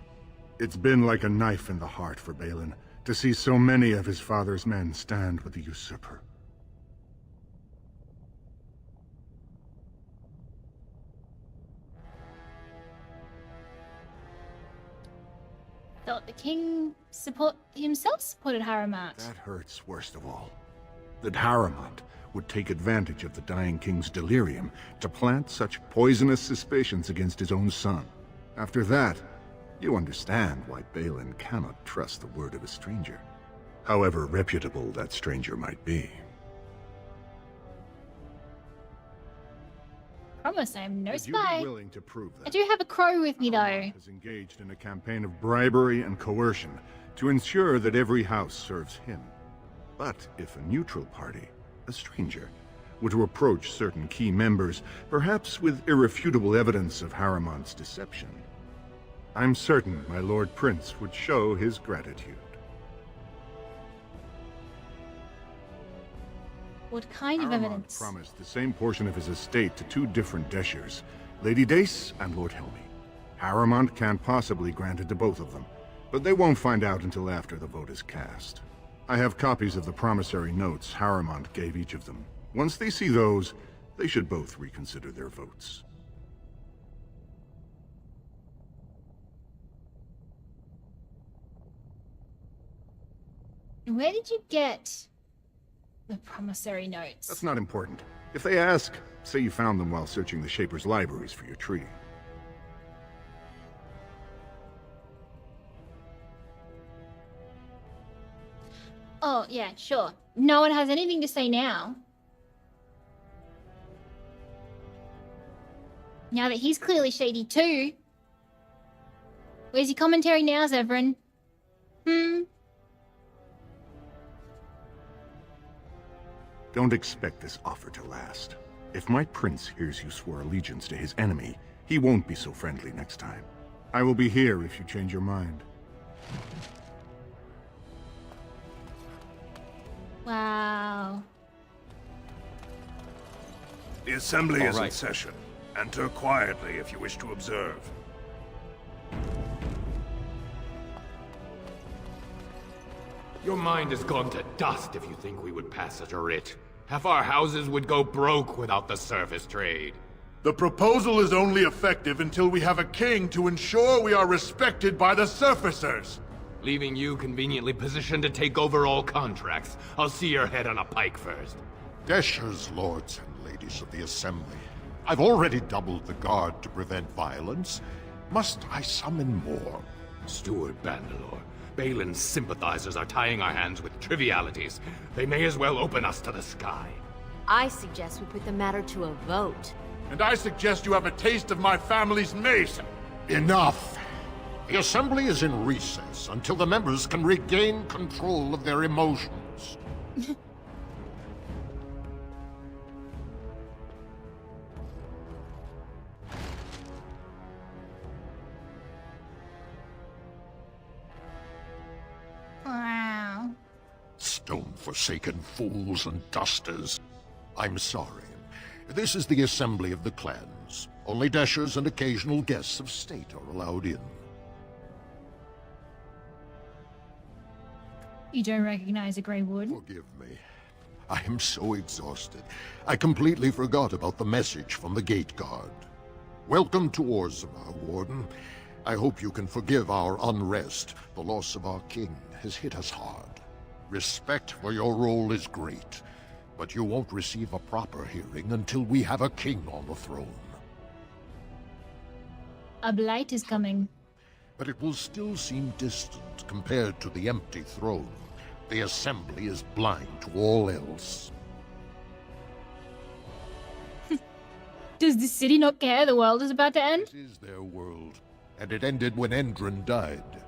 It's been like a knife in the heart for Balin to see so many of his father's men stand with the usurper.
Thought the king himself supported Harrowmont.
That hurts worst of all. That Harrowmont would take advantage of the dying king's delirium to plant such poisonous suspicions against his own son. After that, you understand why Balin cannot trust the word of a stranger, however reputable that stranger might be.
Promise I am no
Would
spy.
you be willing to prove that?
I do have a crow with me, though.
Harrowmont is engaged in a campaign of bribery and coercion to ensure that every house serves him. But if a neutral party, a stranger, were to approach certain key members, perhaps with irrefutable evidence of Harrowmont's deception, I'm certain my Lord Prince would show his gratitude.
What kind of evidence?
Promised the same portion of his estate to two different Deshers, Lady Dace and Lord Helmy. Harrowmont can't possibly grant it to both of them, but they won't find out until after the vote is cast. I have copies of the promissory notes Harrowmont gave each of them. Once they see those, they should both reconsider their votes.
Where did you get the promissory notes?
That's not important. If they ask, say you found them while searching the Shaper's libraries for your treaty.
Oh, yeah, sure. No one has anything to say now. Now that he's clearly shady too. Where's your commentary now, Zevran?
Don't expect this offer to last. If my prince hears you swore allegiance to his enemy, he won't be so friendly next time. I will be here if you change your mind.
Wow.
The assembly is in
right.
session. Enter quietly if you wish to observe.
Your mind has gone to dust if you think we would pass such a writ. Half our houses would go broke without the service trade.
The proposal is only effective until we have a king to ensure we are respected by the surfacers.
Leaving you conveniently positioned to take over all contracts. I'll see your head on a pike first.
Deshers, lords and ladies of the Assembly, I've already doubled the guard to prevent violence. Must I summon more?
Steward Bandalore, Balin's sympathizers are tying our hands with trivialities. They may as well open us to the sky.
I suggest we put the matter to a vote.
And I suggest you have a taste of my family's mace. Enough! The Assembly is in recess until the members can regain control of their emotions.
Wow.
Stone-forsaken fools and dusters. I'm sorry. This is the Assembly of the Clans. Only Deshers and occasional guests of state are allowed in.
You don't recognize a Grey Wood?
Forgive me. I am so exhausted. I completely forgot about the message from the Gate Guard. Welcome to Orzammar, Warden. I hope you can forgive our unrest. The loss of our king has hit us hard. Respect for your role is great, but you won't receive a proper hearing until we have a king on the throne.
A blight is coming.
but it will still seem distant compared to the empty throne. The Assembly is blind to all else.
Does the city not care the world is about to end?
This is their world, and it ended when Endrin died.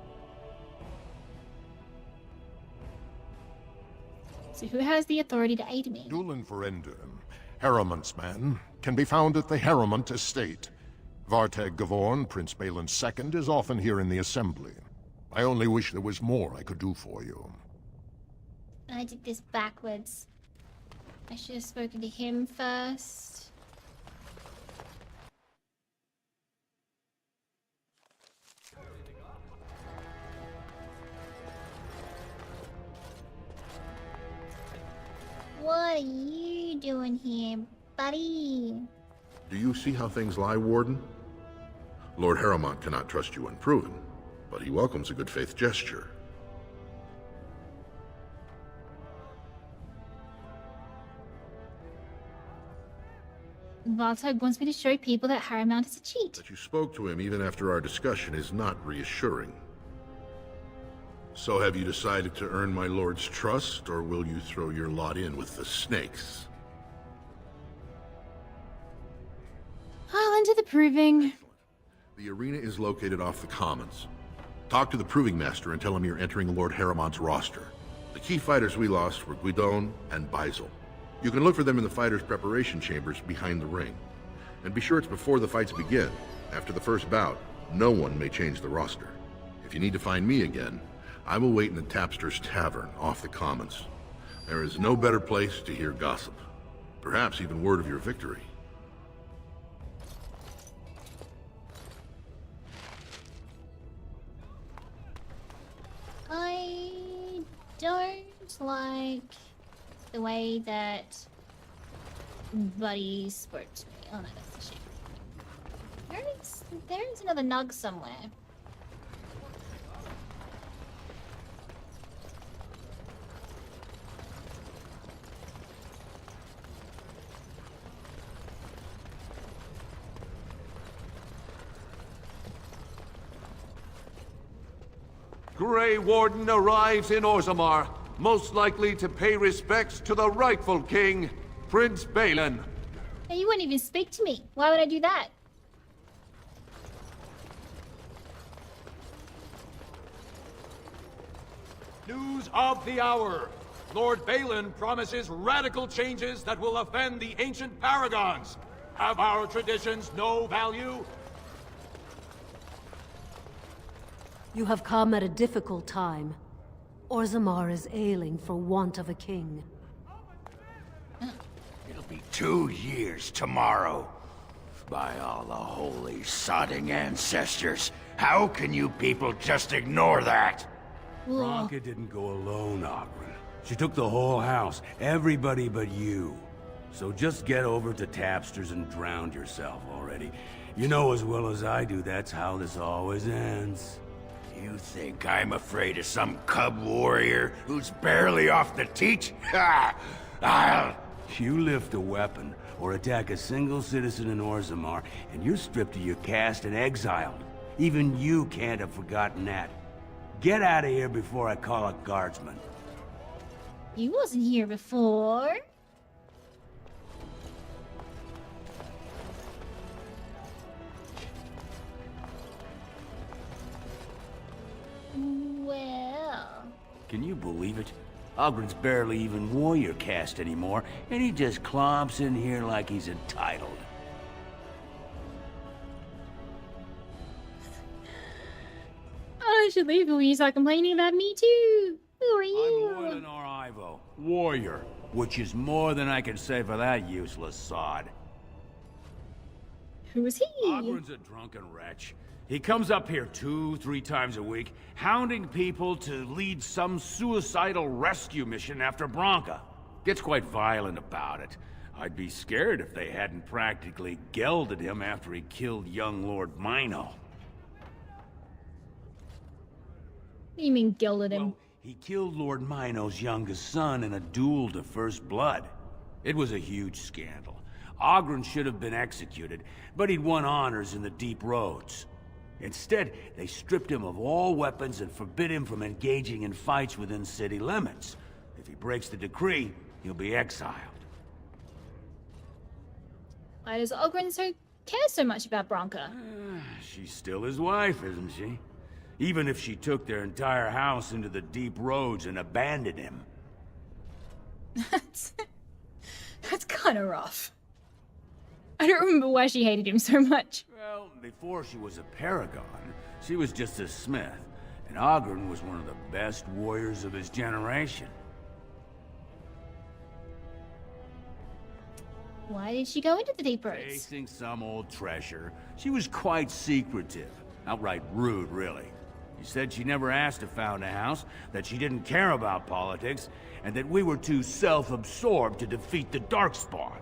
So who has the authority to aid me?
Dueling for Endrin, Harrowmont's man, can be found at the Harrowmont estate. Vartag Gavorn, Prince Balin's second, is often here in the Assembly. I only wish there was more I could do for you.
I did this backwards. I should have spoken to him first. What are you doing here, buddy?
Do you see how things lie, Warden? Lord Harrowmont cannot trust you unproven, but he welcomes a good faith gesture.
Vartag wants me to show people that Harrowmont is a cheat.
That you spoke to him even after our discussion is not reassuring. So have you decided to earn my lord's trust, or will you throw your lot in with the snakes?
I'll enter the proving.
The arena is located off the Commons. Talk to the Proving Master and tell him you're entering Lord Harrowmont's roster. The key fighters we lost were Guidon and Baisel. You can look for them in the fighters' preparation chambers behind the ring. And be sure it's before the fights begin. After the first bout, no one may change the roster. If you need to find me again, I will wait in the Tapster's Tavern off the Commons. There is no better place to hear gossip. Perhaps even word of your victory.
I don't like the way that Buddy spoke to me. Oh no, that's the sheep. There is another nug somewhere.
Grey Warden arrives in Orzammar, most likely to pay respects to the rightful king, Prince Balin.
Hey, you wouldn't even speak to me. Why would I do that?
News of the hour. Lord Balin promises radical changes that will offend the ancient paragons. Have our traditions no value?
You have come at a difficult time. Orzammar is ailing for want of a king.
It'll be 2 years tomorrow. By all the holy sodding ancestors, how can you people just ignore that?
Bronca didn't go alone, Ogren. She took the whole house, everybody but you. So just get over to Tapster's and drown yourself already. You know as well as I do that's how this always ends.
You think I'm afraid of some cub warrior who's barely off the teat? Ha! I'll...
You lift a weapon or attack a single citizen in Orzammar, and you're stripped of your caste and exiled. Even you can't have forgotten that. Get out of here before I call a guardsman.
You wasn't here before. Well...
Can you believe it? Ogren's barely even warrior caste anymore, and he just clomps in here like he's entitled.
I should leave when you start complaining about me too. Who are you?
I'm more than Ivo, warrior, which is more than I can say for that useless sod.
Who is he?
Ogren's a drunken wretch. He comes up here 2-3 times a week, hounding people to lead some suicidal rescue mission after Bronca. Gets quite violent about it. I'd be scared if they hadn't practically gelded him after he killed young Lord Mino.
What do you mean gilded him?
Well, he killed Lord Mino's youngest son in a duel to first blood. It was a huge scandal. Ogren should have been executed, but he'd won honors in the deep roads. Instead, they stripped him of all weapons and forbid him from engaging in fights within city limits. If he breaks the decree, he'll be exiled.
Why does Ogren care so much about Bronca?
She's still his wife, isn't she? Even if she took their entire house into the deep roads and abandoned him.
That's kind of rough. I don't remember why she hated him so much.
Well, before she was a paragon, she was just a smith, and Ogren was one of the best warriors of his generation.
Why did she go into the deep roads?
Chasing some old treasure. She was quite secretive. Outright rude, really. She said she never asked to found a house, that she didn't care about politics, and that we were too self-absorbed to defeat the Darkspawn.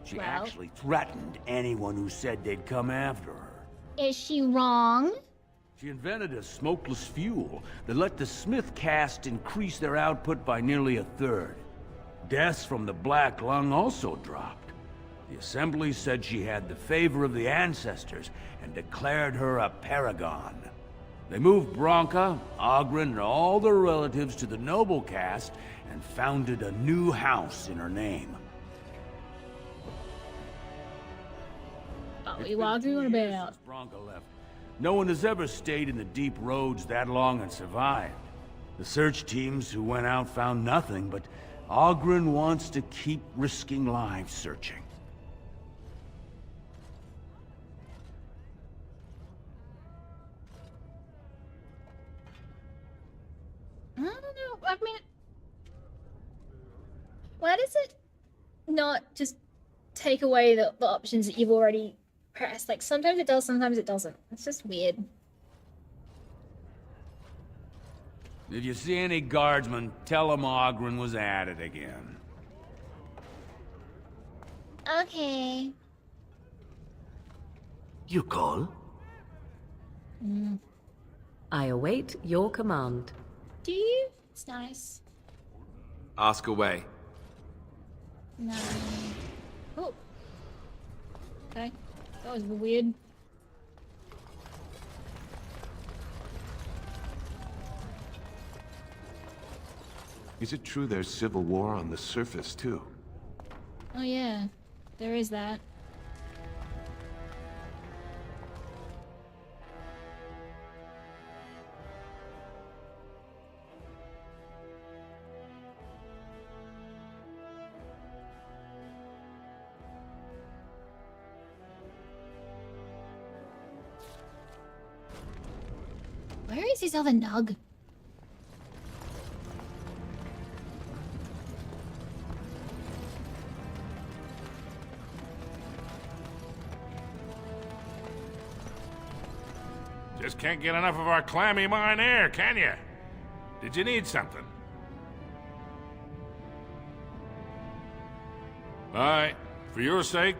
She actually threatened anyone who said they'd come after her.
Is she wrong?
She invented a smokeless fuel that let the Smith caste increase their output by nearly a third. Deaths from the Black Lung also dropped. The Assembly said she had the favor of the ancestors and declared her a paragon. They moved Bronca, Ogren, and all their relatives to the noble caste and founded a new house in her name.
What are you arguing about?
Bronca left. No one has ever stayed in the deep roads that long and survived. The search teams who went out found nothing, but Ogren wants to keep risking lives searching.
I don't know. I mean, why does it not just take away the options that you've already pressed? Like, sometimes it does, sometimes it doesn't. It's just weird.
If you see any guardsmen, tell them Ogren was at it again.
Okay.
You call?
I await your command.
Do you? It's nice.
Ask away.
No. Oh. Okay. That was weird.
Is it true there's civil war on the surface, too?
Oh yeah. There is that. Where is his other nug?
Just can't get enough of our clammy mine air, can you? Did you need something? Alright, for your sake,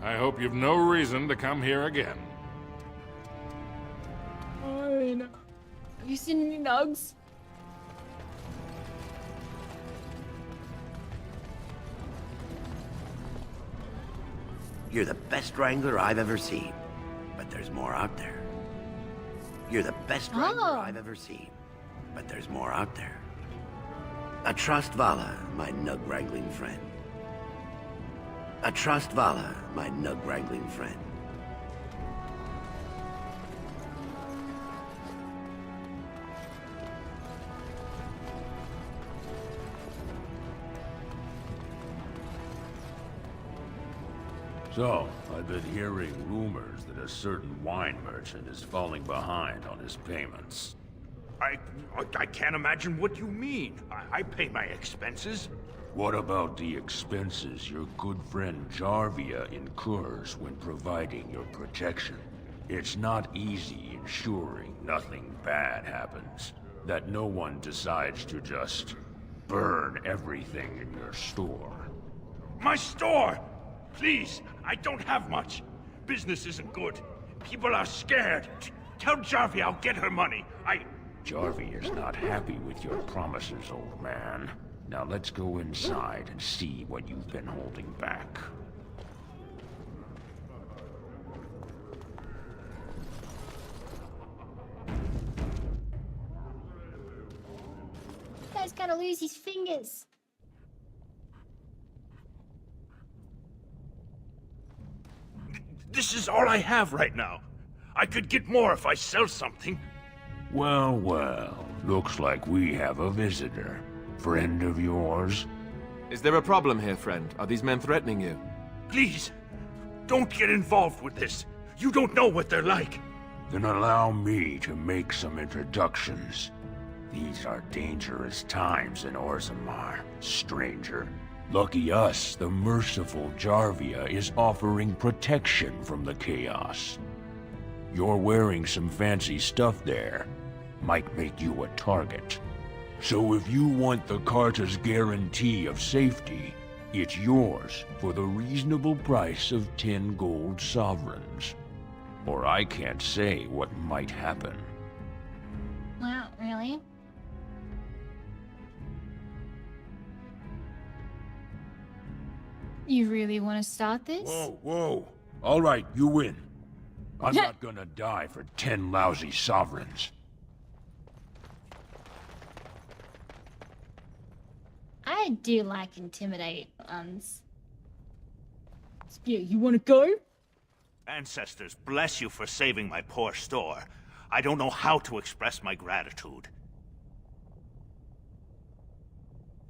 I hope you've no reason to come here again.
Fine. Have you seen any nugs?
You're the best wrangler I've ever seen, but there's more out there. You're the best wrangler I've ever seen, but there's more out there. A trust Vala, my nug-wrangling friend. A trust Vala, my nug-wrangling friend.
So, I've been hearing rumors that a certain wine merchant is falling behind on his payments.
I can't imagine what you mean. I pay my expenses.
What about the expenses your good friend Jarvia incurs when providing your protection? It's not easy ensuring nothing bad happens, that no one decides to just burn everything in your store.
My store! Please, I don't have much. Business isn't good. People are scared. Tell Jarvia I'll get her money.
Jarvia is not happy with your promises, old man. Now let's go inside and see what you've been holding back.
guy's gonna lose his fingers.
This is all I have right now. I could get more if I sell something.
Well, well, looks like we have a visitor. Friend of yours?
Is there a problem here, friend? Are these men threatening you?
Please, don't get involved with this. You don't know what they're like.
Then allow me to make some introductions. These are dangerous times in Orzammar, stranger. Lucky us, the merciful Jarvia is offering protection from the chaos. You're wearing some fancy stuff there. Might make you a target. So if you want the Carta's guarantee of safety, it's yours for the reasonable price of 10 gold sovereigns. Or I can't say what might happen.
Wow, really? You really want to start this?
Whoa, whoa. All right, you win. I'm not gonna die for 10 lousy sovereigns.
I do like intimidate ones.
Yeah, you want to go?
Ancestors, bless you for saving my poor store. I don't know how to express my gratitude.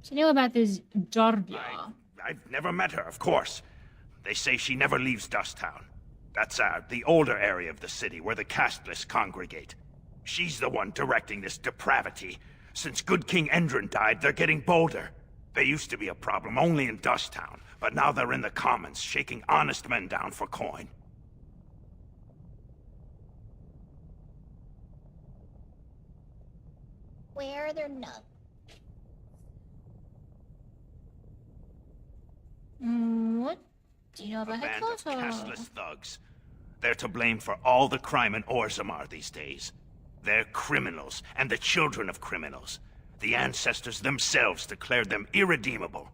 Do you know about this Jarvia?
I've never met her, of course. They say she never leaves Dusttown. That's the older area of the city where the casteless congregate. She's the one directing this depravity. Since good King Endrin died, they're getting bolder. They used to be a problem only in Dusttown, but now they're in the commons, shaking honest men down for coin.
Where are their nuts? What? Do you know about
A band of
headquarters?
casteless thugs. They're to blame for all the crime in Orzammar these days. They're criminals, and the children of criminals. The ancestors themselves declared them irredeemable.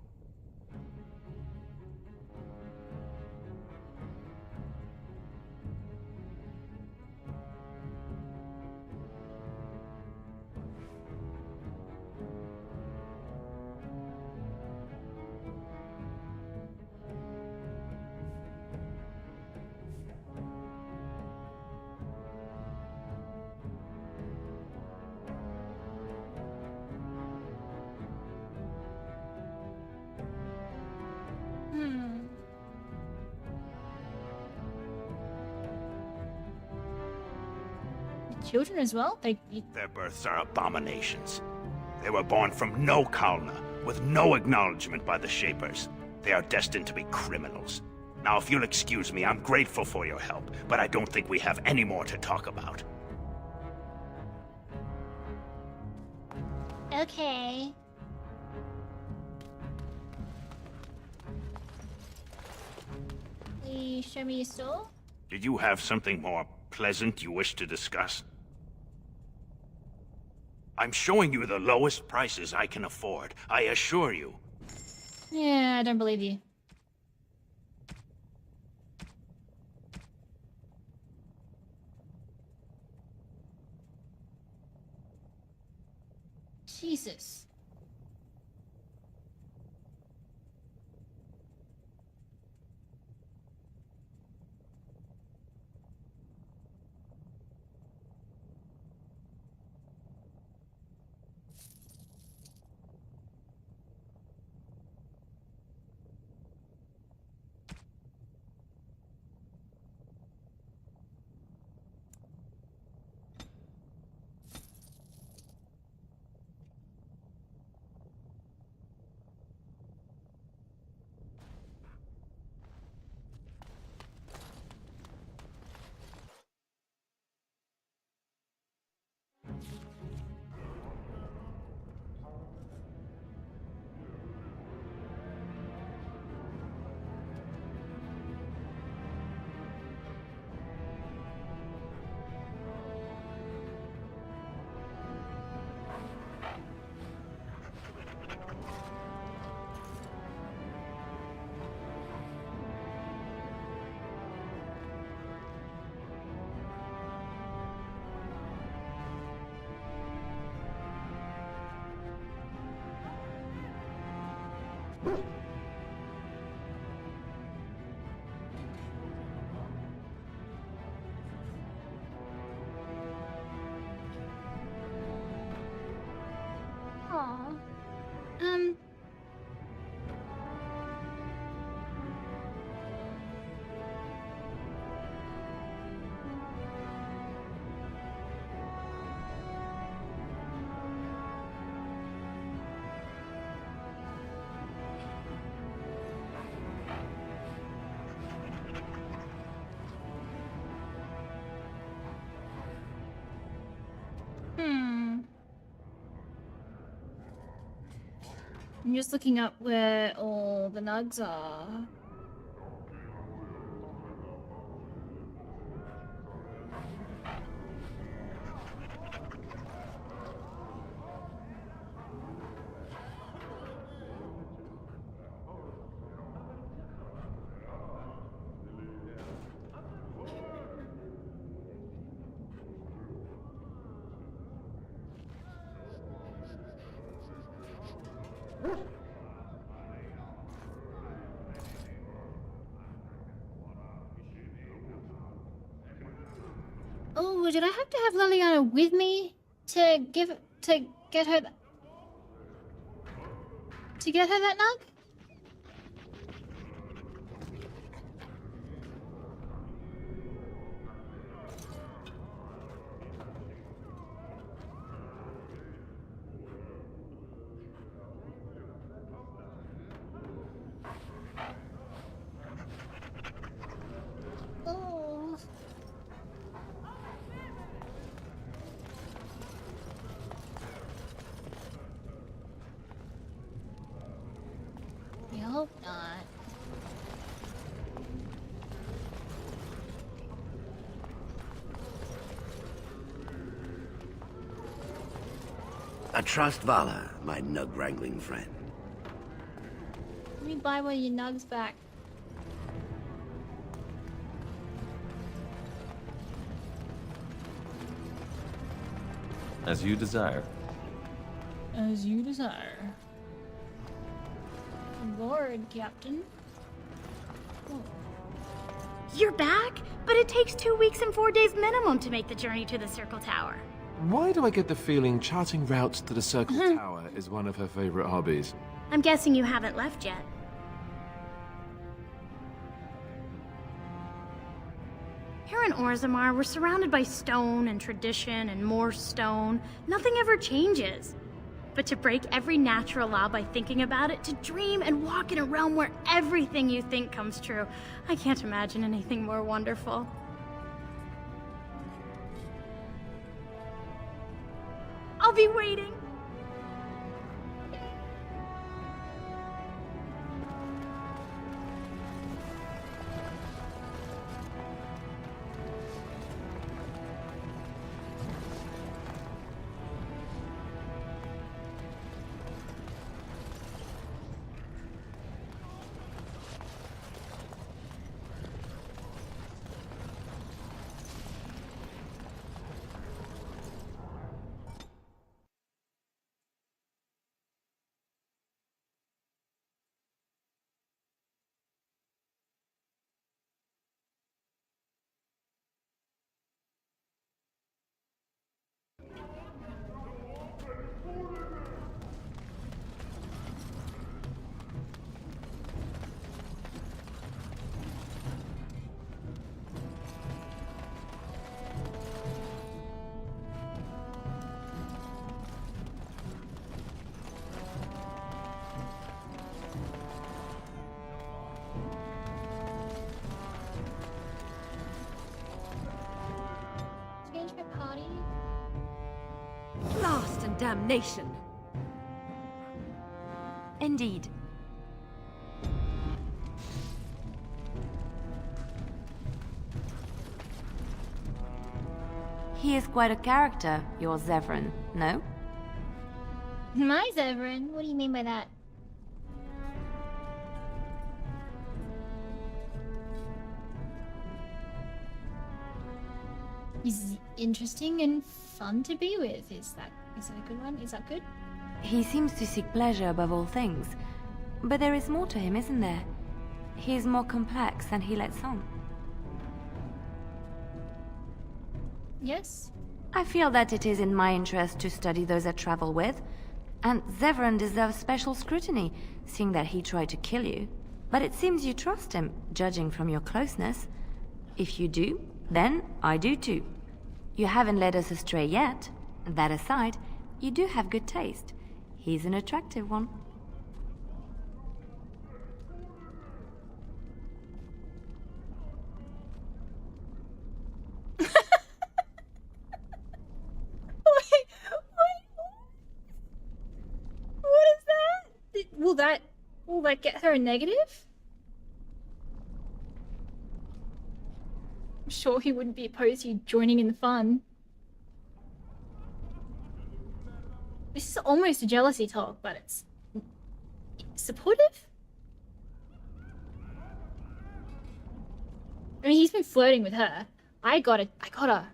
Children as well?
Their births are abominations. They were born from no Kalna, with no acknowledgement by the Shapers. They are destined to be criminals. Now, if you'll excuse me, I'm grateful for your help, but I don't think we have any more to talk about.
Okay. Will you show me your store?
Did you have something more pleasant you wish to discuss? I'm showing you the lowest prices I can afford, I assure you.
Yeah, I don't believe you. Jesus. Aw. I'm just looking up where all the nugs are. Oh, did I have to have Liliana with me to get her that nug? Oh. I hope not.
I trust Vala, my nug-wrangling friend.
Let me buy one of your nugs back.
As you desire.
As you desire. Lord, Captain. Oh.
You're back? But it takes 2 weeks and 4 days minimum to make the journey to the Circle Tower.
Why do I get the feeling charting routes to the Circle Tower is one of her favorite hobbies?
I'm guessing you haven't left yet. Here in Orzammar, we're surrounded by stone and tradition and more stone. Nothing ever changes. But to break every natural law by thinking about it, to dream and walk in a realm where everything you think comes true, I can't imagine anything more wonderful. I'll be waiting. Change my party.
Blast and damnation.
Indeed. He is quite a character, your Zevran, no?
My Zevran? What do you mean by that? He's interesting and fun to be with. Is that a good one? Is that good?
He seems to seek pleasure above all things. But there is more to him, isn't there? He's more complex than he lets on.
Yes?
I feel that it is in my interest to study those I travel with. And Zevran deserves special scrutiny, seeing that he tried to kill you. But it seems you trust him, judging from your closeness. If you do, then I do too. You haven't led us astray yet. That aside, you do have good taste. He's an attractive one.
Will that get her a negative? I'm sure he wouldn't be opposed to you joining in the fun. This is almost a jealousy talk, but it's supportive? I mean, he's been flirting with her. I got her.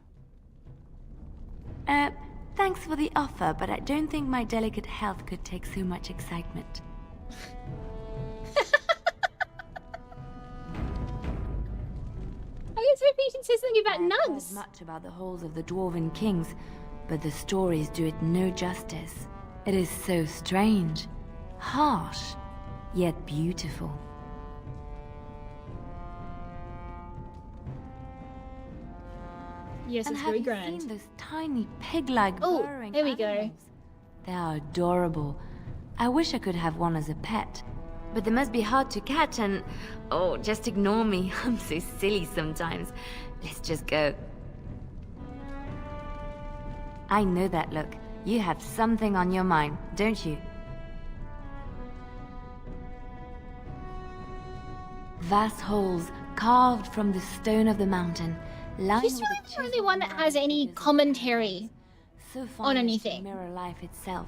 Thanks for the offer, but I don't think my delicate health could take so much excitement.
I was hoping she'd say something about
I've
nugs.
heard much about the halls of the Dwarven Kings, but the stories do it no justice. It is so strange, harsh, yet beautiful.
Yes,
And
it's
have
very
you
grand.
seen those tiny pig-like burrowing
there we go.
animals? They are adorable. I wish I could have one as a pet. But they must be hard to catch and... Oh, just ignore me. I'm so silly sometimes. Let's just go. I know that look. You have something on your mind, don't you? Vast holes carved from the stone of the mountain, lined
She's
with
really
the
the only one that has any commentary
so
on anything.
mirror life itself.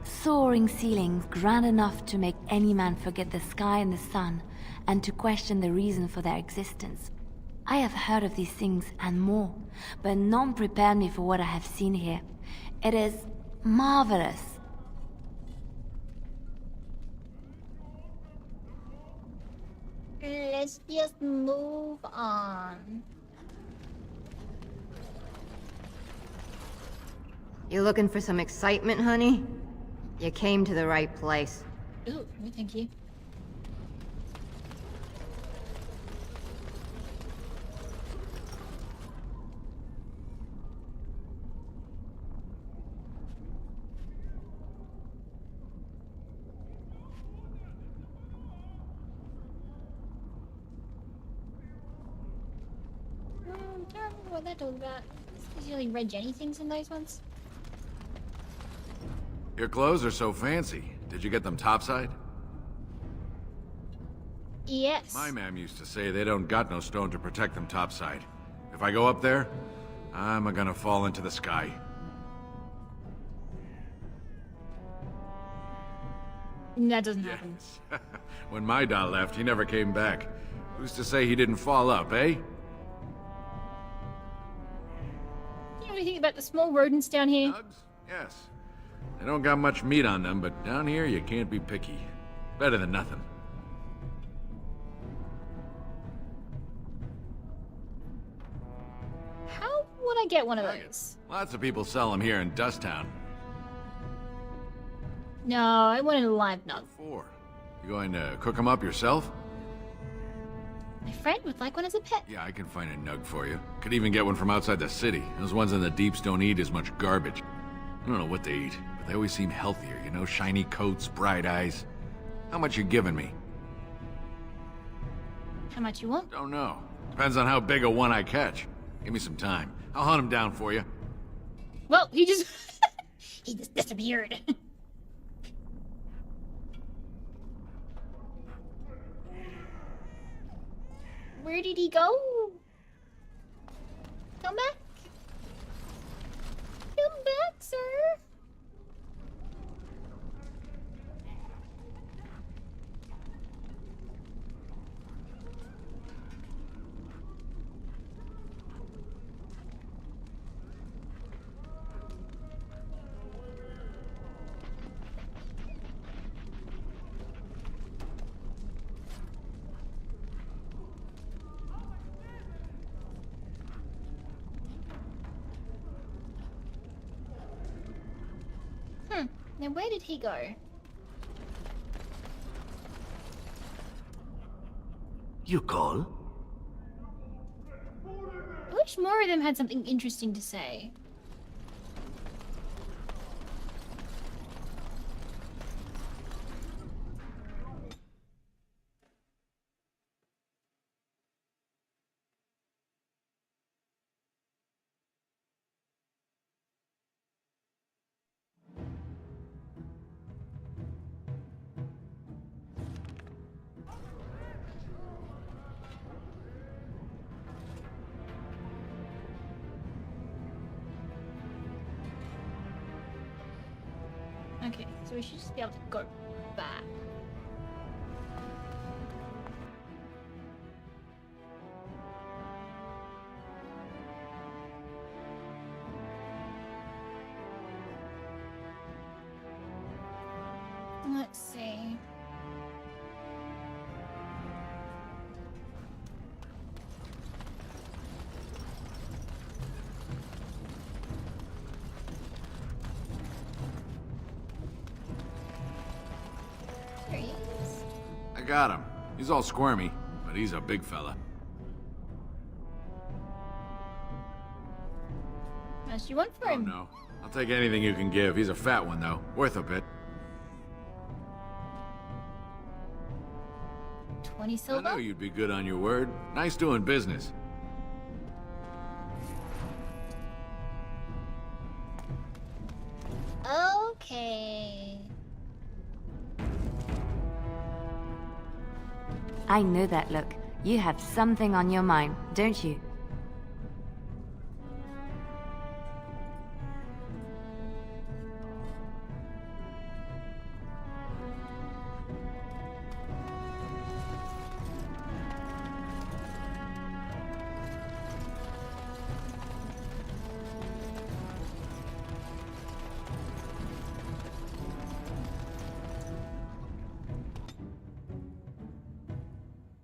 Soaring ceilings grand enough to make any man forget the sky and the sun, and to question the reason for their existence. I have heard of these things and more, but none prepared me for what I have seen here. It is marvelous.
Let's just move on.
You looking for some excitement, honey? You came to the right place.
Ooh, no thank you. I don't remember what that was about. There's usually red Jenny things in those ones.
Your clothes are so fancy. Did you get them topside?
Yes.
My ma'am used to say they don't got no stone to protect them topside. If I go up there, I'm gonna fall into the sky.
That doesn't happen.
When my dad left, he never came back. Who's to say he didn't fall up, eh?
You know anything about the small rodents down here?
Yes. They don't got much meat on them, but down here you can't be picky. Better than nothing.
How would I get one of those?
Lots of people sell them here in Dusttown.
No, I wanted a live nug.
You going to cook them up yourself?
My friend would like one as a pet.
Yeah, I can find a nug for you. Could even get one from outside the city. Those ones in the deeps don't eat as much garbage. I don't know what they eat, but they always seem healthier, you know? Shiny coats, bright eyes. How much you giving me?
How much you want?
Don't know. Depends on how big a one I catch. Give me some time. I'll hunt him down for you.
Well, he just... he just disappeared. Where did he go? Come back. Come back, sir. Now, where did he go?
You call?
I wish more of them had something interesting to say. Okay, so we should just be able to go back. Let's see. There he is.
I got him. He's all squirmy, but he's a big fella.
How much do you want for him?
No. I'll take anything you can give. He's a fat one, though. Worth a bit.
20 silver?
I knew you'd be good on your word. Nice doing business.
Okay.
I know that look. You have something on your mind, don't you?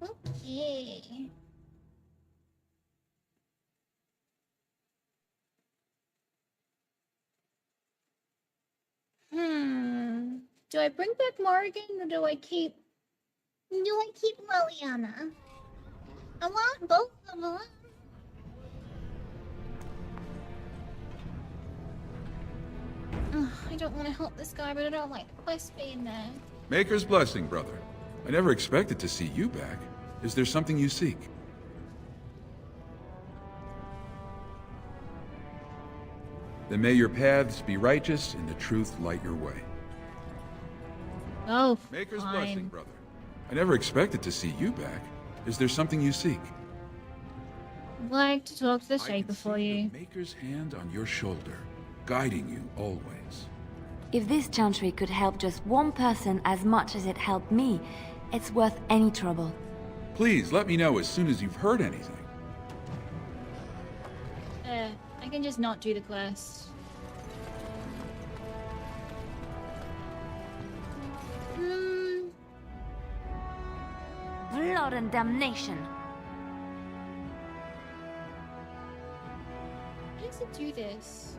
Okay. Do I bring back Morgan or do I keep Liliana? I want both of them. Ugh, I don't want to help this guy, but I don't like the quest being there.
Maker's blessing, brother. I never expected to see you back. Is there something you seek? Then may your paths be righteous and the truth light your way.
Oh,
Maker's
fine.
blessing, brother. I never expected to see you back. Is there something you seek?
I'd like to talk to the Shaper for you.
Maker's hand on your shoulder, guiding you always.
If this chantry could help just one person as much as it helped me, it's worth any trouble.
Please let me know as soon as you've heard anything.
I can just not do the quest.
Blood and damnation.
How does it do this?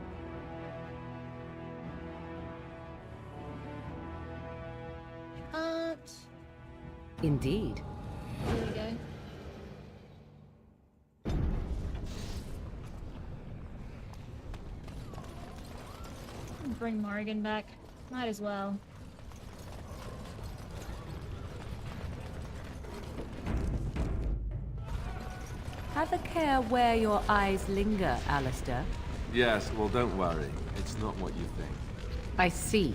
Can't.
Indeed.
There we go. Bring Morgan back. Might as well.
Have a care where your eyes linger, Alistair.
Yes, well, don't worry. It's not what you think.
I see.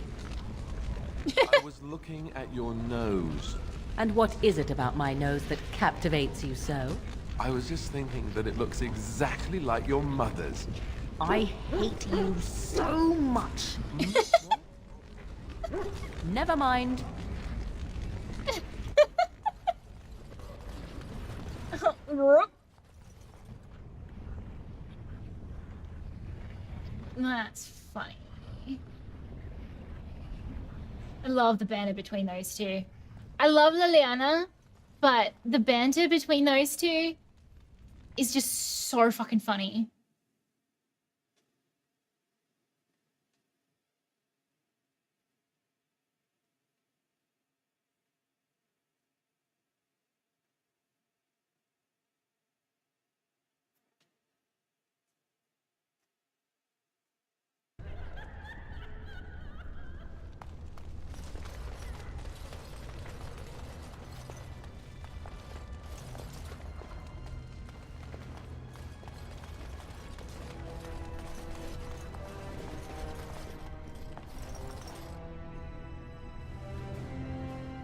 I was looking at your nose.
And what is it about my nose that captivates you so?
I was just thinking that it looks exactly like your mother's.
I hate you so much. Never mind.
That's funny. I love the banter between those two. I love Liliana, but the banter between those two is just so fucking funny.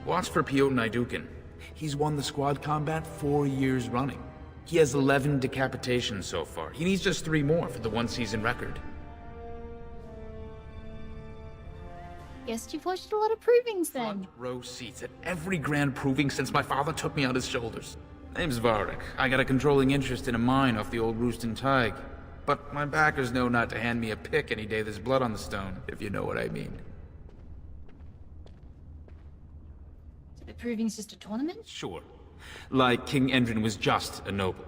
Watch for Piotr Idukin. He's won the squad combat 4 years running. He has 11 decapitations so far. He needs just 3 more for the one-season record.
Guess you've watched a lot of provings then.
Front row seats at every grand proving since my father took me on his shoulders. Name's Varric. I got a controlling interest in a mine off the old Roostin Tig. But my backers know not to hand me a pick any day there's blood on the stone, if you know what I mean.
So the proving's just a tournament?
Sure. Like King Endrin was just a noble.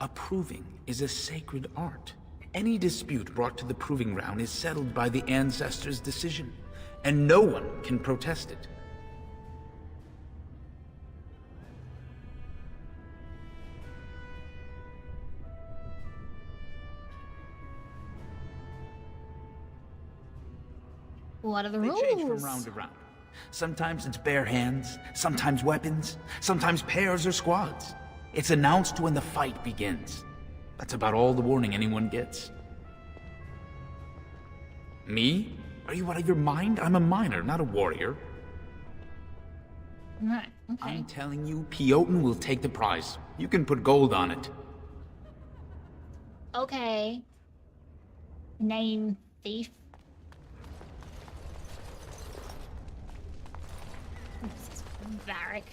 A proving is a sacred art. Any dispute brought to the proving ground is settled by the ancestors' decision, and no one can protest it.
What are the
They
rules?
change from round to round. Sometimes it's bare hands, sometimes weapons, sometimes pairs or squads. It's announced when the fight begins. That's about all the warning anyone gets. Me? Are you out of your mind? I'm a miner, not a warrior.
Right, okay.
I'm telling you, Piotr will take the prize. You can put gold on it.
Okay. Name thief. This is Varric.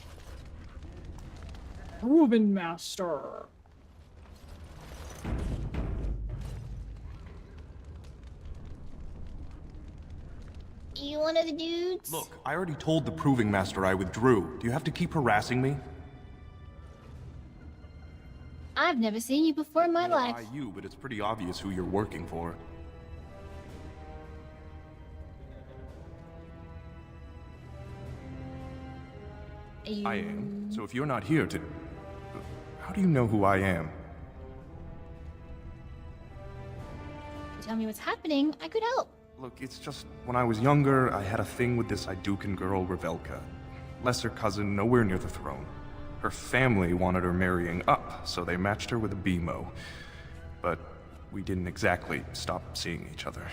Proven master.
You one of the dudes?
Look, I already told the Proving Master I withdrew. Do you have to keep harassing me?
I've never seen you before in my
Well,
life.
you, but it's pretty obvious who you're working for. I am. So if you're not here to... How do you know who I am?
You tell me what's happening, I could help.
Look, it's just, when I was younger, I had a thing with this Idukan girl, Revelka. Lesser cousin, nowhere near the throne. Her family wanted her marrying up, so they matched her with a BMO. But we didn't exactly stop seeing each other.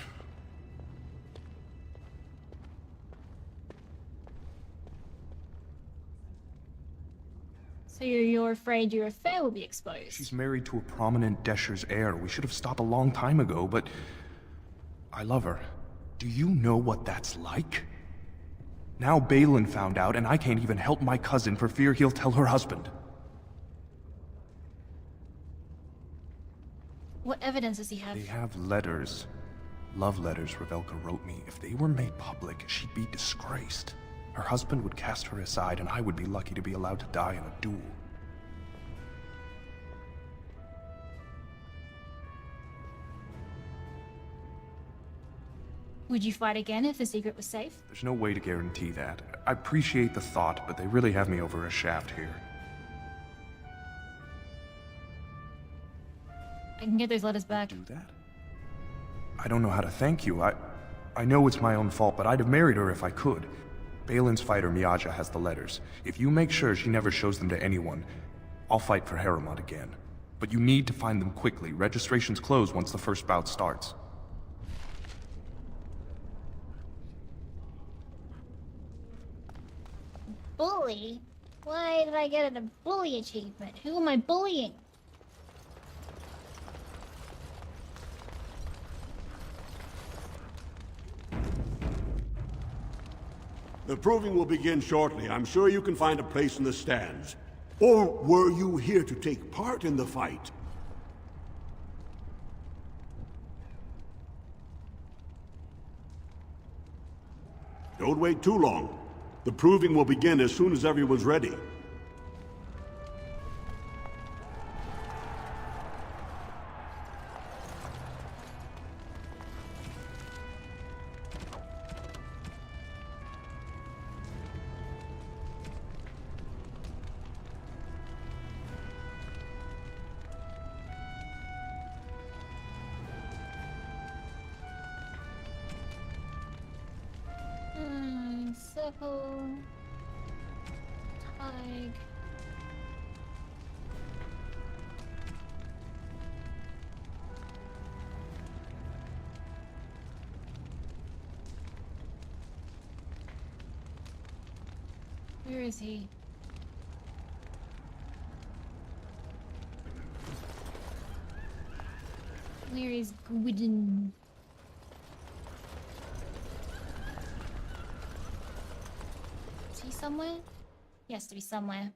So you're afraid your affair will be exposed?
She's married to a prominent Desher's heir. We should have stopped a long time ago, but... I love her. Do you know what that's like? Now Balin found out, and I can't even help my cousin for fear he'll tell her husband.
What evidence does he have?
They have letters. Love letters Revelka wrote me. If they were made public, she'd be disgraced. Her husband would cast her aside, and I would be lucky to be allowed to die in a duel.
Would you fight again if the secret was safe?
There's no way to guarantee that. I appreciate the thought, but they really have me over a shaft here.
I can get those letters back.
Do that? I don't know how to thank you. I know it's my own fault, but I'd have married her if I could. Balin's fighter Miaja has the letters. If you make sure she never shows them to anyone, I'll fight for Harrowmont again. But you need to find them quickly. Registrations close once the first bout starts.
Bully? Why did I get a bully achievement? Who am I bullying?
The proving will begin shortly. I'm sure you can find a place in the stands. Or were you here to take part in the fight? Don't wait too long. The proving will begin as soon as everyone's ready.
Circle. Tig. Where is he? Where is Gwydon? Is he somewhere? He has to be somewhere.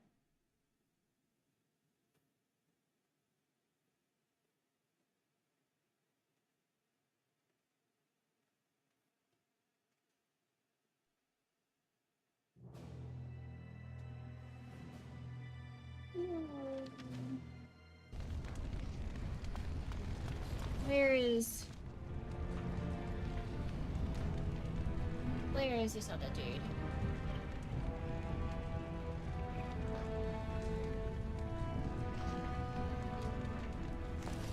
Where is this other dude?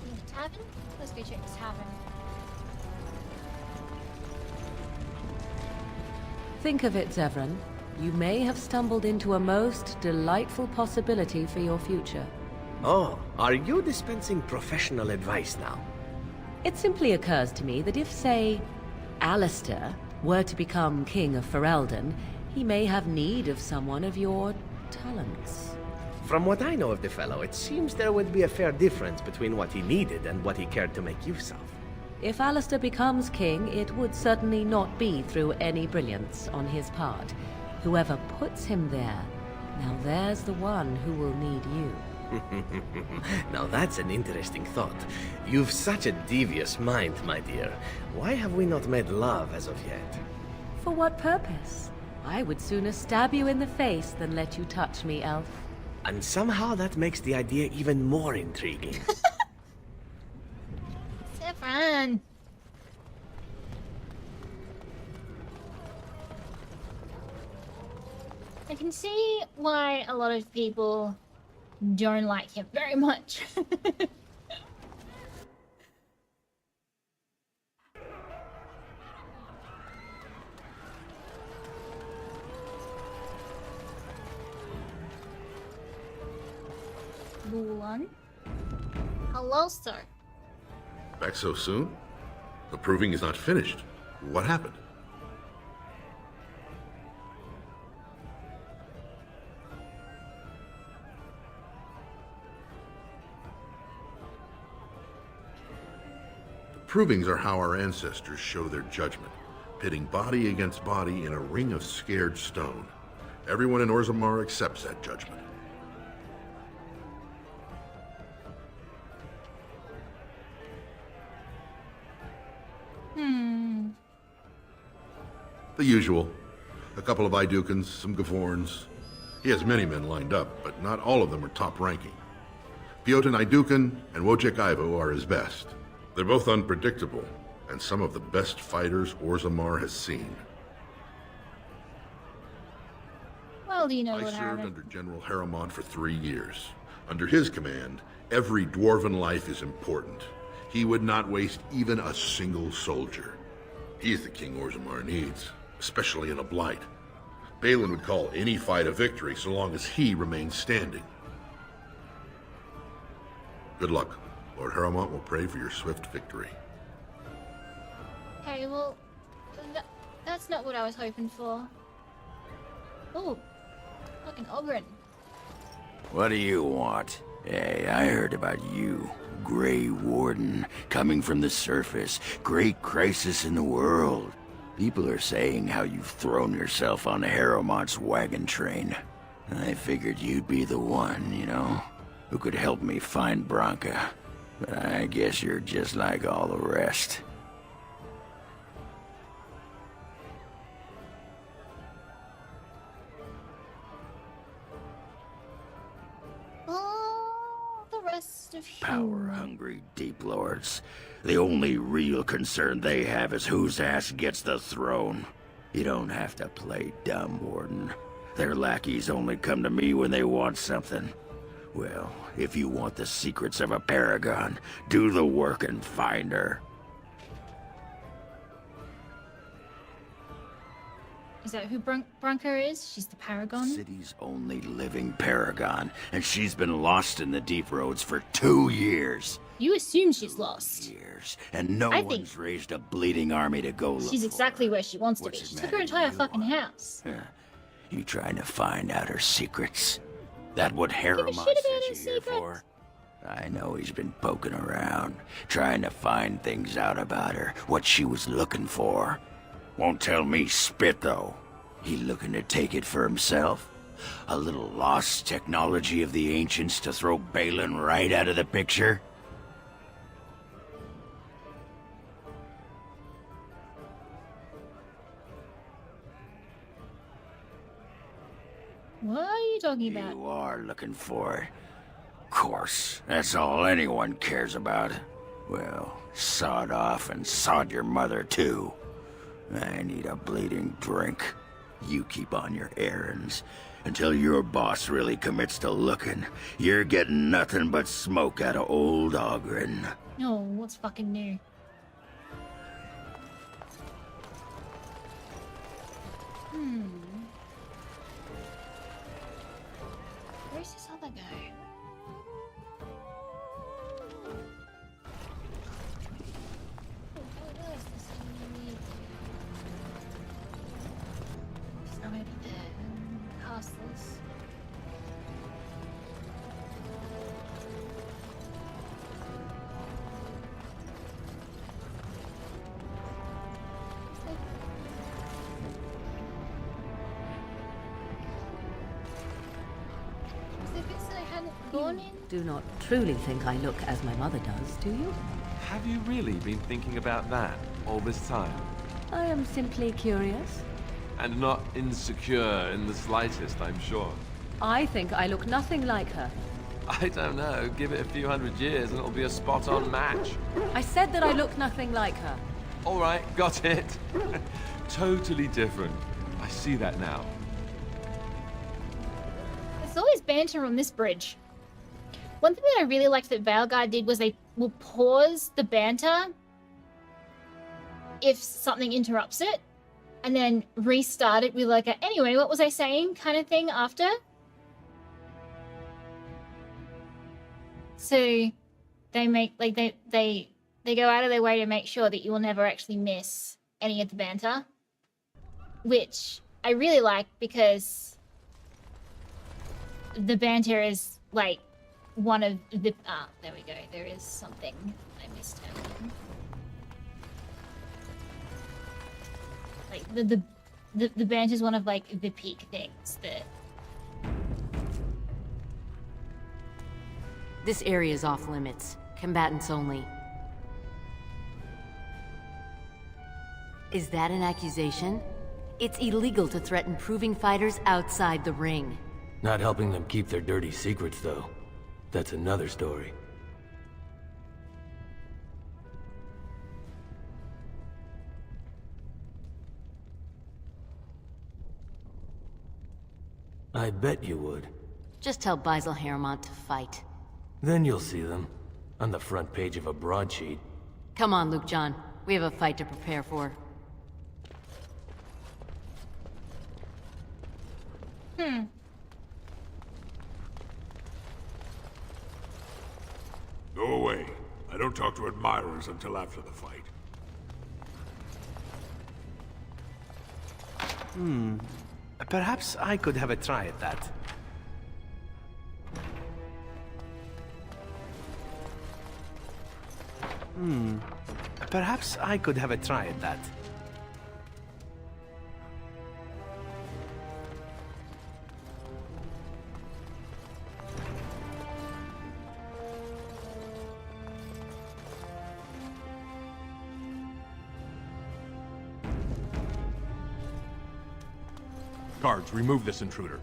In the tavern? Let's go check the tavern.
Think of it, Zevran. You may have stumbled into a most delightful possibility for your future.
Oh, are you dispensing professional advice now?
It simply occurs to me that if, say, Alistair were to become King of Ferelden, he may have need of someone of your talents.
From what I know of the fellow, it seems there would be a fair difference between what he needed and what he cared to make use of.
If Alistair becomes king, it would certainly not be through any brilliance on his part. Whoever puts him there, now there's the one who will need you.
Now that's an interesting thought. You've such a devious mind, my dear. Why have we not made love as of yet?
For what purpose? I would sooner stab you in the face than let you touch me, elf.
And somehow that makes the idea even more intriguing.
Zevran! I can see why a lot of people don't like him very much. Bulan? Hello, sir.
Back so soon? The proving is not finished. What happened? Provings are how our ancestors show their judgment, pitting body against body in a ring of scared stone. Everyone in Orzammar accepts that judgment. The usual. A couple of Idukans, some Gavorns. He has many men lined up, but not all of them are top-ranking. Piotin Idukan and Wojciech Ivo are his best. They're both unpredictable, and some of the best fighters Orzammar has seen.
Well, do you know
I
what
served
happened?
under General Harrowmont for 3 years. Under his command, every dwarven life is important. He would not waste even a single soldier. He's the king Orzammar needs, especially in a blight. Balin would call any fight a victory so long as he remains standing. Good luck. Lord Harrowmont will pray for your swift victory.
Okay, well, that's not what I was hoping for. Oh, fucking Ogren.
What do you want? Hey, I heard about you. Grey Warden, coming from the surface. Great crisis in the world. People are saying how you've thrown yourself on Harrowmont's wagon train. I figured you'd be the one, you know, who could help me find Branka. But I guess you're just like all the rest.
Oh, the rest of you.
Power-hungry deep lords. The only real concern they have is whose ass gets the throne. You don't have to play dumb, Warden. Their lackeys only come to me when they want something. Well, if you want the secrets of a paragon, do the work and find her.
Is that who Branka is? She's the Paragon?
City's only living paragon, and she's been lost in the deep roads for 2 years.
You assume she's lost.
And no
I think
one's raised a bleeding army to go look
she's
for
exactly where she wants to be.
What's
She
the
took her
matter
entire
you
fucking house.
her. You trying to find out her secrets? That what Harriman sent you here for? I know he's been poking around, trying to find things out about her, what she was looking for. Won't tell me spit, though. He looking to take it for himself? A little lost technology of the ancients to throw Balin right out of the picture?
What are you talking about?
You are looking for it. Course, that's all anyone cares about. Well, sod off and sod your mother too. I need a bleeding drink. You keep on your errands. Until your boss really commits to looking, you're getting nothing but smoke out of old Ogren.
No, what's fucking new? Where's this other guy? Somewhere there. Castles.
Do not truly think I look as my mother does, do you?
Have you really been thinking about that all this time?
I am simply curious.
And not insecure in the slightest, I'm sure.
I think I look nothing like her.
I don't know. Give it a few hundred years and it'll be a spot-on match.
I said that I look nothing like her.
All right, got it. Totally different. I see that now.
There's always banter on this bridge. One thing that I really liked that Veilguard did was they will pause the banter if something interrupts it, and then restart it with like a, anyway, what was I saying kind of thing after. So they make, like, they go out of their way to make sure that you will never actually miss any of the banter, which I really like because the banter is like one of the, there we go, there is something I missed happening. Like the banter is one of like the peak things that.
This area is off limits. Combatants only. Is that an accusation? It's illegal to threaten proving fighters outside the ring.
Not helping them keep their dirty secrets, though. That's another story. I bet you would.
Just tell Basil Harriman to fight.
Then you'll see them. On the front page of a broadsheet.
Come on, Luke John. We have a fight to prepare for.
Go away. I don't talk to admirers until after the fight.
Perhaps I could have a try at that. Perhaps I could have a try at that.
Guards, remove this intruder.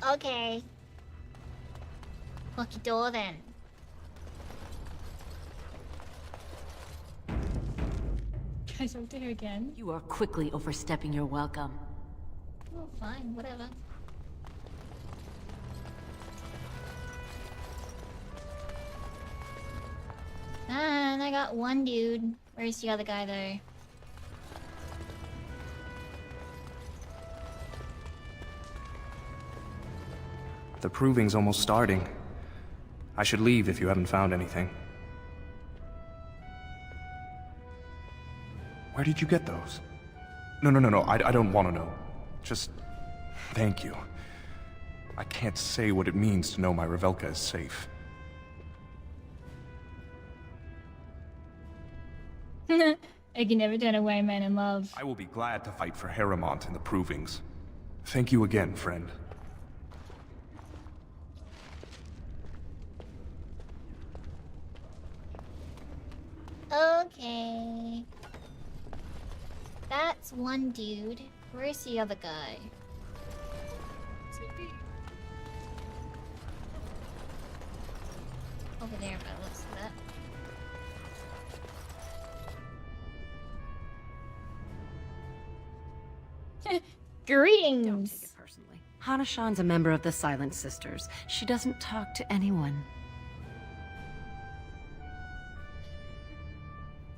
Okay. Lucky door then. Can I talk to her again?
You are quickly overstepping your welcome.
Oh, fine, whatever. And I got one dude. Where's the other guy though?
The proving's almost starting. I should leave if you haven't found anything. Where did you get those? No, I don't want to know. Just thank you. I can't say what it means to know my Revelka is safe.
I can never turn away man in love.
I will be glad to fight for Harrowmont in the Provings. Thank you again, friend.
Okay. That's one dude. Where's the other guy? Over there, by the looks of that. Greetings!
Don't take it personally. Hana-shan's a member of the Silent Sisters. She doesn't talk to anyone.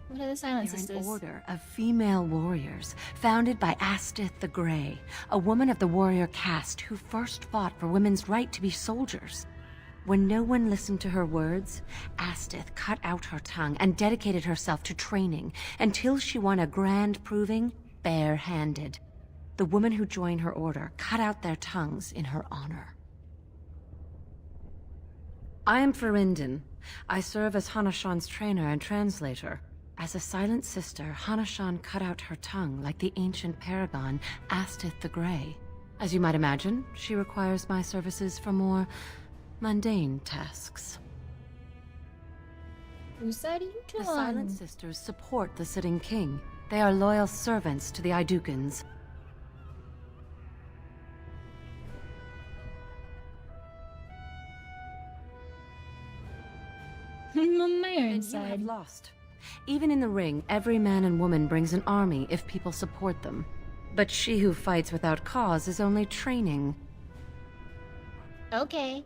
What are the Silent
They're
Sisters?
an order of female warriors, founded by Astith the Grey, a woman of the warrior caste who first fought for women's right to be soldiers. When no one listened to her words, Astith cut out her tongue and dedicated herself to training until she won a grand proving bare-handed. The women who joined her order cut out their tongues in her honor. I am Ferinden. I serve as Hana-shan's trainer and translator. As a silent sister, Hana-shan cut out her tongue like the ancient paragon Astith the Grey. As you might imagine, she requires my services for more mundane tasks.
Whose side are you
The
on?
Silent Sisters support the sitting king. They are loyal servants to the Idukans.
I'm on my own
And you
side.
have lost. Even in the ring, every man and woman brings an army if people support them. But she who fights without cause is only training.
Okay.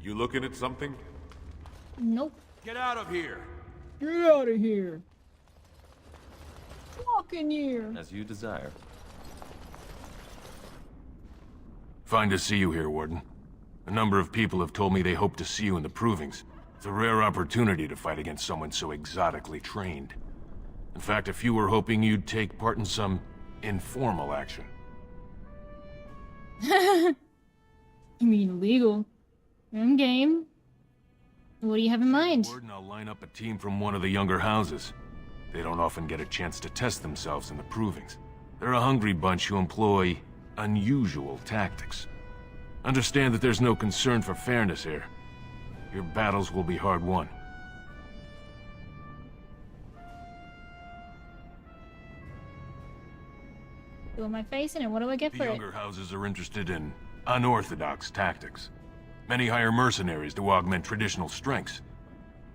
You looking at something?
Nope.
Get out of here!
Get out of here. Walk in here.
As you desire.
Fine to see you here, Warden. A number of people have told me they hope to see you in the Provings. It's a rare opportunity to fight against someone so exotically trained. In fact, a few were hoping you'd take part in some informal action.
You mean legal? I'm game. What do you have in mind?
Warden, I'll line up a team from one of the younger houses. They don't often get a chance to test themselves in the Provings. They're a hungry bunch who employ unusual tactics. Understand that there's no concern for fairness here. Your battles will be hard won.
Who am I facing and what do I get
The
for it?
younger houses are interested in unorthodox tactics. Many hire mercenaries to augment traditional strengths.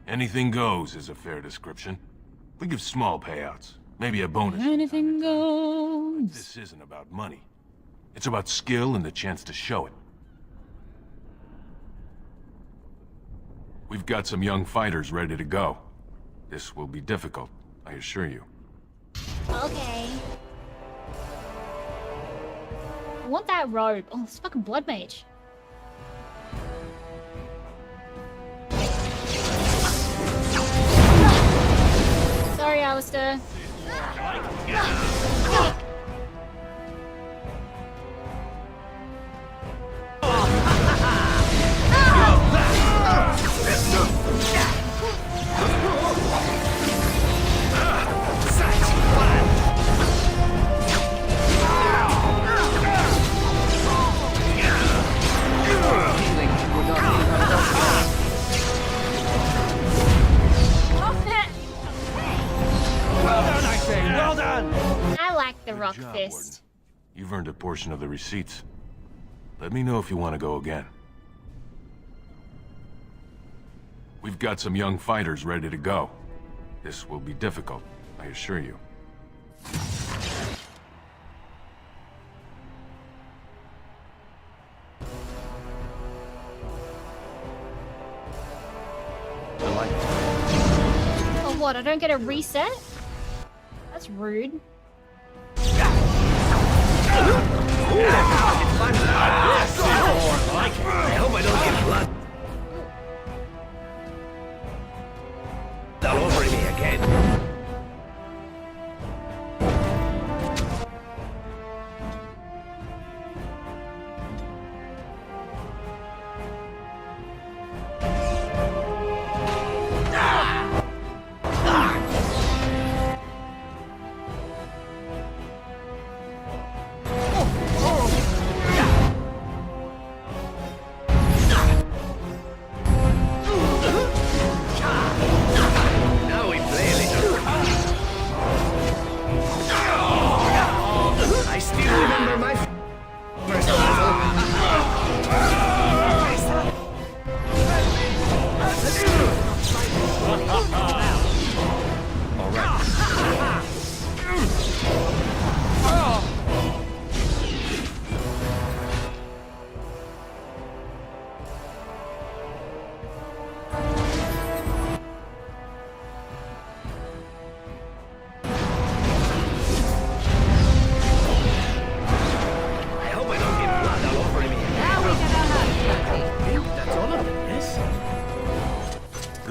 Anything goes is a fair description. We give small payouts, maybe a bonus.
Anything goes.
This isn't about money. It's about skill and the chance to show it. We've got some young fighters ready to go. This will be difficult, I assure you.
Okay. I want that robe. Oh, it's fucking Blood Mage. Sorry, Alistair.
Well done!
I like the rock
job,
fist.
Warden. You've earned a portion of the receipts. Let me know if you want to go again. We've got some young fighters ready to go. This will be difficult, I assure you.
Oh, what? I don't get a reset? That's rude.
I hope I don't get blood.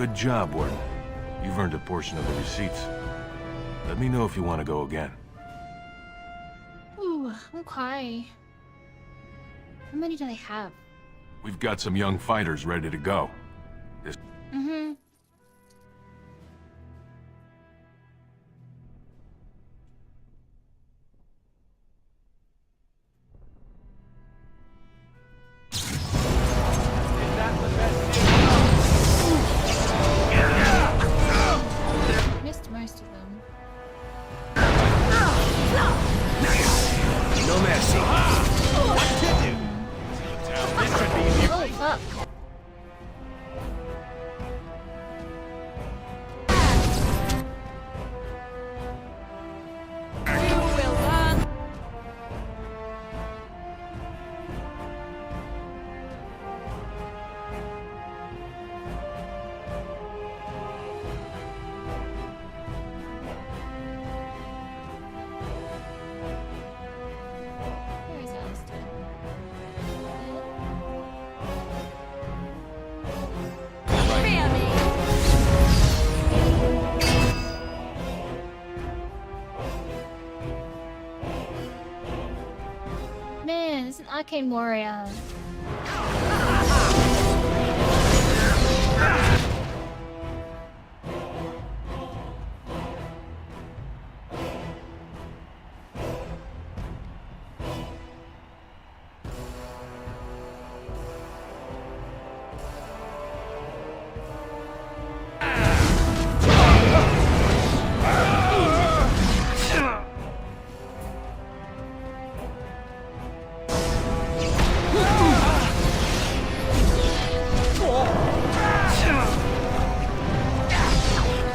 Good job, Warden. You've earned a portion of the receipts. Let me know if you want to go again.
Ooh, okay. How many do they have?
We've got some young fighters ready to go.
Mm-hmm. Missed most of them.
No mercy. What to do? This should be
Oh, fuck. Where is Alistair? Man, this is an arcane warrior.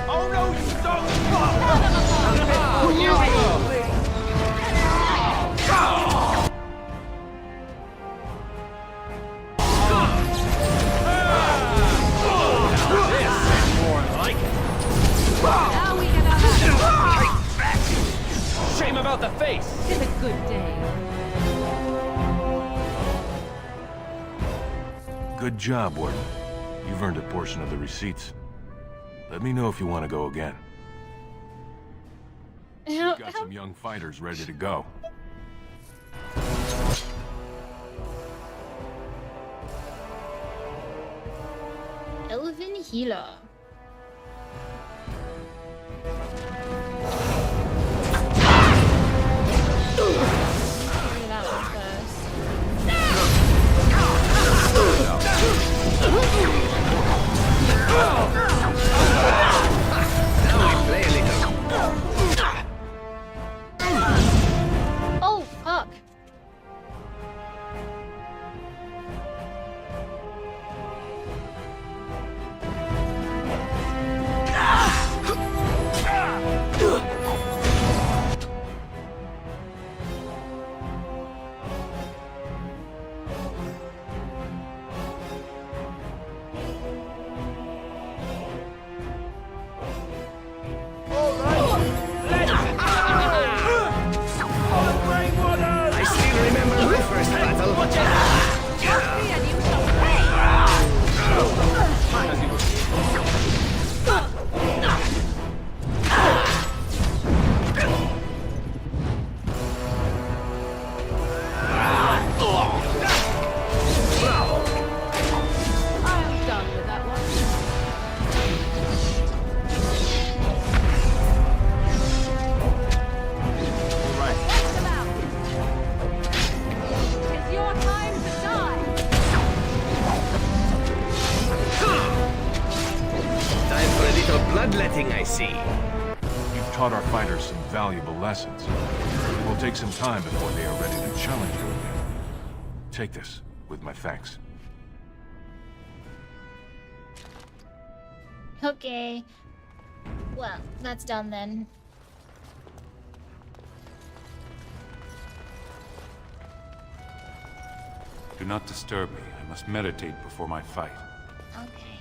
Oh no, you don't! More like it.
Now we can
Shame about the face!
It's a good day.
Good job, Warden. You've earned a portion of the receipts. Let me know if you want to go again. We've got some young fighters ready to go.
Elven healer. Figure that one first. Oh, fuck.
I still remember my first battle.
I'm done with that one. It's your time to die.
Time for a little bloodletting, I see.
You've taught our fighters some valuable lessons. It will take some time before they are ready to challenge you again. Take this, with my thanks.
Okay. Well, that's done then.
Do not disturb me. I must meditate before my fight.
Okay.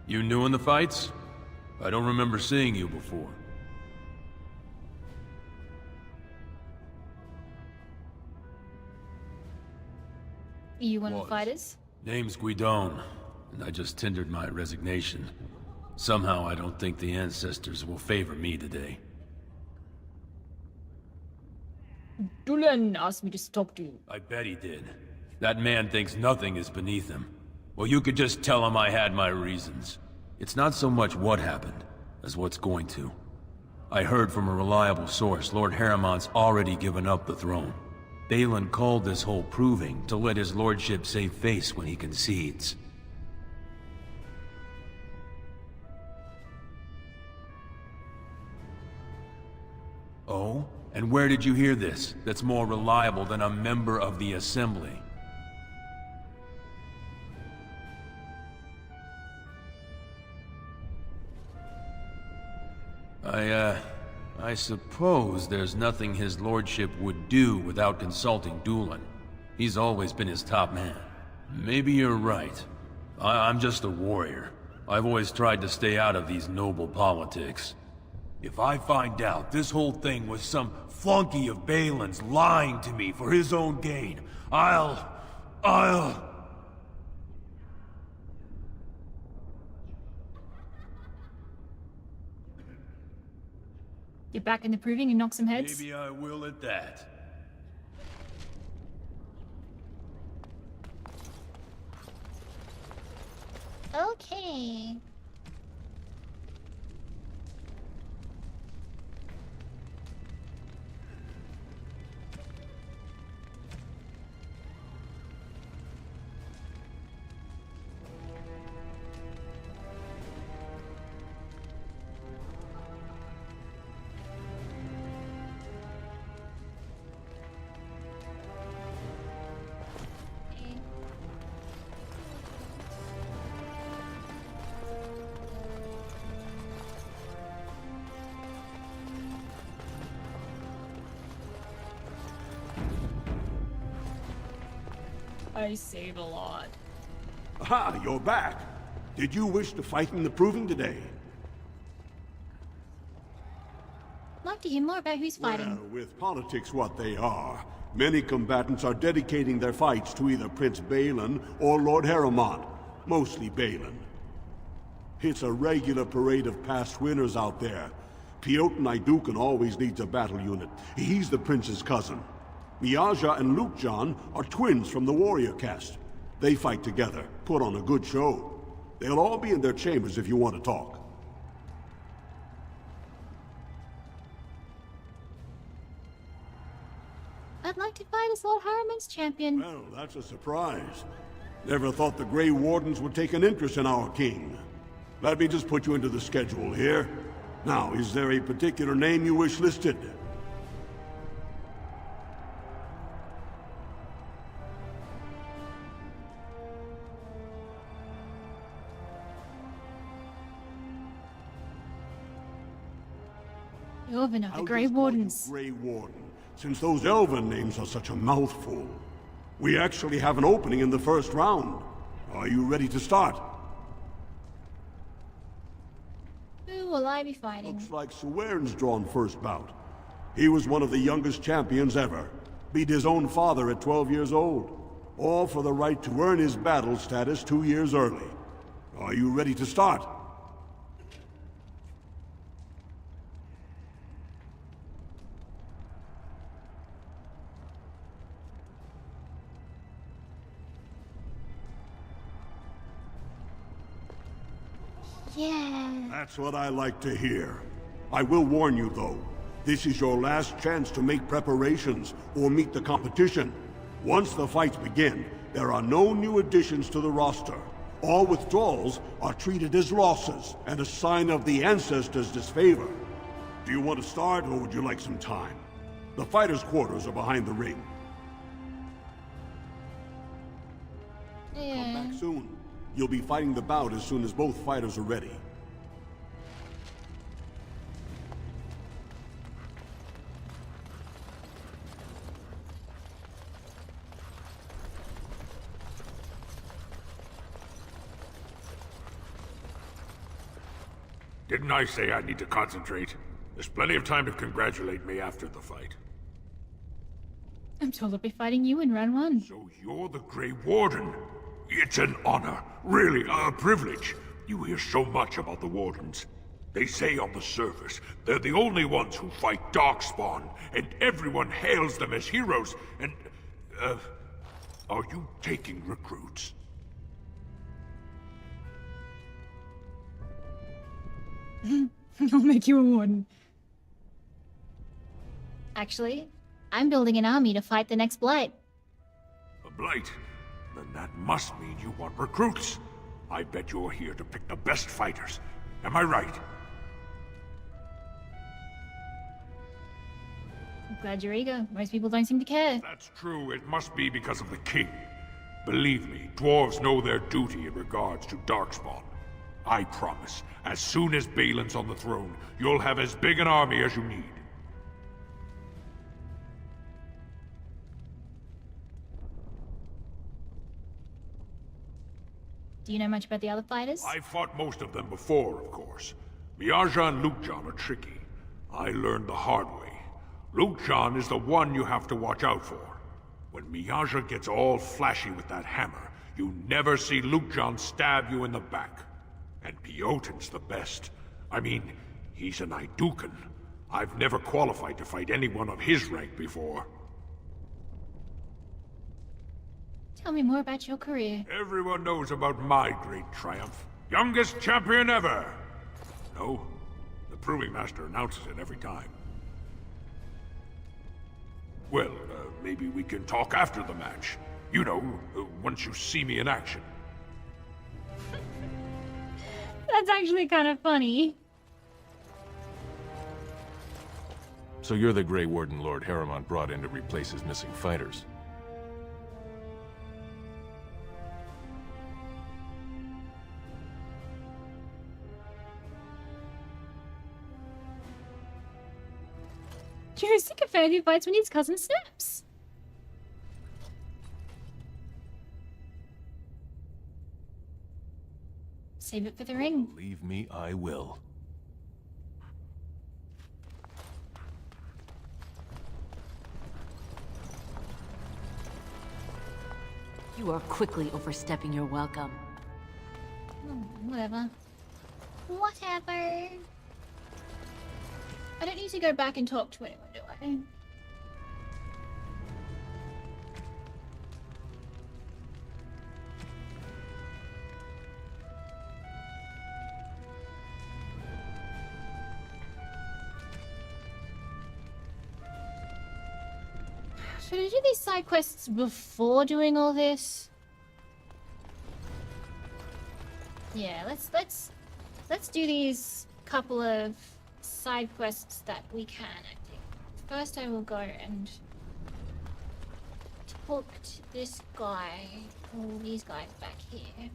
You new in the fights? I don't remember seeing you before.
You one of the fighters?
Name's Guidon.
I just tendered my resignation. Somehow I don't think the ancestors will favor me today.
Dulan asked me to talk to you.
I bet he did. That man thinks nothing is beneath him. Well, you could just tell him I had my reasons. It's not so much what happened, as what's going to. I heard from a reliable source Lord Harriman's already given up the throne. Balin called this whole proving to let his lordship save face when he concedes. Oh? And where did you hear this that's more reliable than a member of the Assembly? I suppose there's nothing his lordship would do without consulting Dulan. He's always been his top man. Maybe you're right. I'm just a warrior. I've always tried to stay out of these noble politics. If I find out this whole thing was some flunky of Balin's lying to me for his own gain, I'll...
Get back in the proving and knock some heads?
Maybe I will at that.
Okay.
I save a lot.
Aha, you're back. Did you wish to fight in the proving today?
I'd like to hear more about who's fighting.
Well, with politics what they are, many combatants are dedicating their fights to either Prince Balin or Lord Harriman, mostly Balin. It's a regular parade of past winners out there. Piotr Naidukan always leads a battle unit. He's the prince's cousin. Miaja and Lukjan are twins from the warrior caste. They fight together, put on a good show. They'll all be in their chambers if you want to talk.
I'd like to fight as Lord Harriman's champion.
Well, that's a surprise. Never thought the Grey Wardens would take an interest in our king. Let me just put you into the schedule here. Now, is there a particular name you wish listed?
Elven of the Grey Wardens.
Grey Warden, since those Elven names are such a mouthful. We actually have an opening in the first round. Are you ready to start?
Who will I be fighting?
Looks like Suwern's drawn first bout. He was one of the youngest champions ever. Beat his own father at 12 years old. All for the right to earn his battle status 2 years early. Are you ready to start?
Yeah.
That's what I like to hear. I will warn you, though. This is your last chance to make preparations or meet the competition. Once the fights begin, there are no new additions to the roster. All withdrawals are treated as losses and a sign of the ancestors' disfavor. Do you want to start, or would you like some time? The fighters' quarters are behind the ring. Come back soon. You'll be fighting the bout as soon as both fighters are ready.
Didn't I say I need to concentrate? There's plenty of time to congratulate me after the fight.
I'm told I'll be fighting you in round one.
So you're the Grey Warden. It's an honor, really a privilege. You hear so much about the Wardens. They say on the surface they're the only ones who fight Darkspawn, and everyone hails them as heroes, and... are you taking recruits?
I'll make you a warden.
Actually, I'm building an army to fight the next Blight.
A Blight? Then that must mean you want recruits. I bet you're here to pick the best fighters. Am I right?
I'm glad you're eager. Most people don't seem to care.
That's true. It must be because of the king. Believe me, dwarves know their duty in regards to Darkspawn. I promise, as soon as Balin's on the throne, you'll have as big an army as you need.
Do you know much about the other fighters?
I've fought most of them before, of course. Miaja and Lukejon are tricky. I learned the hard way. Lukejon is the one you have to watch out for. When Miaja gets all flashy with that hammer, you never see Lukejon stab you in the back. And Piotin's the best. I mean, he's an Idukan. I've never qualified to fight anyone of his rank before.
Tell me more about your career.
Everyone knows about my great triumph. Youngest champion ever! No, the Proving Master announces it every time. Well, maybe we can talk after the match. You know, once you see me in action.
That's actually kind of funny.
So you're the Grey Warden Lord Harrimont brought in to replace his missing fighters.
You're a sycophant who fights when his cousin snaps. Save it for the ring.
Believe me, I will.
You are quickly overstepping your welcome.
Whatever. Whatever. I don't need to go back and talk to anyone, do I? Should I do these side quests before doing all this? Yeah, let's do these couple of side quests that we can, I think. First I will go and talk to this guy, all these guys back here.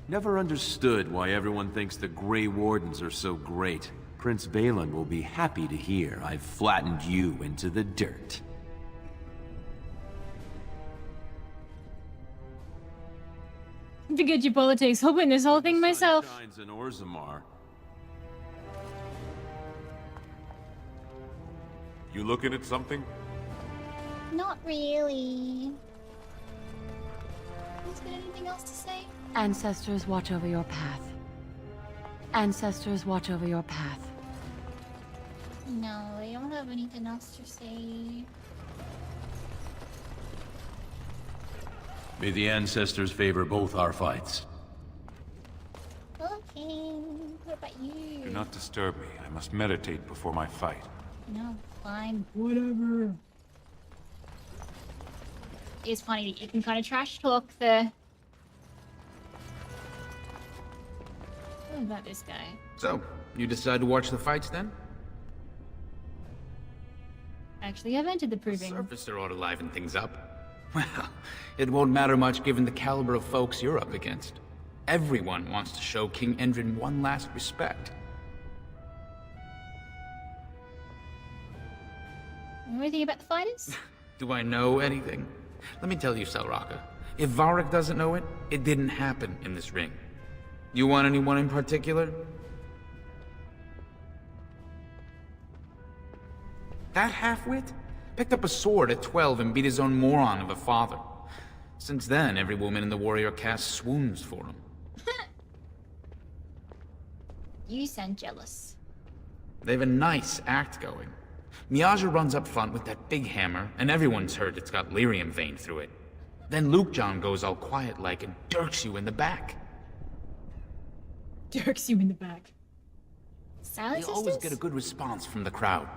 Never understood why everyone thinks the Grey Wardens are so great. Prince Balin will be happy to hear I've flattened you into the dirt.
Forget your politics. I'll win this whole thing myself.
Shines in Orzammar.
You looking at something?
Not really. Has got anything else to say?
Ancestors watch over your path. Ancestors watch over your path.
No, I don't have anything else to say.
May the ancestors favor both our fights.
Okay, what about you?
Do not disturb me. I must meditate before my fight.
No, fine.
Whatever.
It's funny that you can kind of trash talk the... What about this guy?
So, you decide to watch the fights then?
Actually, I've entered the
The
proving.
surface ought to liven things up. Well, it won't matter much given the caliber of folks you're up against. Everyone wants to show King Endrin one last respect.
Anything about the fighters?
Do I know anything? Let me tell you, Selraka. If Varric doesn't know it, it didn't happen in this ring. You want anyone in particular? That half-wit? Picked up a sword at 12 and beat his own moron of a father. Since then, every woman in the warrior caste swoons for him.
You sound jealous.
They have a nice act going. Miaja runs up front with that big hammer, and everyone's heard it's got lyrium vein through it. Then Luke John goes all quiet-like and dirks you in the back.
Dirks you in the back.
Silent
They always
sisters?
get a good response from the crowd.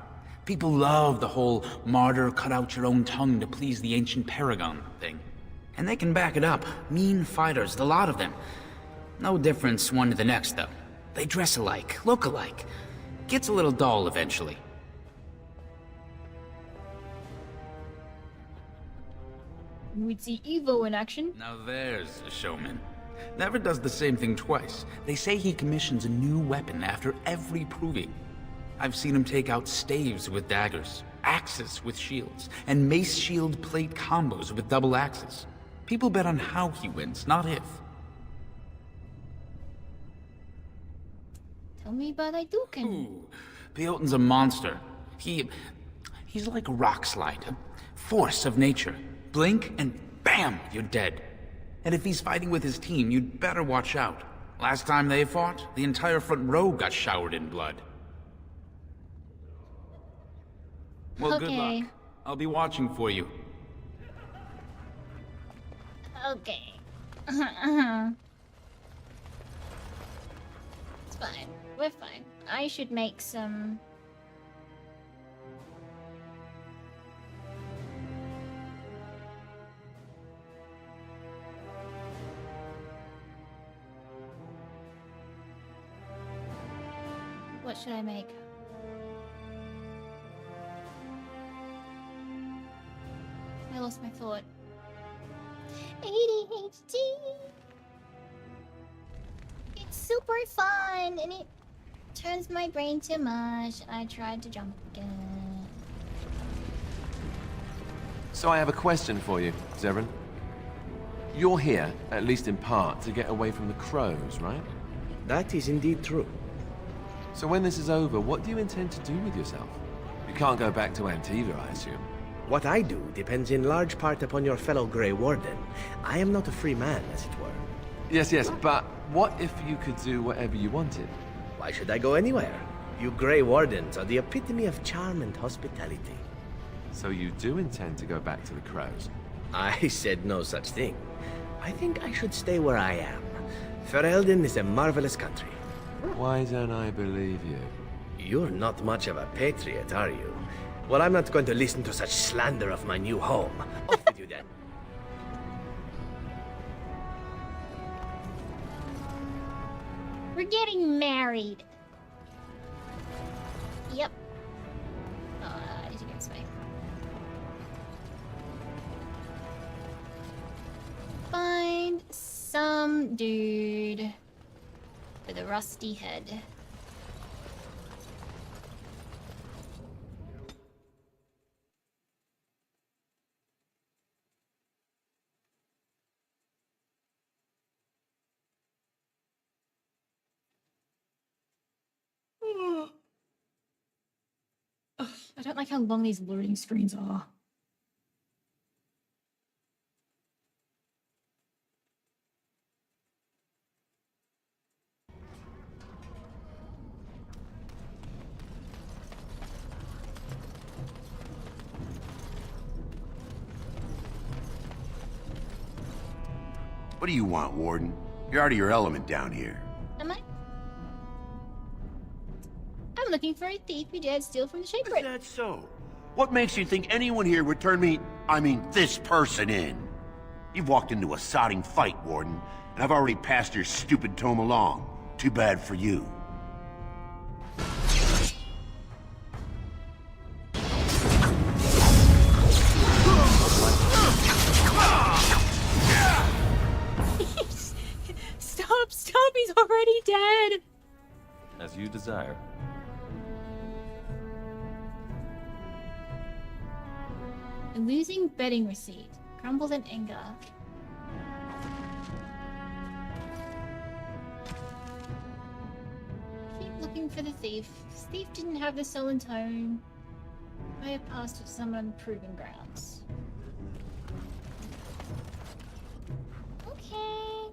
People love the whole martyr cut out your own tongue to please the ancient paragon thing. And they can back it up. Mean fighters, the lot of them. No difference one to the next, though. They dress alike, look alike. Gets a little dull eventually.
We'd see Evo in action.
Now there's a showman. Never does the same thing twice. They say he commissions a new weapon after every proving. I've seen him take out staves with daggers, axes with shields, and mace shield plate combos with double axes. People bet on how he wins, not if.
Tell me about Iduken.
Ooh, Peyotin's a monster. He's like a rock slide, a force of nature. Blink and bam, you're dead. And if he's fighting with his team, you'd better watch out. Last time they fought, the entire front row got showered in blood. Well, good
Okay.
luck. I'll be watching for you.
Okay. It's fine. We're fine. I should make some... What should I make? I lost my thought. ADHD! It's super fun and it turns my brain to mush. I tried to jump again.
So I have a question for you, Zeren. You're here, at least in part, to get away from the crows, right?
That is indeed true.
So when this is over, what do you intend to do with yourself? You can't go back to Antiva, I assume.
What I do depends in large part upon your fellow Grey Warden. I am not a free man, as it were.
Yes, but what if you could do whatever you wanted?
Why should I go anywhere? You Grey Wardens are the epitome of charm and hospitality.
So you do intend to go back to the crows?
I said no such thing. I think I should stay where I am. Ferelden is a marvelous country.
Why don't I believe you?
You're not much of a patriot, are you? Well, I'm not going to listen to such slander of my new home. Off with you then.
We're getting married. Yep. I need to go this way. Find some dude with a rusty head.
Ugh, I don't like how long these loading screens are.
What do you want, Warden? You're out of your element down here.
Am I? I'm looking for a thief who dared steal from the Shaper.
Is that so? What makes you think anyone here would turn me, this person in? You've walked into a sodding fight, Warden, and I've already passed your stupid tome along. Too bad for you.
Stop, he's already dead!
As you desire.
A losing betting receipt. Crumbled in anger. Keep looking for the thief. Thief didn't have the sullen tone. I have passed it to someone proving grounds. Okay.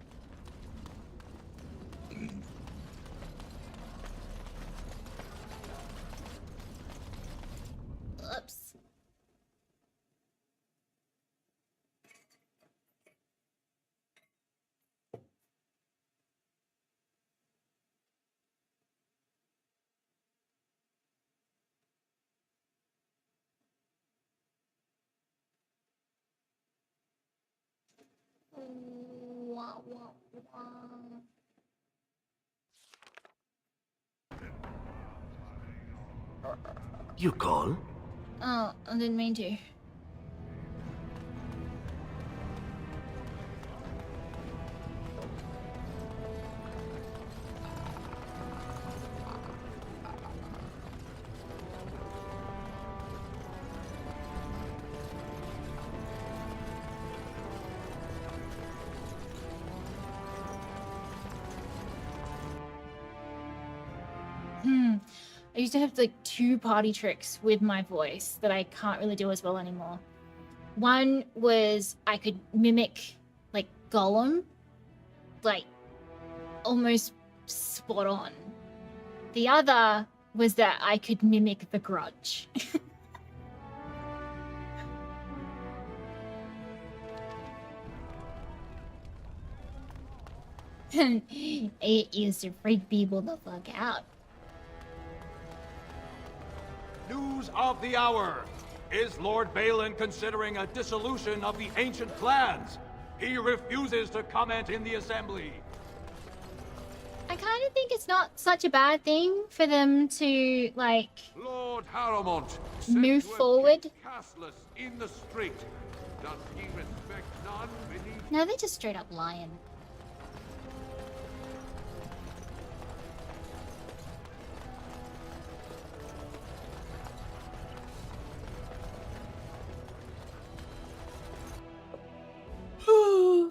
Oops. Wah, wah, wah.
You call?
Oh, I didn't mean to. I used to have like 2 party tricks with my voice that I can't really do as well anymore. One was I could mimic like Gollum, like almost spot on. The other was that I could mimic The Grudge. It used to freak people the fuck out.
News of the hour. Is Lord Balin considering a dissolution of the ancient clans? He refuses to comment in the assembly.
I kind of think it's not such a bad thing for them to, like,
Lord Harrowmont
move forward.
castless in the street. Does he respect none beneath?
No, they're just straight up lying.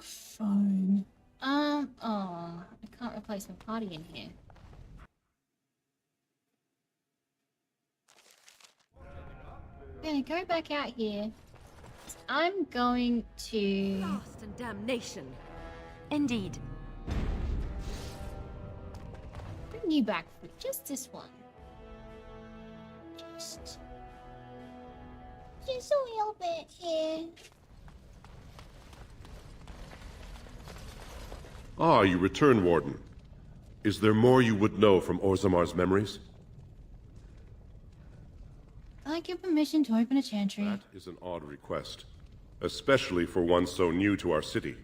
Fine.
Oh, I can't replace my party in here. I'm gonna go back out here. I'm going to...
Lost and damnation. Indeed.
Bring you back for just this one. Just a little bit here.
Ah, you return, Warden. Is there more you would know from Orzammar's memories?
I'd like your permission to open a chantry.
That is an odd request, especially for one so new to our city.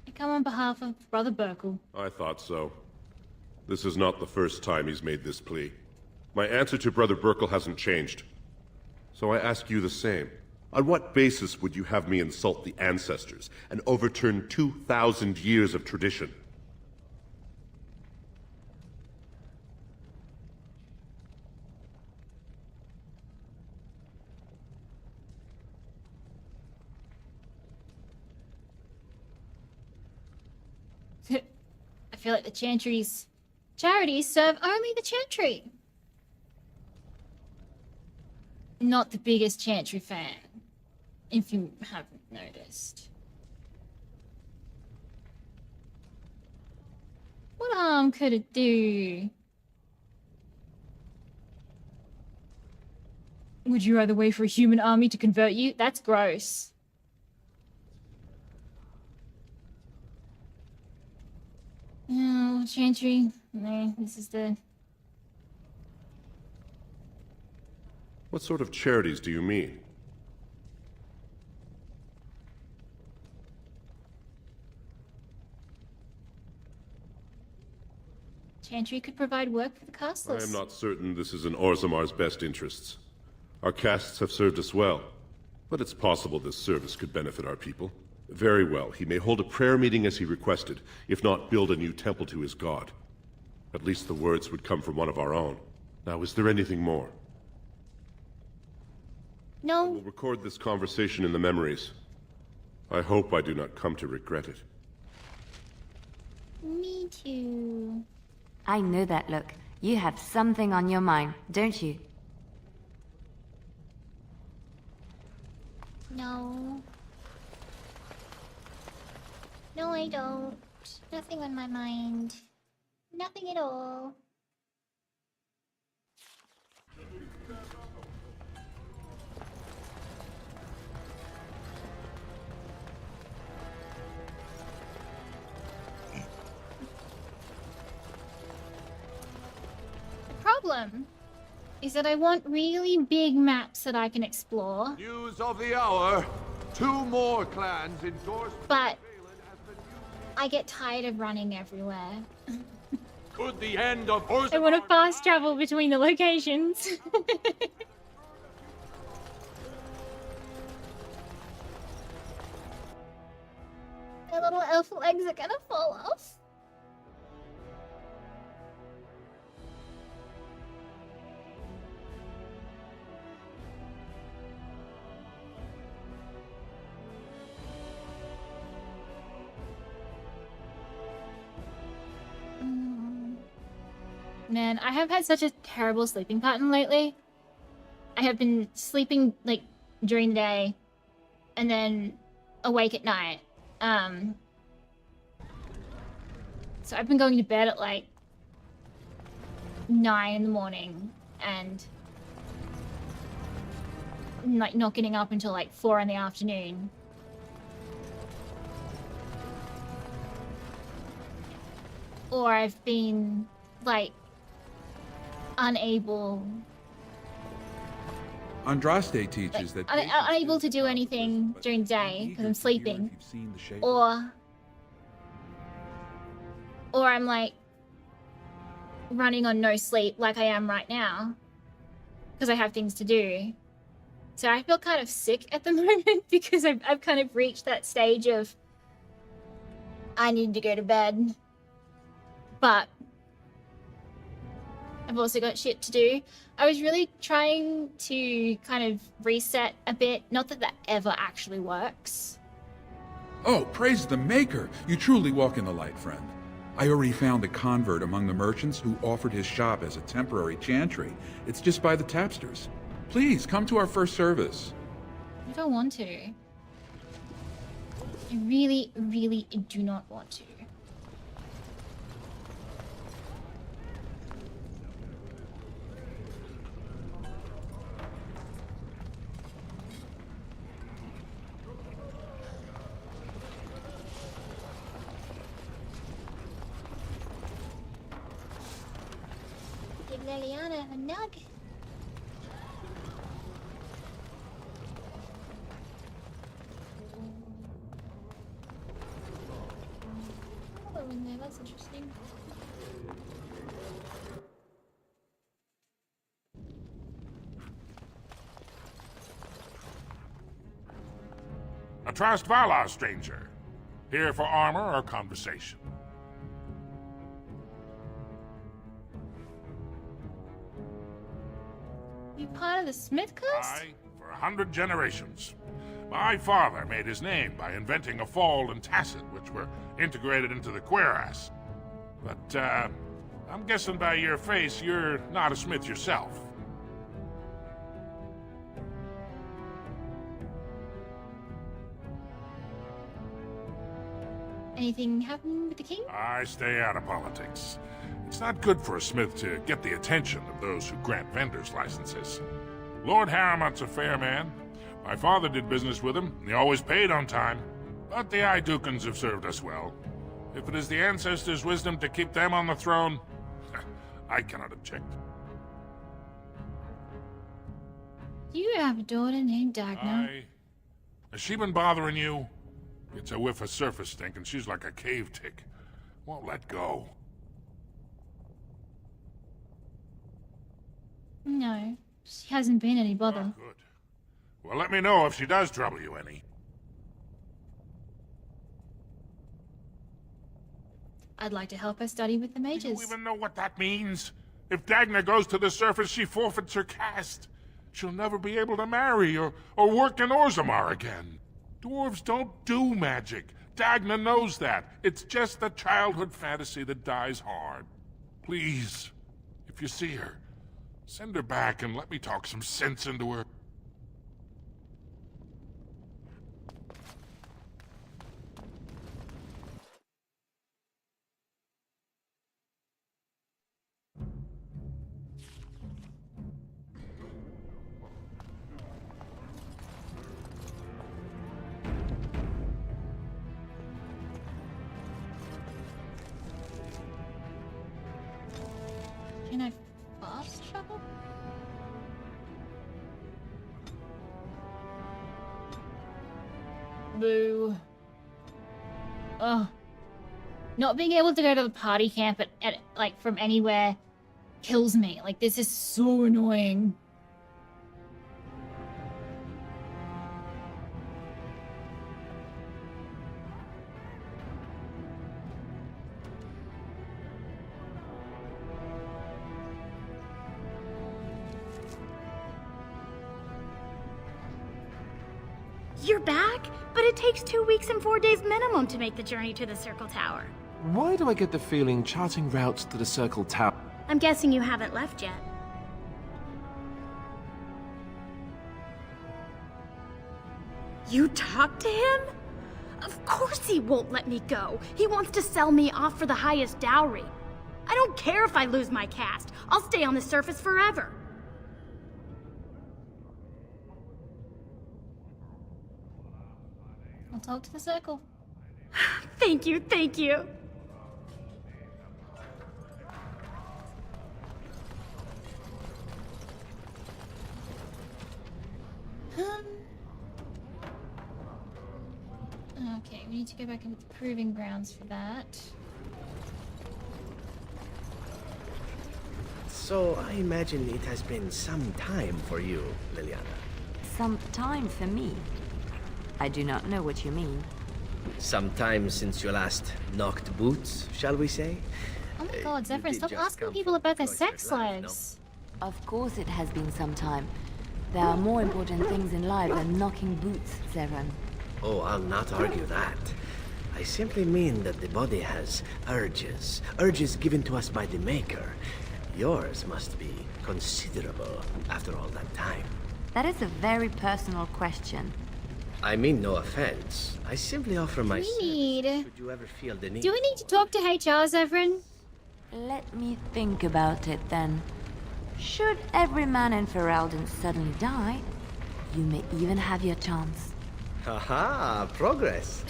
I come on behalf of Brother Burkle.
I thought so. This is not the first time he's made this plea. My answer to Brother Burkle hasn't changed. So I ask you the same. On what basis would you have me insult the ancestors and overturn 2,000 years of tradition?
I feel like the chantries... Charities serve only the chantry. Not the biggest chantry fan, if you haven't noticed. What harm could it do?
Would you rather wait for a human army to convert you?
That's gross. Oh, chantry. No, this is the...
What sort of charities do you mean?
Chantry could provide work for the
I
castless.
am not certain this is in Orzammar's best interests. Our castes have served us well, but it's possible this service could benefit our people. Very well, he may hold a prayer meeting as he requested, if not build a new temple to his god. At least the words would come from one of our own. Now, is there anything more?
No.
We'll record this conversation in the memories. I hope I do not come to regret it.
Me too.
I know that look. You have something on your mind, don't you?
No. No, I don't. Nothing on my mind. Nothing at all. Problem is that I want really big maps that I can explore.
News of the hour. 2 more clans endorsed.
But I get tired of running everywhere.
Could the end of
I want to fast travel between the locations. My little elf legs are gonna fall off. Man, I have had such a terrible sleeping pattern lately. I have been sleeping, like, during the day, and then awake at night. So I've been going to bed at, like, 9 in the morning, and, like, not getting up until, like, 4 in the afternoon. Or I've been, like, unable
Andraste teaches that
unable to do anything during the day because I'm sleeping, or I'm like running on no sleep like I am right now because I have things to do. So I feel kind of sick at the moment because I've kind of reached that stage of I need to go to bed, but I've also got shit to do. I was really trying to kind of reset a bit. Not that that ever actually works.
Oh, praise the Maker! You truly walk in the light, friend. I already found a convert among the merchants who offered his shop as a temporary chantry. It's just by the tapsters. Please, come to our first service.
I don't want to. I really, really do not want to. Give Liliana a nug. Oh, in there, that's interesting.
A Trust Valar, stranger. Here for armor or conversation?
You part of the Smith Coast?
Aye, for 100 generations. My father made his name by inventing a fall and tacit, which were integrated into the cuirass. But, I'm guessing by your face, you're not a smith yourself.
Anything happen with the king?
I stay out of politics. It's not good for a smith to get the attention of those who grant vendors licenses. Lord Harriman's a fair man. My father did business with him, and he always paid on time. But the Idukans have served us well. If it is the ancestors' wisdom to keep them on the throne, I cannot object.
You have a daughter named Dagna.
Aye. Has she been bothering you? Gets a whiff of surface stink, and she's like a cave tick. Won't let go.
No, she hasn't been any bother.
Good. Well, let me know if she does trouble you any.
I'd like to help her study with the mages.
Do you even know what that means? If Dagna goes to the surface, she forfeits her caste. She'll never be able to marry or work in Orzammar again. Dwarves don't do magic. Dagna knows that. It's just a childhood fantasy that dies hard. Please, if you see her, send her back and let me talk some sense into her.
Can I fast travel? Boo. Ugh. Not being able to go to the party camp at like from anywhere kills me. Like, this is so annoying.
You're back? But it takes 2 weeks and 4 days minimum to make the journey to the Circle Tower.
Why do I get the feeling charting routes to the Circle Tower?
I'm guessing you haven't left yet. You talked to him? Of course he won't let me go. He wants to sell me off for the highest dowry. I don't care if I lose my caste. I'll stay on the surface forever.
I'll talk to the circle.
Thank you, thank you.
Okay, we need to go back into the proving grounds for that.
So, I imagine it has been some time for you, Liliana.
Some time for me? I do not know what you mean.
Some time since you last knocked boots, shall we say?
Oh my god,
you
Zephyrin,
did
stop
just
asking
come
people
from
about their
cloistered
sex
life,
lives.
Of course it has been some time. There are more important things in life than knocking boots, Zevran.
Oh, I'll not argue that. I simply mean that the body has urges. Urges given to us by the Maker. Yours must be considerable after all that time.
That is a very personal question.
I mean no offense. I simply offer my service. Should you ever feel the need?
Do we need to talk to HR, Zevran?
Let me think about it then. Should every man in Ferelden suddenly die, you may even have your chance.
Haha, progress.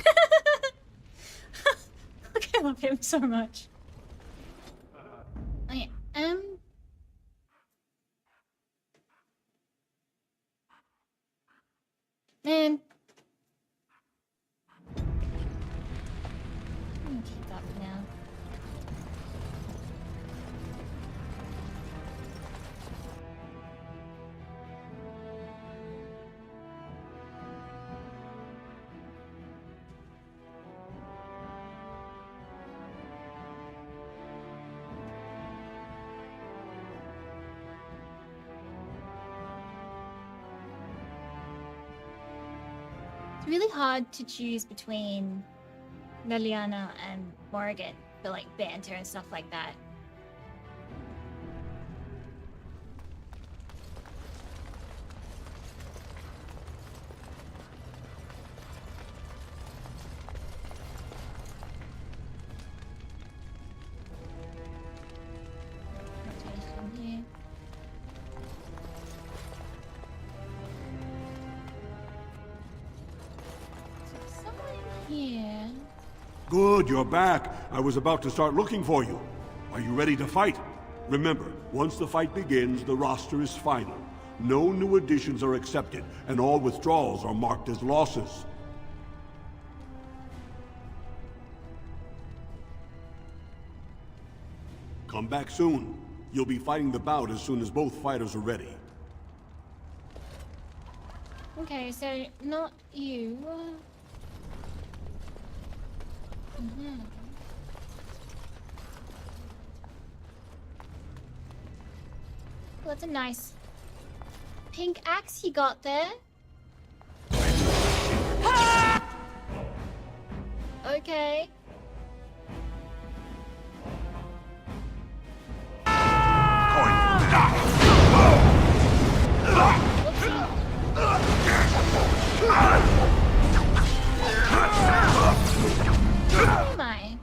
I love him so much. I am... Man. I'm gonna keep that for now. It's really hard to choose between Liliana and Morrigan for like banter and stuff like that. Rotation here. Here.
Good, you're back. I was about to start looking for you. Are you ready to fight? Remember, once the fight begins, the roster is final. No new additions are accepted, and all withdrawals are marked as losses. Come back soon. You'll be fighting the bout as soon as both fighters are ready.
Okay, so not you. Well, that's a nice pink axe you got there. Ah! Okay. Oh my.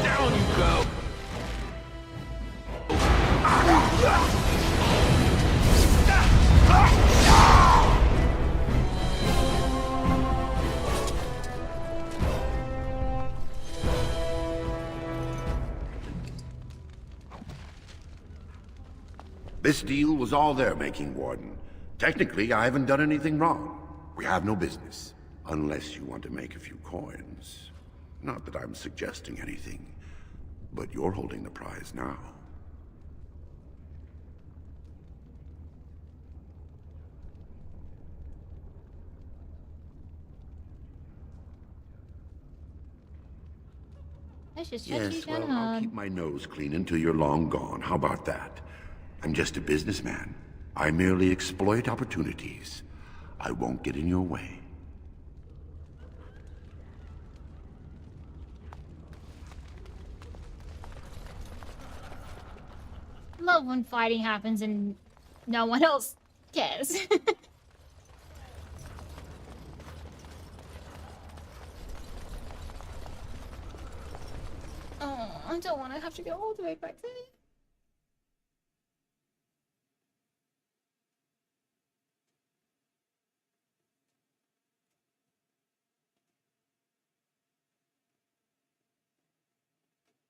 Down you go.
This deal was all their making, Warden. Technically, I haven't done anything wrong. We have no business. Unless you want to make a few coins. Not that I'm suggesting anything, but you're holding the prize now.
Let's just check
Yes,
you
well,
down.
I'll keep my nose clean until you're long gone. How about that? I'm just a businessman. I merely exploit opportunities. I won't get in your way.
Love when fighting happens and no one else cares. Oh, I don't want to have to go all the way back there.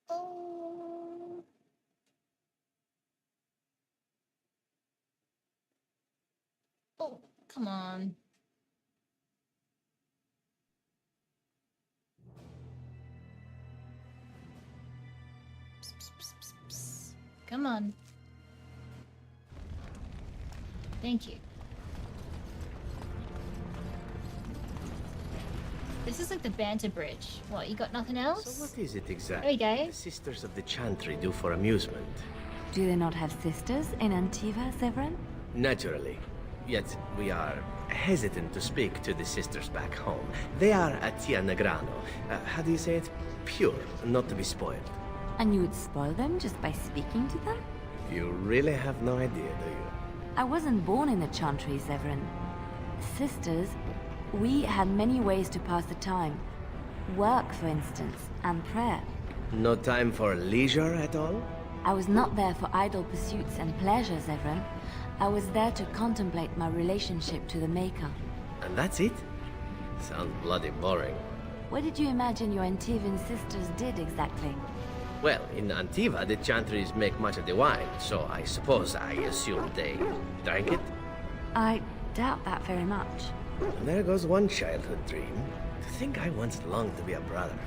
Oh. Oh, come on. Come on. Thank you. This is like the banter bridge. What, you got nothing else?
So what is it exactly
There we go.
the Sisters of the Chantry do for amusement?
Do they not have sisters in Antiva, Severin?
Naturally. Yet we are hesitant to speak to the sisters back home. They are a Tia Negrano. How do you say it? Pure, not to be spoiled.
And you would spoil them just by speaking to them?
You really have no idea, do you?
I wasn't born in the Chantry, Severin. Sisters, we had many ways to pass the time. Work, for instance, and prayer.
No time for leisure at all?
I was not there for idle pursuits and pleasures, Severin. I was there to contemplate my relationship to the Maker.
And that's it? Sounds bloody boring.
What did you imagine your Antivan sisters did exactly?
Well, in Antiva, the Chantries make much of the wine, so I suppose I assumed they drank it.
I doubt that very much.
And there goes one childhood dream. To think I once longed to be a brother.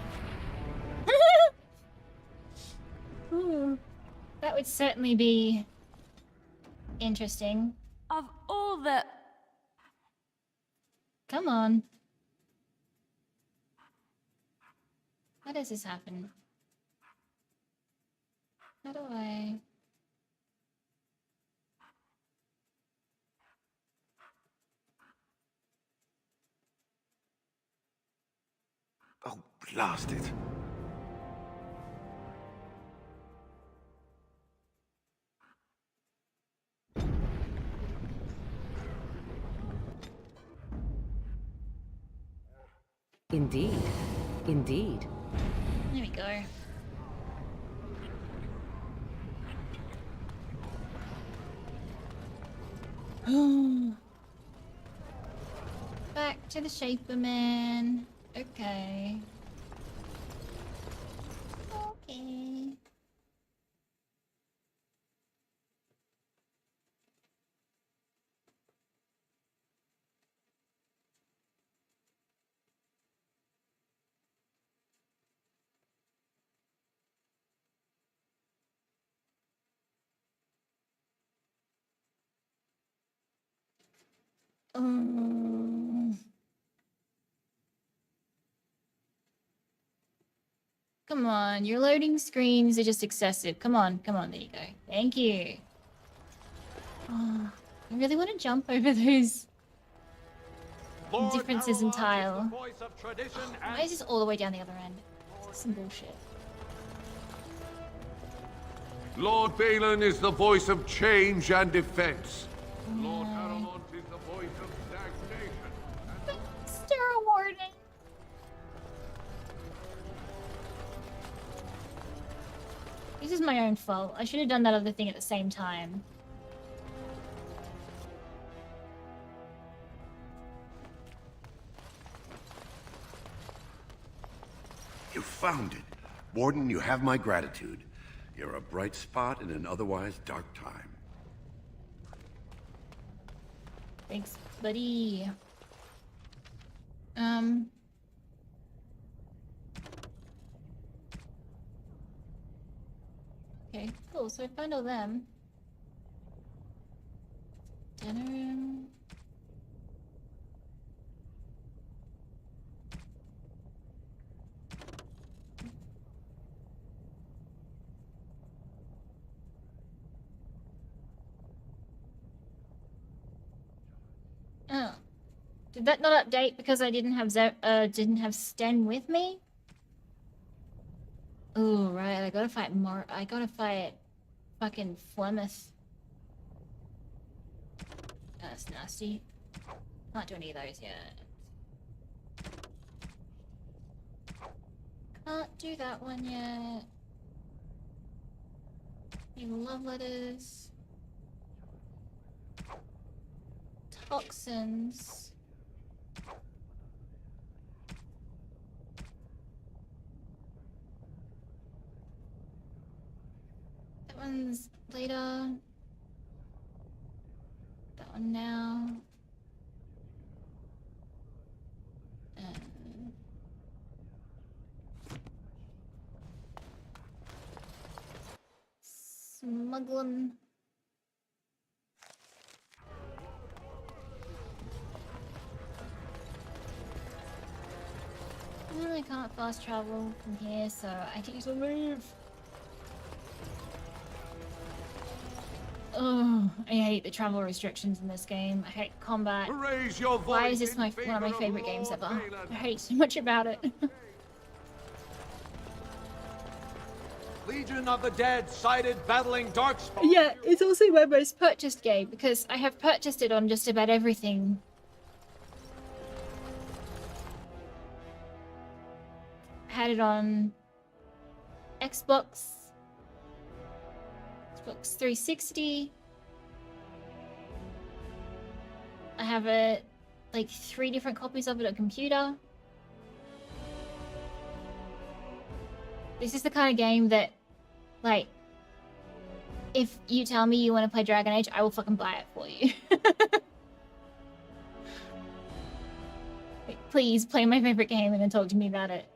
Ooh, that would certainly be interesting.
Of all the...
Come on. How does this happen? How do I...
Oh, blast it.
Indeed. Indeed.
There we go. Back to the Shaper Man. Okay. Okay. Come on, your loading screens are just excessive. Come on, there you go. Thank you. Oh, I really want to jump over those differences in tile. Why is this all the way down the other end? This is some bullshit.
Lord Balin is the voice of change and defense. Lord Haramont is the voice of stagnation.
Star Warden. This is my own fault. I should have done that other thing at the same time.
You found it. Warden, you have my gratitude. You're a bright spot in an otherwise dark time.
Thanks, buddy. Okay, cool. So I found all them. Dinner. Oh. Did that not update because I didn't have Sten with me? Oh, right, I gotta fight fucking Flemeth. That's nasty. Can't do any of those yet. Can't do that one yet. Any love letters. Toxins. That one's later. That one now. Smuggling. I can't fast travel from here, so I need to move. Oh, I hate the travel restrictions in this game. I hate combat.
Raise your voice.
Why is this one of my favorite games ever? I hate so much about it.
Legion of the Dead sighted battling Darkspawn.
Yeah, it's also my most purchased game because I have purchased it on just about everything. Had it on Xbox 360. I have it, like 3 different copies of it on computer. This is the kind of game that, like, if you tell me you want to play Dragon Age, I will fucking buy it for you. Like, please play my favorite game and then talk to me about it.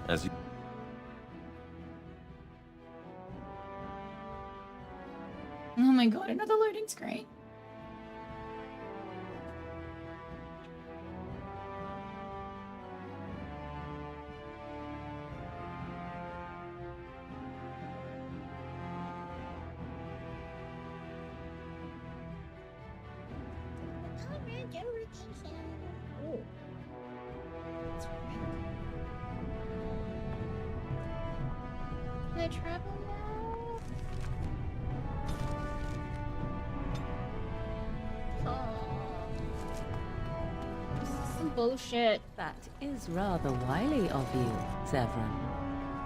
As you...
Oh my god, another loading screen.
Can I travel now? Oh. This is some bullshit.
That is rather wily of you, Severin.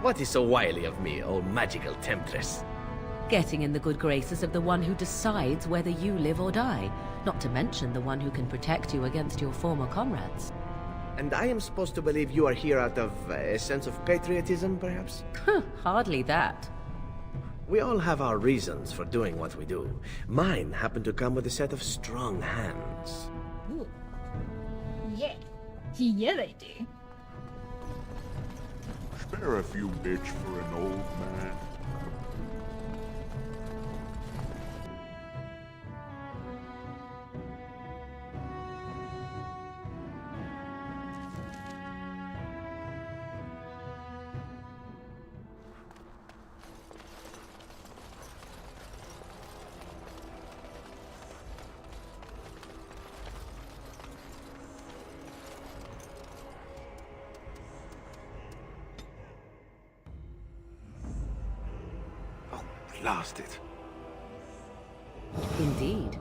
What is so wily of me, oh magical temptress?
Getting in the good graces of the one who decides whether you live or die, not to mention the one who can protect you against your former comrades.
And I am supposed to believe you are here out of a sense of patriotism, perhaps?
Hardly that.
We all have our reasons for doing what we do. Mine happen to come with a set of strong hands.
Ooh. Yeah. Yeah, they do.
Spare a few bits for an old man.
lost it.
Indeed.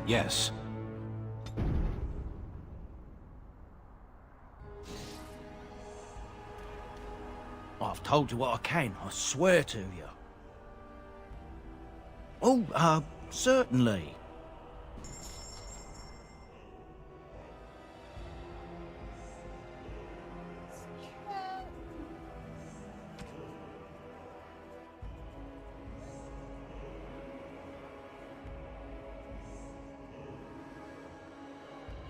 Yes. I've told you what I can, I swear to you. Oh, certainly.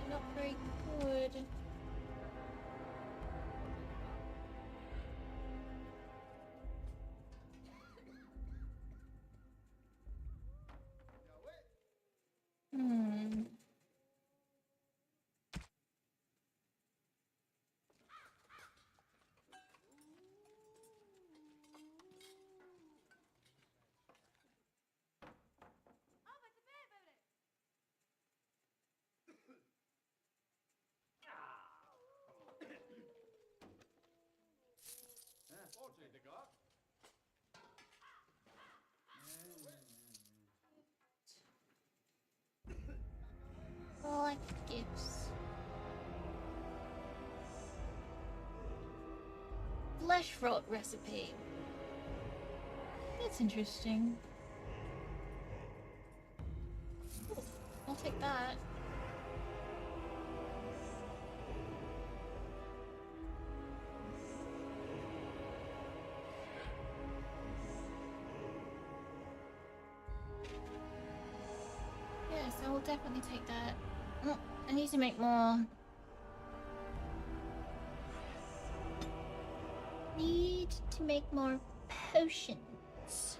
Not very good. Hmm. Collect gifts. Flesh rot recipe. That's interesting. Ooh, I'll take that. Yes, I will definitely take that. Oh, I need to make more. Need to make more potions.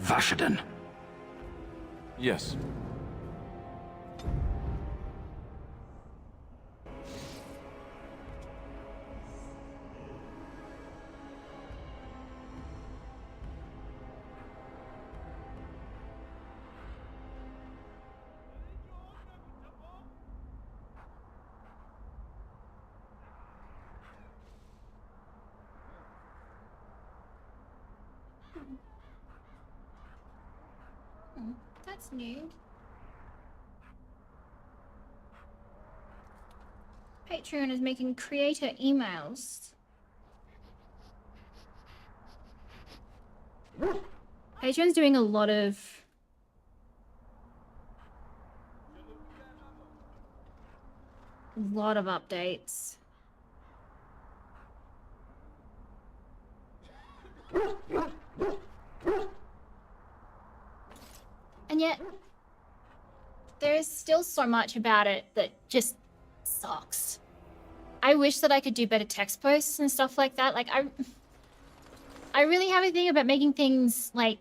Vashaden. Yes.
That's new. Patreon is making creator emails. Patreon's doing a lot of updates. And yet, there is still so much about it that just sucks. I wish that I could do better text posts and stuff like that. Like, I really have a thing about making things, like,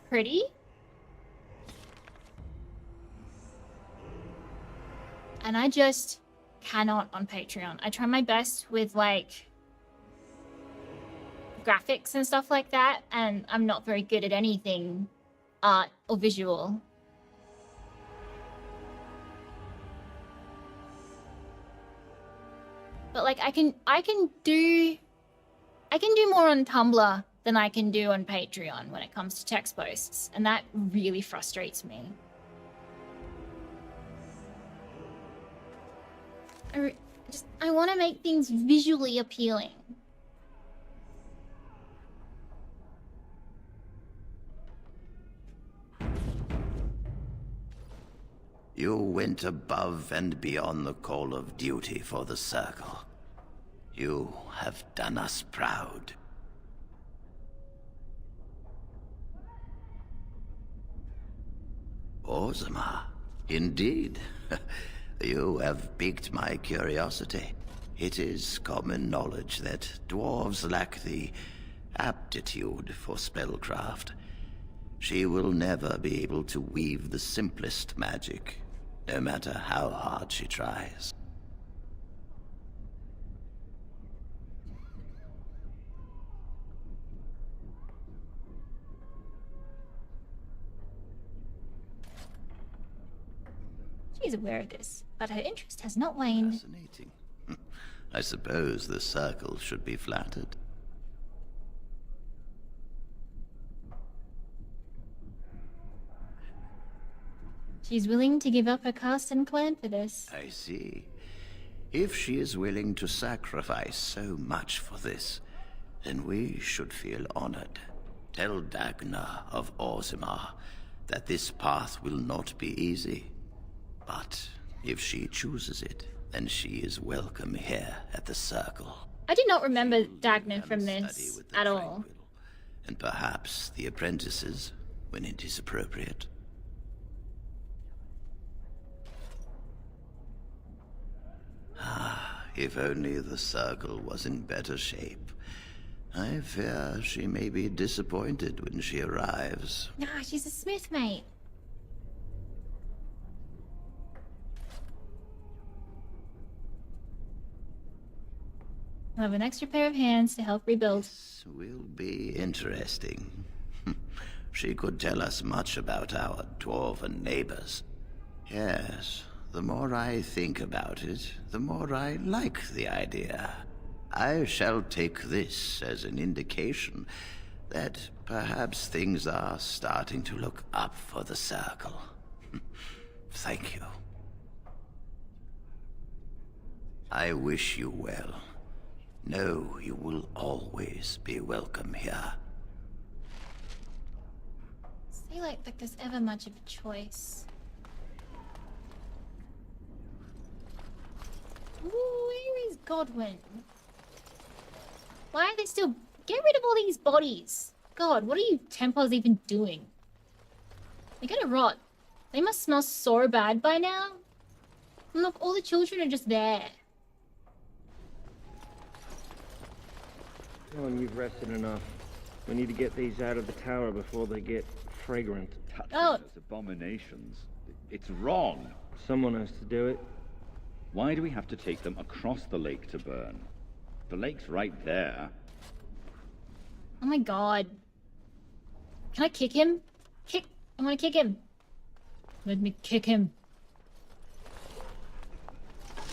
pretty. And I just cannot on Patreon. I try my best with, like, graphics and stuff like that, and I'm not very good at anything art or visual. But like I can do more on Tumblr than I can do on Patreon when it comes to text posts, and that really frustrates me. I want to make things visually appealing.
You went above and beyond the call of duty for the Circle. You have done us proud. Orzammar, indeed. You have piqued my curiosity. It is common knowledge that dwarves lack the aptitude for spellcraft. She will never be able to weave the simplest magic, no matter how hard she tries.
She's aware of this, but her interest has not waned.
Fascinating.
I suppose the circle should be flattered.
She's willing to give up her caste and clan for this.
I see. If she is willing to sacrifice so much for this, then we should feel honored. Tell Dagna of Orzammar that this path will not be easy. But if she chooses it, then she is welcome here at the Circle.
I did not remember Dagna from this at all.
And perhaps the apprentices, when it is appropriate. Ah, if only the Circle was in better shape. I fear she may be disappointed when she arrives.
Nah, she's a smith, mate. I'll have an extra pair of hands to help rebuild.
This will be interesting. She could tell us much about our dwarven neighbors. Yes, the more I think about it, the more I like the idea. I shall take this as an indication that perhaps things are starting to look up for the Circle. Thank you. I wish you well. Know you will always be welcome here.
See, like there's ever much of a choice. Ooh, where is Godwin? Why are they still... Get rid of all these bodies. God, what are you Templars even doing? They're gonna rot. They must smell so bad by now. And look, all the children are just there.
Come on, you've rested enough. We need to get these out of the tower before they get fragrant.
Oh.
Those abominations. It's wrong.
Someone has to do it.
Why do we have to take them across the lake to burn? The lake's right there.
Oh my god. Can I kick him? I wanna kick him. Let me kick him.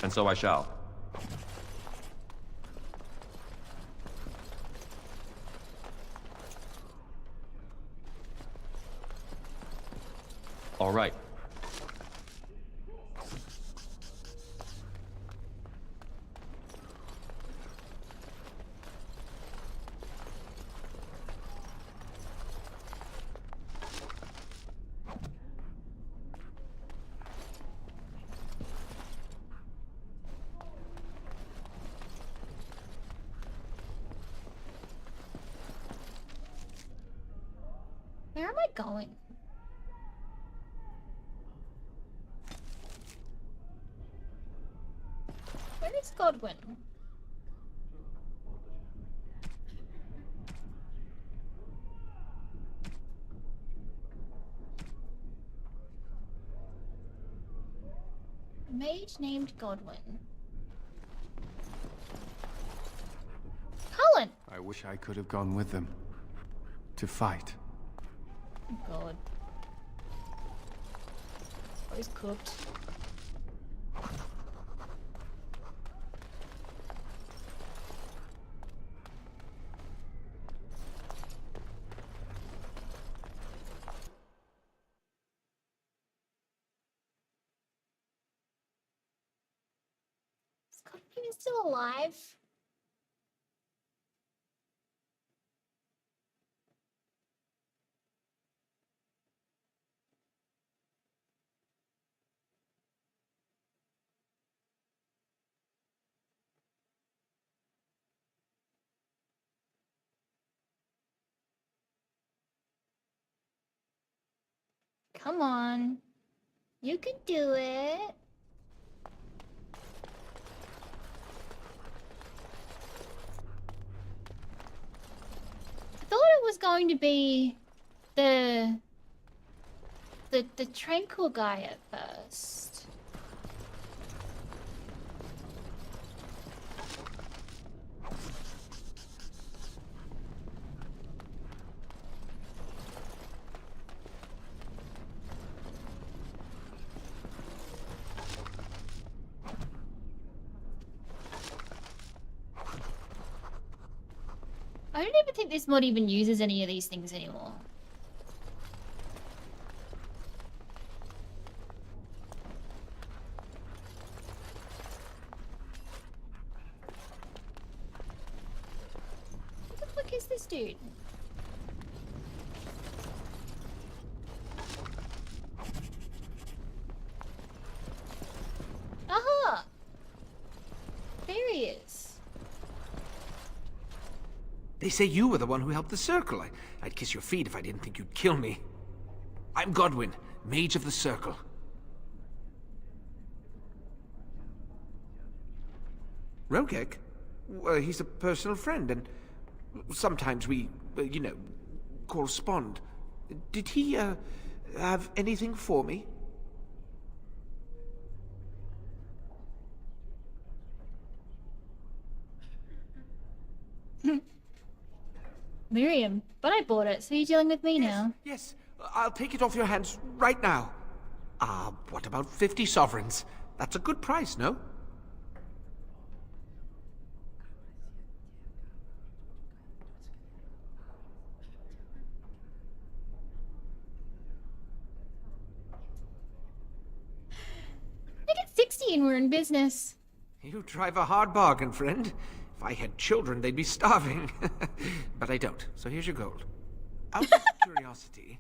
And so I shall. All right.
Where am I going? Where is Godwin? A mage named Godwin. Cullen!
I wish I could have gone with them. To fight.
Oh god. Oh, he's cooked. Is Godwin still alive? Come on. You can do it. I thought it was going to be the tranquil guy at first. I don't even think this mod even uses any of these things anymore. What the fuck is this dude? Aha! There he is.
They say you were the one who helped the Circle. I'd kiss your feet if I didn't think you'd kill me. I'm Godwyn, Mage of the Circle. Rogek? Well, he's a personal friend, and sometimes we, you know, correspond. Did he, have anything for me?
Miriam, but I bought it, so you're dealing with me now.
Yes, I'll take it off your hands right now. What about 50 sovereigns? That's a good price, no?
I get 60 and we're in business.
You drive a hard bargain, friend. If I had children, they'd be starving. But I don't, so here's your gold. Out of curiosity,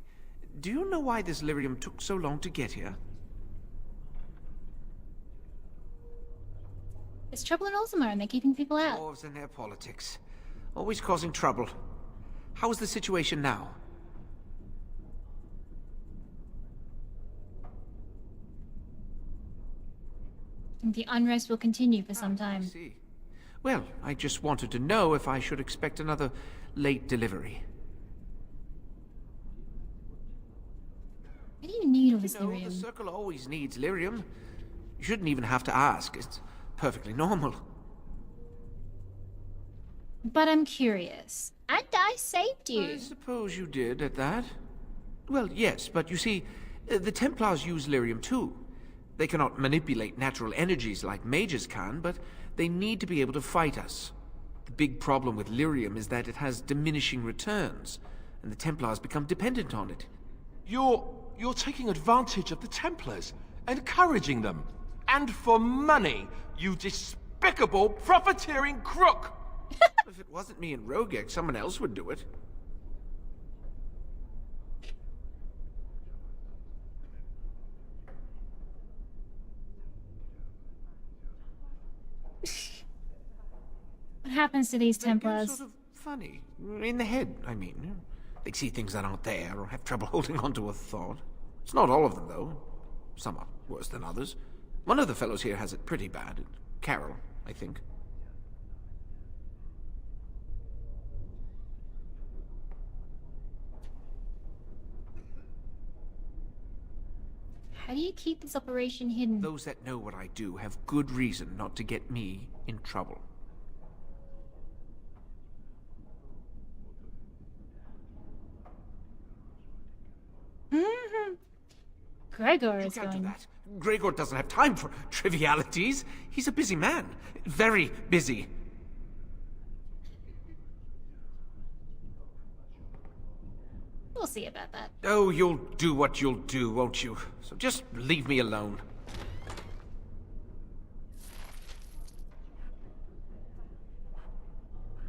do you know why this lyrium took so long to get here?
There's trouble in Orzammar and they're keeping people out.
Dwarves and their politics. Always causing trouble. How is the situation now?
The unrest will continue for some time.
I see. Well, I just wanted to know if I should expect another late delivery.
Why do you need all this
You know,
lyrium?
the Circle always needs lyrium. You shouldn't even have to ask. It's perfectly normal.
But I'm curious. And I saved you.
I suppose you did at that. Well, yes, but you see, the Templars use lyrium too. They cannot manipulate natural energies like mages can, but they need to be able to fight us. The big problem with lyrium is that it has diminishing returns, and the Templars become dependent on it.
You're taking advantage of the Templars, encouraging them. And for money, you despicable, profiteering crook!
If it wasn't me and Rogek, someone else would do it.
What happens to these
They go
Templars?
sort of funny. In the head, I mean. They see things that aren't there, or have trouble holding on to a thought. It's not all of them, though. Some are worse than others. One of the fellows here has it pretty bad. Carol, I think.
How do you keep this operation hidden?
Those that know what I do have good reason not to get me in trouble.
Gregor
You
is
can't do
going.
that. Gregor doesn't have time for trivialities. He's a busy man. Very busy.
We'll see about that.
Oh, you'll do what you'll do, won't you? So just leave me alone.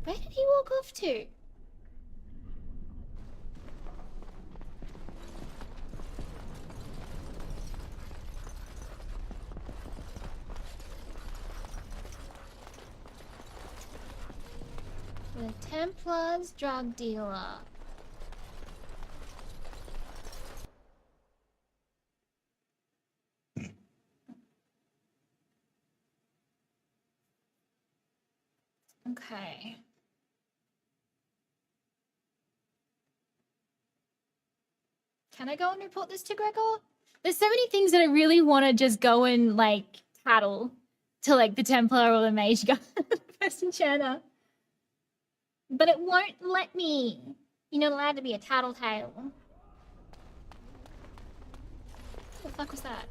Where did he walk off to? The Templars drug dealer. Okay. Can I go and report this to Gregor? There's so many things that I really want to just go and, like, tattle to, like, the Templar or the Mage guy, the first enchanter. But it won't let me. You're not allowed to be a tattletale. What the fuck was that?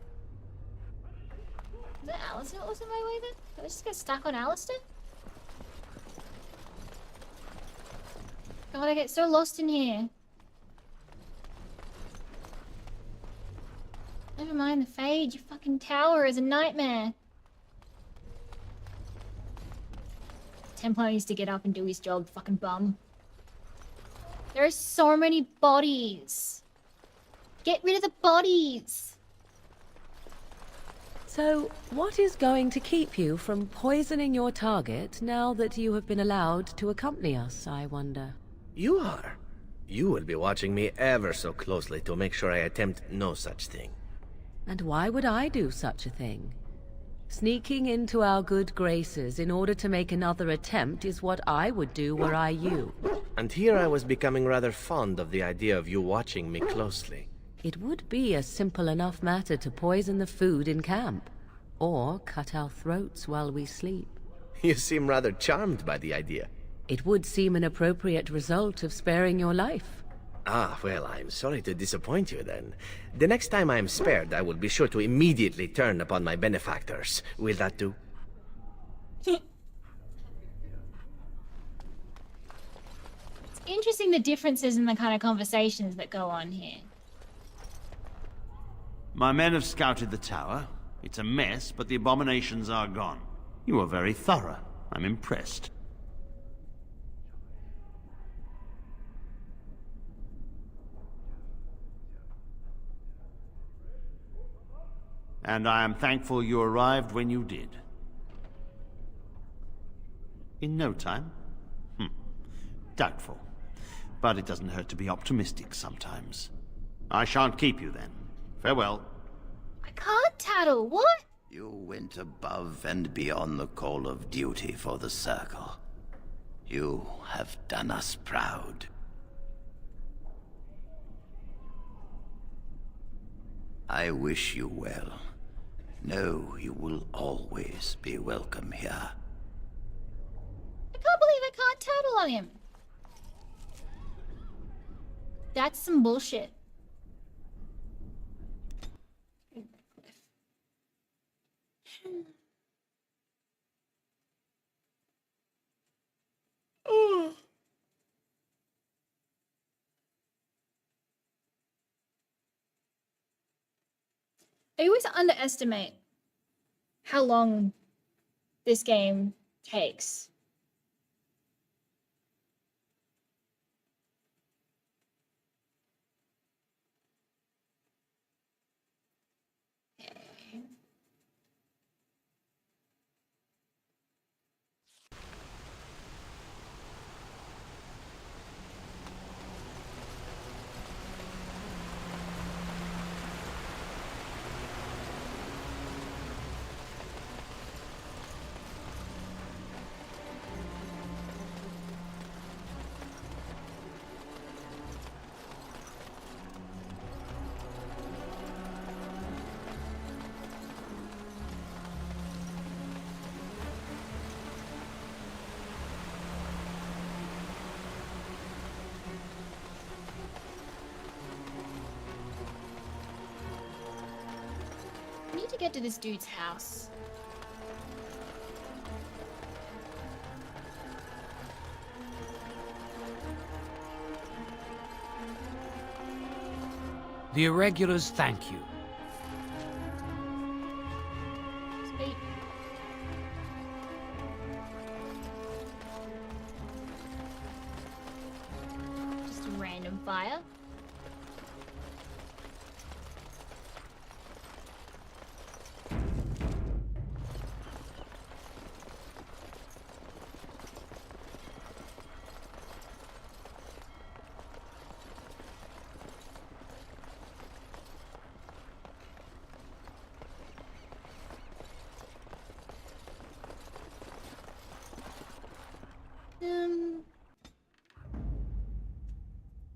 Is that Alistair that was in my way then? Did I just get stuck on Alistair? God, I get so lost in here. Never mind the fade, your fucking tower is a nightmare. Templar needs to get up and do his job, fucking bum. There are so many bodies. Get rid of the bodies.
So, what is going to keep you from poisoning your target now that you have been allowed to accompany us, I wonder?
You are. You will be watching me ever so closely to make sure I attempt no such thing.
And why would I do such a thing? Sneaking into our good graces in order to make another attempt is what I would do were I you.
And here I was becoming rather fond of the idea of you watching me closely.
It would be a simple enough matter to poison the food in camp, or cut our throats while we sleep.
You seem rather charmed by the idea.
It would seem an appropriate result of sparing your life.
Ah, well, I'm sorry to disappoint you then. The next time I am spared, I will be sure to immediately turn upon my benefactors. Will that do?
It's interesting the differences in the kind of conversations that go on here.
My men have scouted the tower. It's a mess, but the abominations are gone. You are very thorough. I'm impressed. And I am thankful you arrived when you did. In no time? Doubtful. But it doesn't hurt to be optimistic sometimes. I shan't keep you then. Farewell.
I can't tattle, what?
You went above and beyond the call of duty for the Circle. You have done us proud. I wish you well. Know you will always be welcome here.
I can't believe I can't tattle on him. That's some bullshit. I always underestimate how long this game takes. I need to get to this dude's house.
The Irregulars thank you.
Sweet. Just a random fire.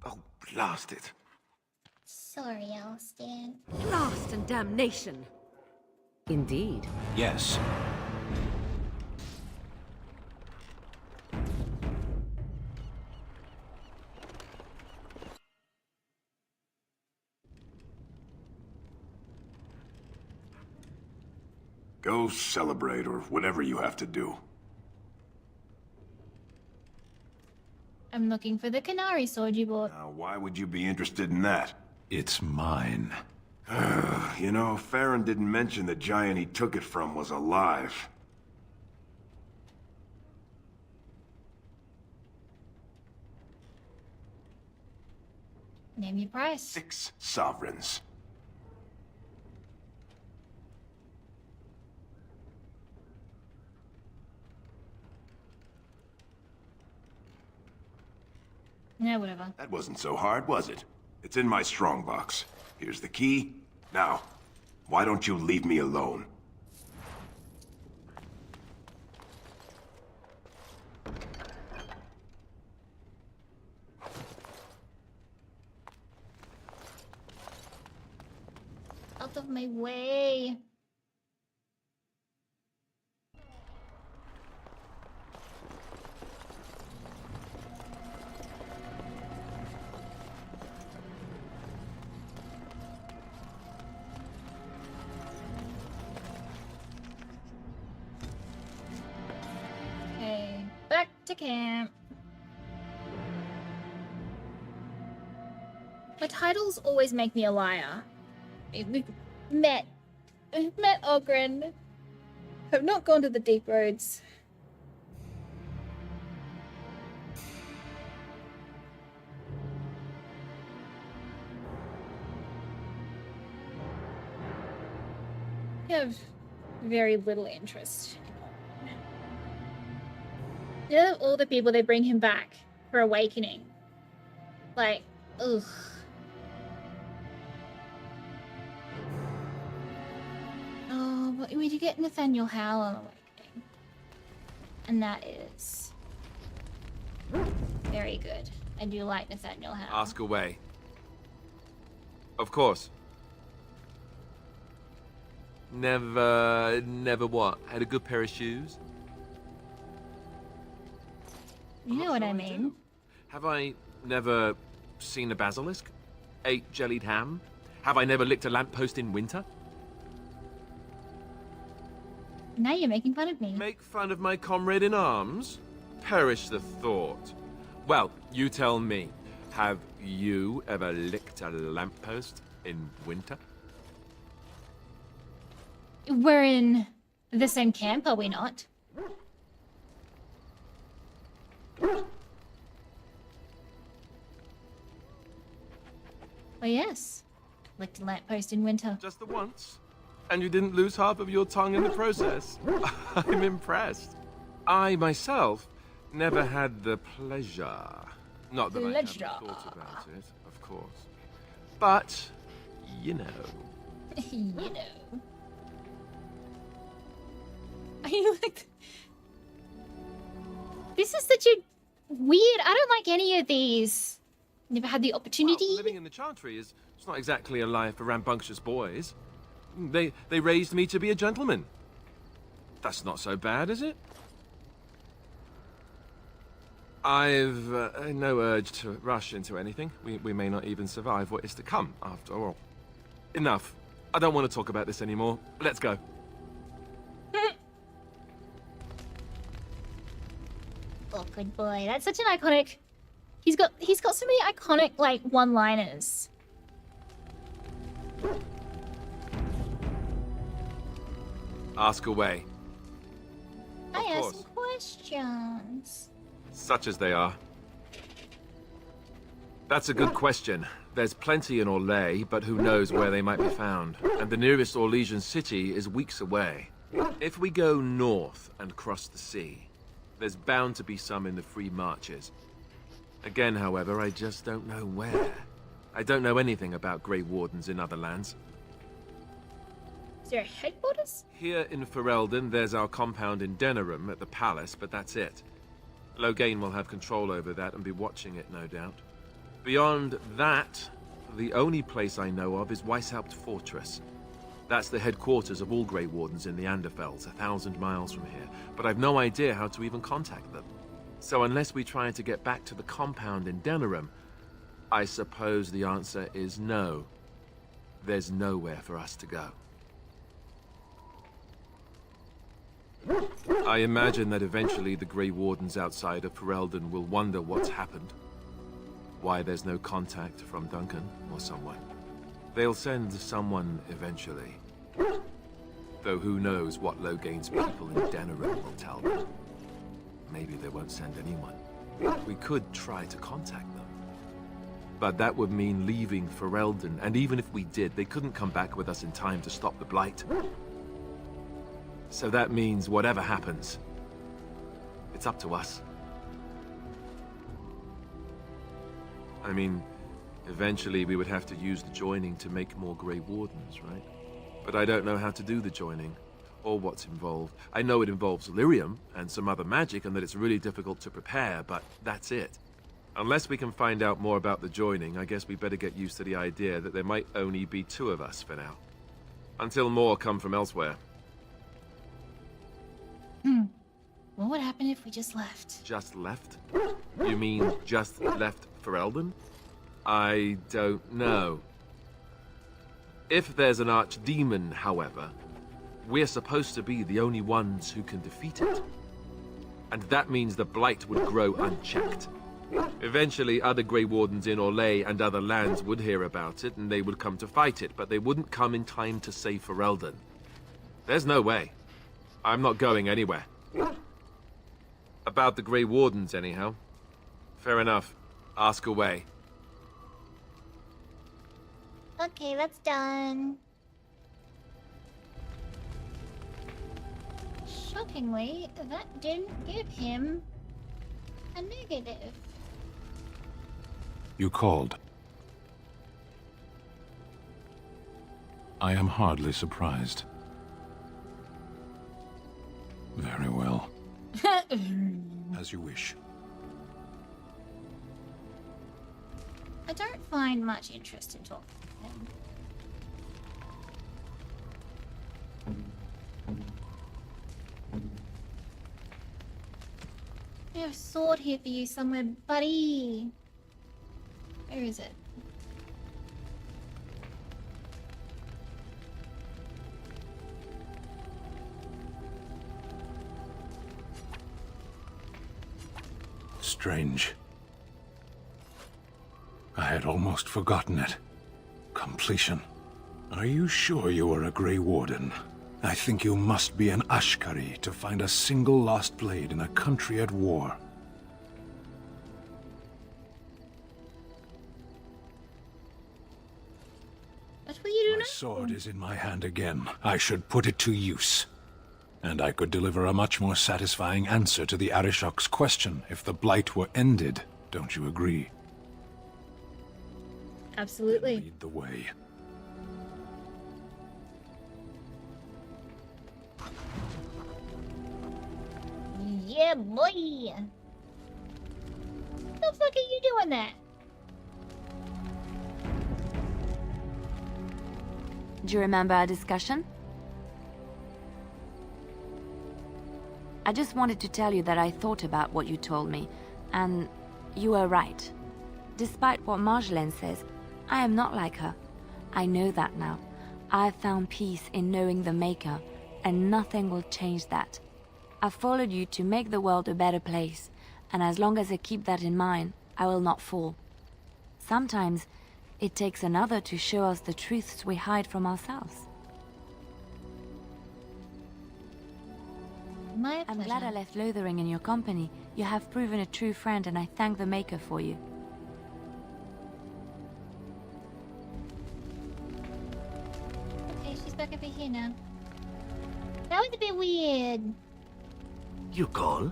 Oh, blast it.
Sorry, Alistair.
Blast and damnation! Indeed.
Yes.
Go celebrate or whatever you have to do.
I'm looking for the Canary sword you bought.
Now, why would you be interested in that?
It's mine.
You know, Farron didn't mention the giant he took it from was alive.
Name your price.
6 sovereigns.
Yeah, whatever.
That wasn't so hard, was it? It's in my strongbox. Here's the key. Now, why don't you leave me alone?
Out of my way. Okay, back to camp. My titles always make me a liar. We've met Ogren. Have not gone to the deep roads. I have very little interest. Yeah, all the people they bring him back for awakening. Like, ugh. Oh, but we do get Nathaniel Howell on awakening. And that is very good. I do like Nathaniel Howell.
Ask away. Of course. Never what? Had a good pair of shoes?
You know what I mean.
Have I never seen a basilisk? Ate jellied ham? Have I never licked a lamppost in winter?
Now you're making fun of me.
Make fun of my comrade in arms? Perish the thought. Well, you tell me. Have you ever licked a lamppost in winter?
We're in the same camp, are we not? Well, yes. Licked a lamppost in winter.
Just the once? And you didn't lose half of your tongue in the process? I'm impressed. I, myself, never had the pleasure. Not that I haven't thought about it, of course. But, you know.
You know. Are you like... This is such a weird... I don't like any of these. Never had the opportunity.
Well, living in the Chantry is it's not exactly a life for rambunctious boys. They raised me to be a gentleman. That's not so bad, is it? I've no urge to rush into anything. We may not even survive what is to come, after all. Enough. I don't want to talk about this anymore. Let's go.
Oh, good boy. That's such an iconic... He's got so many iconic, like, one-liners.
Ask away.
I ask questions.
Such as they are. That's a good question. There's plenty in Orlais, but who knows where they might be found. And the nearest Orlesian city is weeks away. If we go north and cross the sea, there's bound to be some in the Free Marches. Again, however, I just don't know where. I don't know anything about Grey Wardens in other lands.
Is there a headquarters?
Here in Ferelden, there's our compound in Denerim at the palace, but that's it. Loghain will have control over that and be watching it, no doubt. Beyond that, the only place I know of is Weishaupt Fortress. That's the headquarters of all Grey Wardens in the Anderfelds, 1,000 miles from here, but I've no idea how to even contact them. So unless we try to get back to the compound in Denerim, I suppose the answer is no. There's nowhere for us to go. I imagine that eventually the Grey Wardens outside of Ferelden will wonder what's happened. Why there's no contact from Duncan or someone. They'll send someone eventually. Though who knows what Logain's people in Denerim will tell them. Maybe they won't send anyone. We could try to contact them. But that would mean leaving Ferelden, and even if we did, they couldn't come back with us in time to stop the Blight. So that means whatever happens, it's up to us. I mean, eventually we would have to use the joining to make more Grey Wardens, right? But I don't know how to do the joining, or what's involved. I know it involves lyrium and some other magic, and that it's really difficult to prepare, but that's it. Unless we can find out more about the joining, I guess we better get used to the idea that there might only be 2 of us for now. Until more come from elsewhere.
What would happen if we just left?
Just left? You mean just left Ferelden? I don't know. If there's an archdemon, however, we're supposed to be the only ones who can defeat it. And that means the Blight would grow unchecked. Eventually, other Grey Wardens in Orlais and other lands would hear about it, and they would come to fight it, but they wouldn't come in time to save Ferelden. There's no way. I'm not going anywhere. About the Grey Wardens, anyhow. Fair enough. Ask away.
Okay, that's done. Shockingly, that didn't give him a negative.
You called. I am hardly surprised. Very well. As you wish.
I don't find much interest in talking to him. I have a sword here for you somewhere, buddy. Where is it?
Strange. I had almost forgotten it. Completion. Are you sure you are a Grey Warden? I think you must be an Ashkari to find a single lost blade in a country at war.
What will you do now?
My sword is in my hand again. I should put it to use. And I could deliver a much more satisfying answer to the Arishok's question if the Blight were ended. Don't you agree?
Absolutely.
Lead the way.
Yeah, boy. The fuck are you doing that?
Do you remember our discussion? I just wanted to tell you that I thought about what you told me, and you were right. Despite what Marjolaine says, I am not like her. I know that now. I've found peace in knowing the Maker, and nothing will change that. I followed you to make the world a better place, and as long as I keep that in mind, I will not fall. Sometimes, it takes another to show us the truths we hide from ourselves.
My
I'm
pleasure.
glad I left Lothering in your company. You have proven a true friend, and I thank the Maker for you.
Okay, she's back over here now. That was a bit weird.
You call?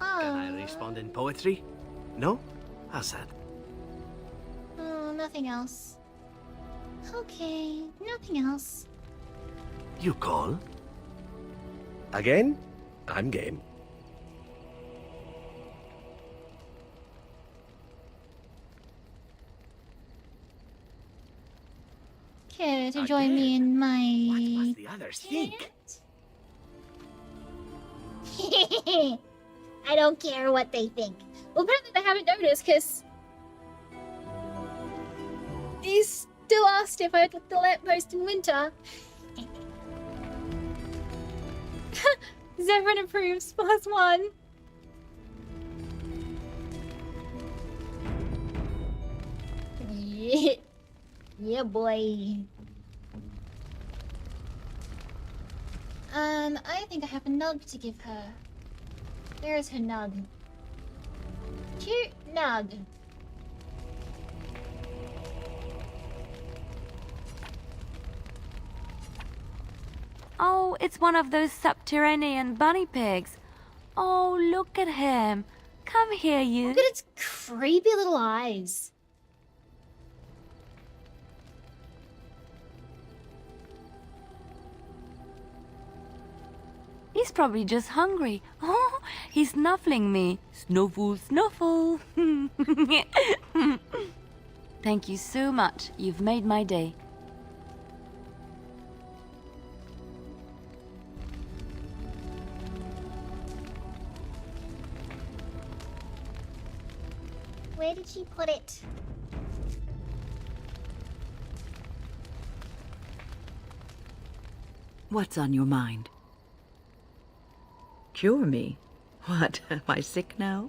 Oh.
Can I respond in poetry? No? How's that?
Oh, nothing else. Okay, nothing else.
You call? Again? I'm game.
Care to join me in my...
What must the others think?
I don't care what they think. Well, apparently they haven't noticed, because... he still asked if I'd lit the lamppost in winter. Zephyrin approves. +1. Yeah. Yeah, boy. I think I have a nug to give her. Where is her nug? Cute nug.
Oh, it's one of those subterranean bunny pigs. Oh, look at him. Come here, you.
Look at its creepy little eyes.
He's probably just hungry. Oh, he's snuffling me. Snuffle, snuffle. Thank you so much. You've made my day.
Where did she put it?
What's on your mind? Cure me? What, am I sick now?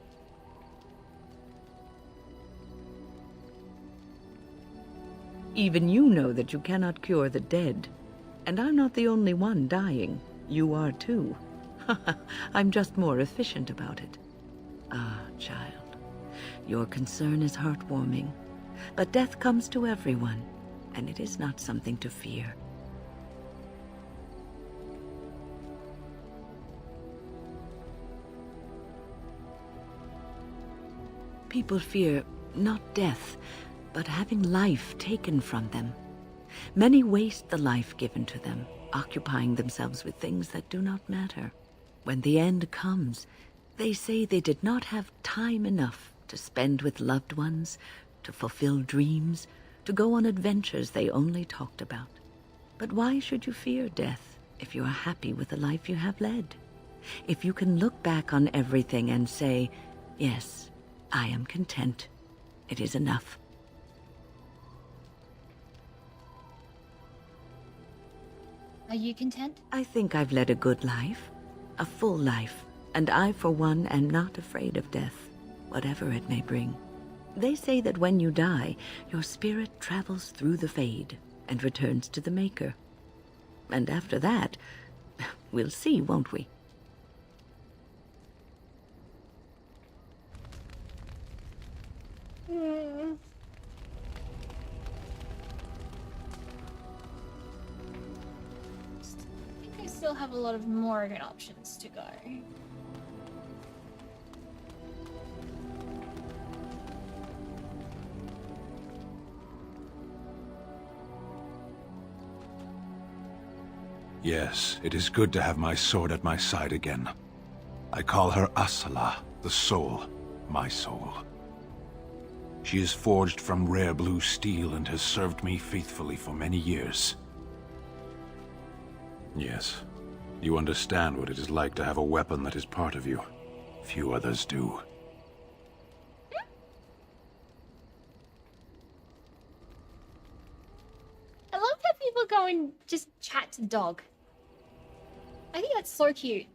Even you know that you cannot cure the dead. And I'm not the only one dying. You are too. I'm just more efficient about it. Ah, child. Your concern is heartwarming. But death comes to everyone, and it is not something to fear. People fear not death, but having life taken from them. Many waste the life given to them, occupying themselves with things that do not matter. When the end comes, they say they did not have time enough to spend with loved ones, to fulfill dreams, to go on adventures they only talked about. But why should you fear death if you are happy with the life you have led? If you can look back on everything and say, yes, I am content. It is enough.
Are you content?
I think I've led a good life, a full life, and I, for one, am not afraid of death, whatever it may bring. They say that when you die, your spirit travels through the fade and returns to the Maker. And after that, we'll see, won't we?
I think I still have a lot of Morrigan options to go.
Yes, it is good to have my sword at my side again. I call her Asala, the soul, my soul. She is forged from rare blue steel and has served me faithfully for many years. Yes, you understand what it is like to have a weapon that is part of you. Few others do.
I love that people go and just chat to the dog. I think that's so cute.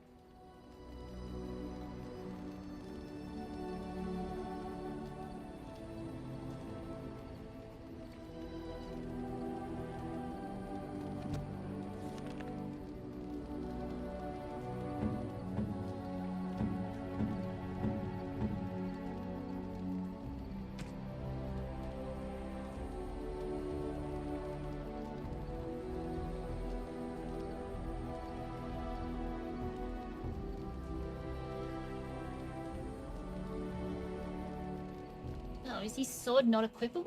Oh, is his sword not equipable?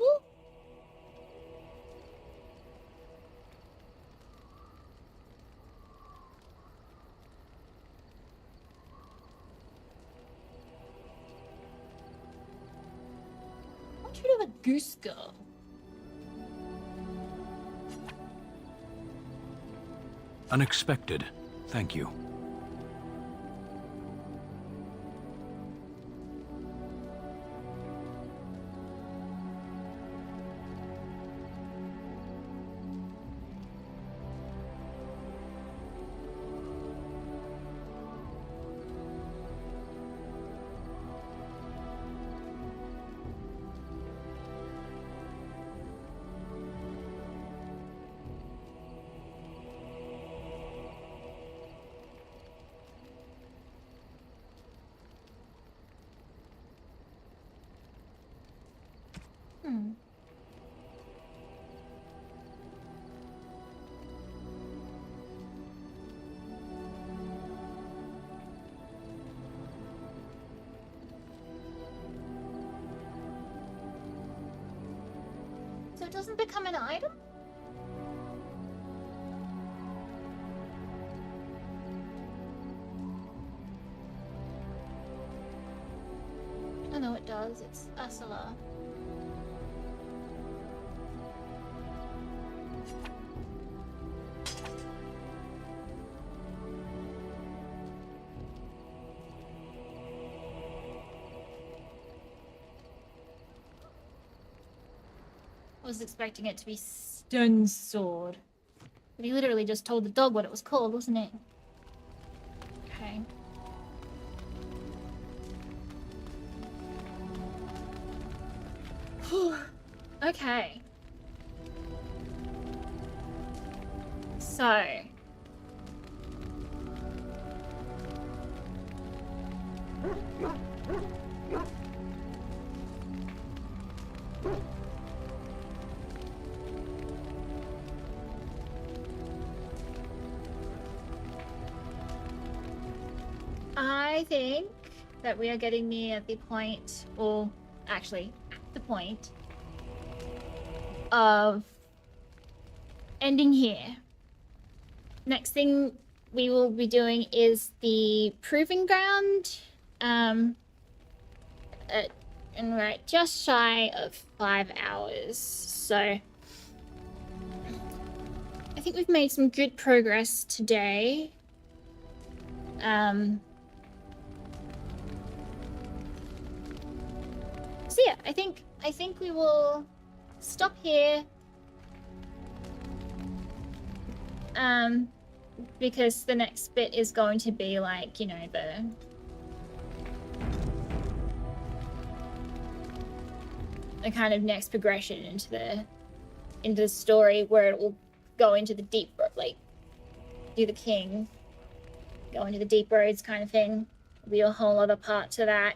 Portrait of a goose girl.
Unexpected. Thank you.
it doesn't become an item? I know it does. It's Ursula. I was expecting it to be Stone Sword. But he literally just told the dog what it was called, wasn't it? Okay. Okay. So. I think that we are getting near the point, or actually at the point, of ending here. Next thing we will be doing is the proving ground. And we're at just shy of 5 hours, so I think we've made some good progress today. So yeah, I think we will stop here. Because the next bit is going to be like, you know, the kind of next progression into the story, where it will go into the deep, like, do the king, go into the deep roads kind of thing. There'll be a whole other part to that.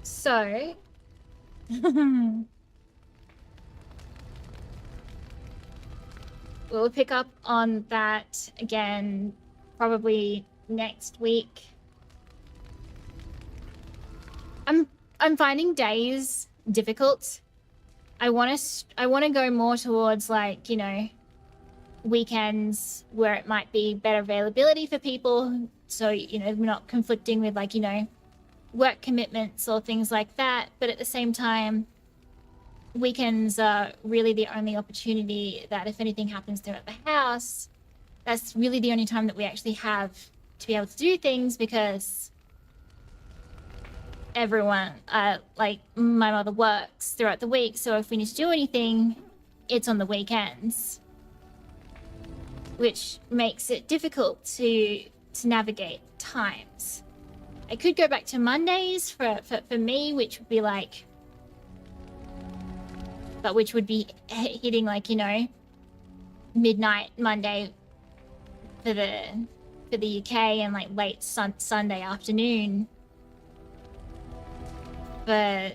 So we'll pick up on that again probably next week. I'm finding days difficult. I want to go more towards, like, you know, weekends where it might be better availability for people, so, you know, we're not conflicting with, like, you know, work commitments or things like that. But at the same time, weekends are really the only opportunity that, if anything happens throughout the house, that's really the only time that we actually have to be able to do things, because everyone, like, my mother works throughout the week, so if we need to do anything, it's on the weekends, which makes it difficult to navigate times. I could go back to Mondays for me, which would be like, but which would be hitting, like, you know, midnight Monday for the UK, and like late Sunday afternoon for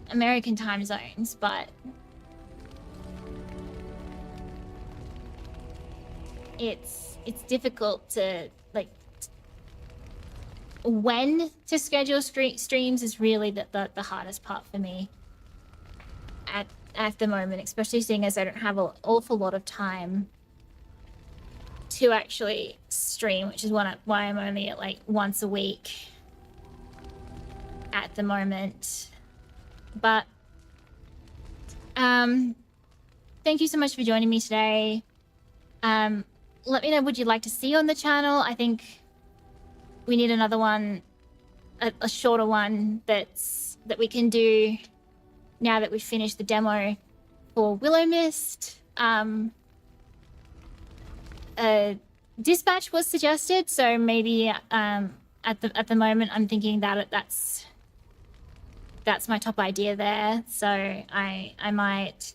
American time zones. But it's difficult to, like, when to schedule streams is really the hardest part for me at the moment, especially seeing as I don't have an awful lot of time to actually stream, which is why I'm only at, like, once a week at the moment. But thank you so much for joining me today. Let me know what you'd like to see on the channel. I think we need another one, a shorter one that we can do now that we've finished the demo for Willow Mist. Dispatch was suggested, so maybe at the moment I'm thinking that that's my top idea there. So I might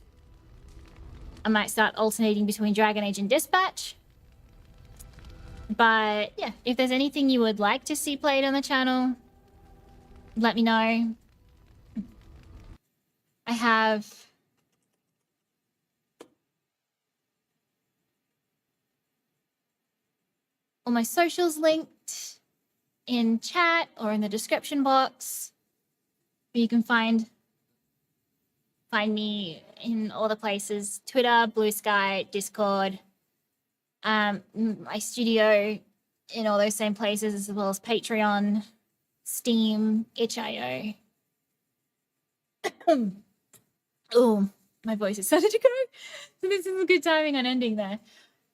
start alternating between Dragon Age and Dispatch. But yeah, if there's anything you would like to see played on the channel, let me know. I have all my socials linked in chat or in the description box. You can find me in all the places: Twitter, Blue Sky, Discord, my studio in all those same places, as well as Patreon, Steam, itch.io. Oh, my voice has started to go. So this is a good timing on ending there.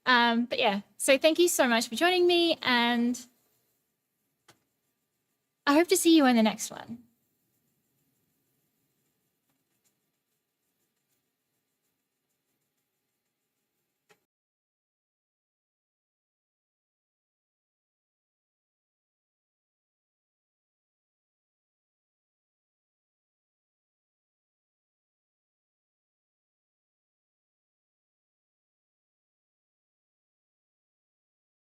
But yeah, so thank you so much for joining me, and I hope to see you in the next one.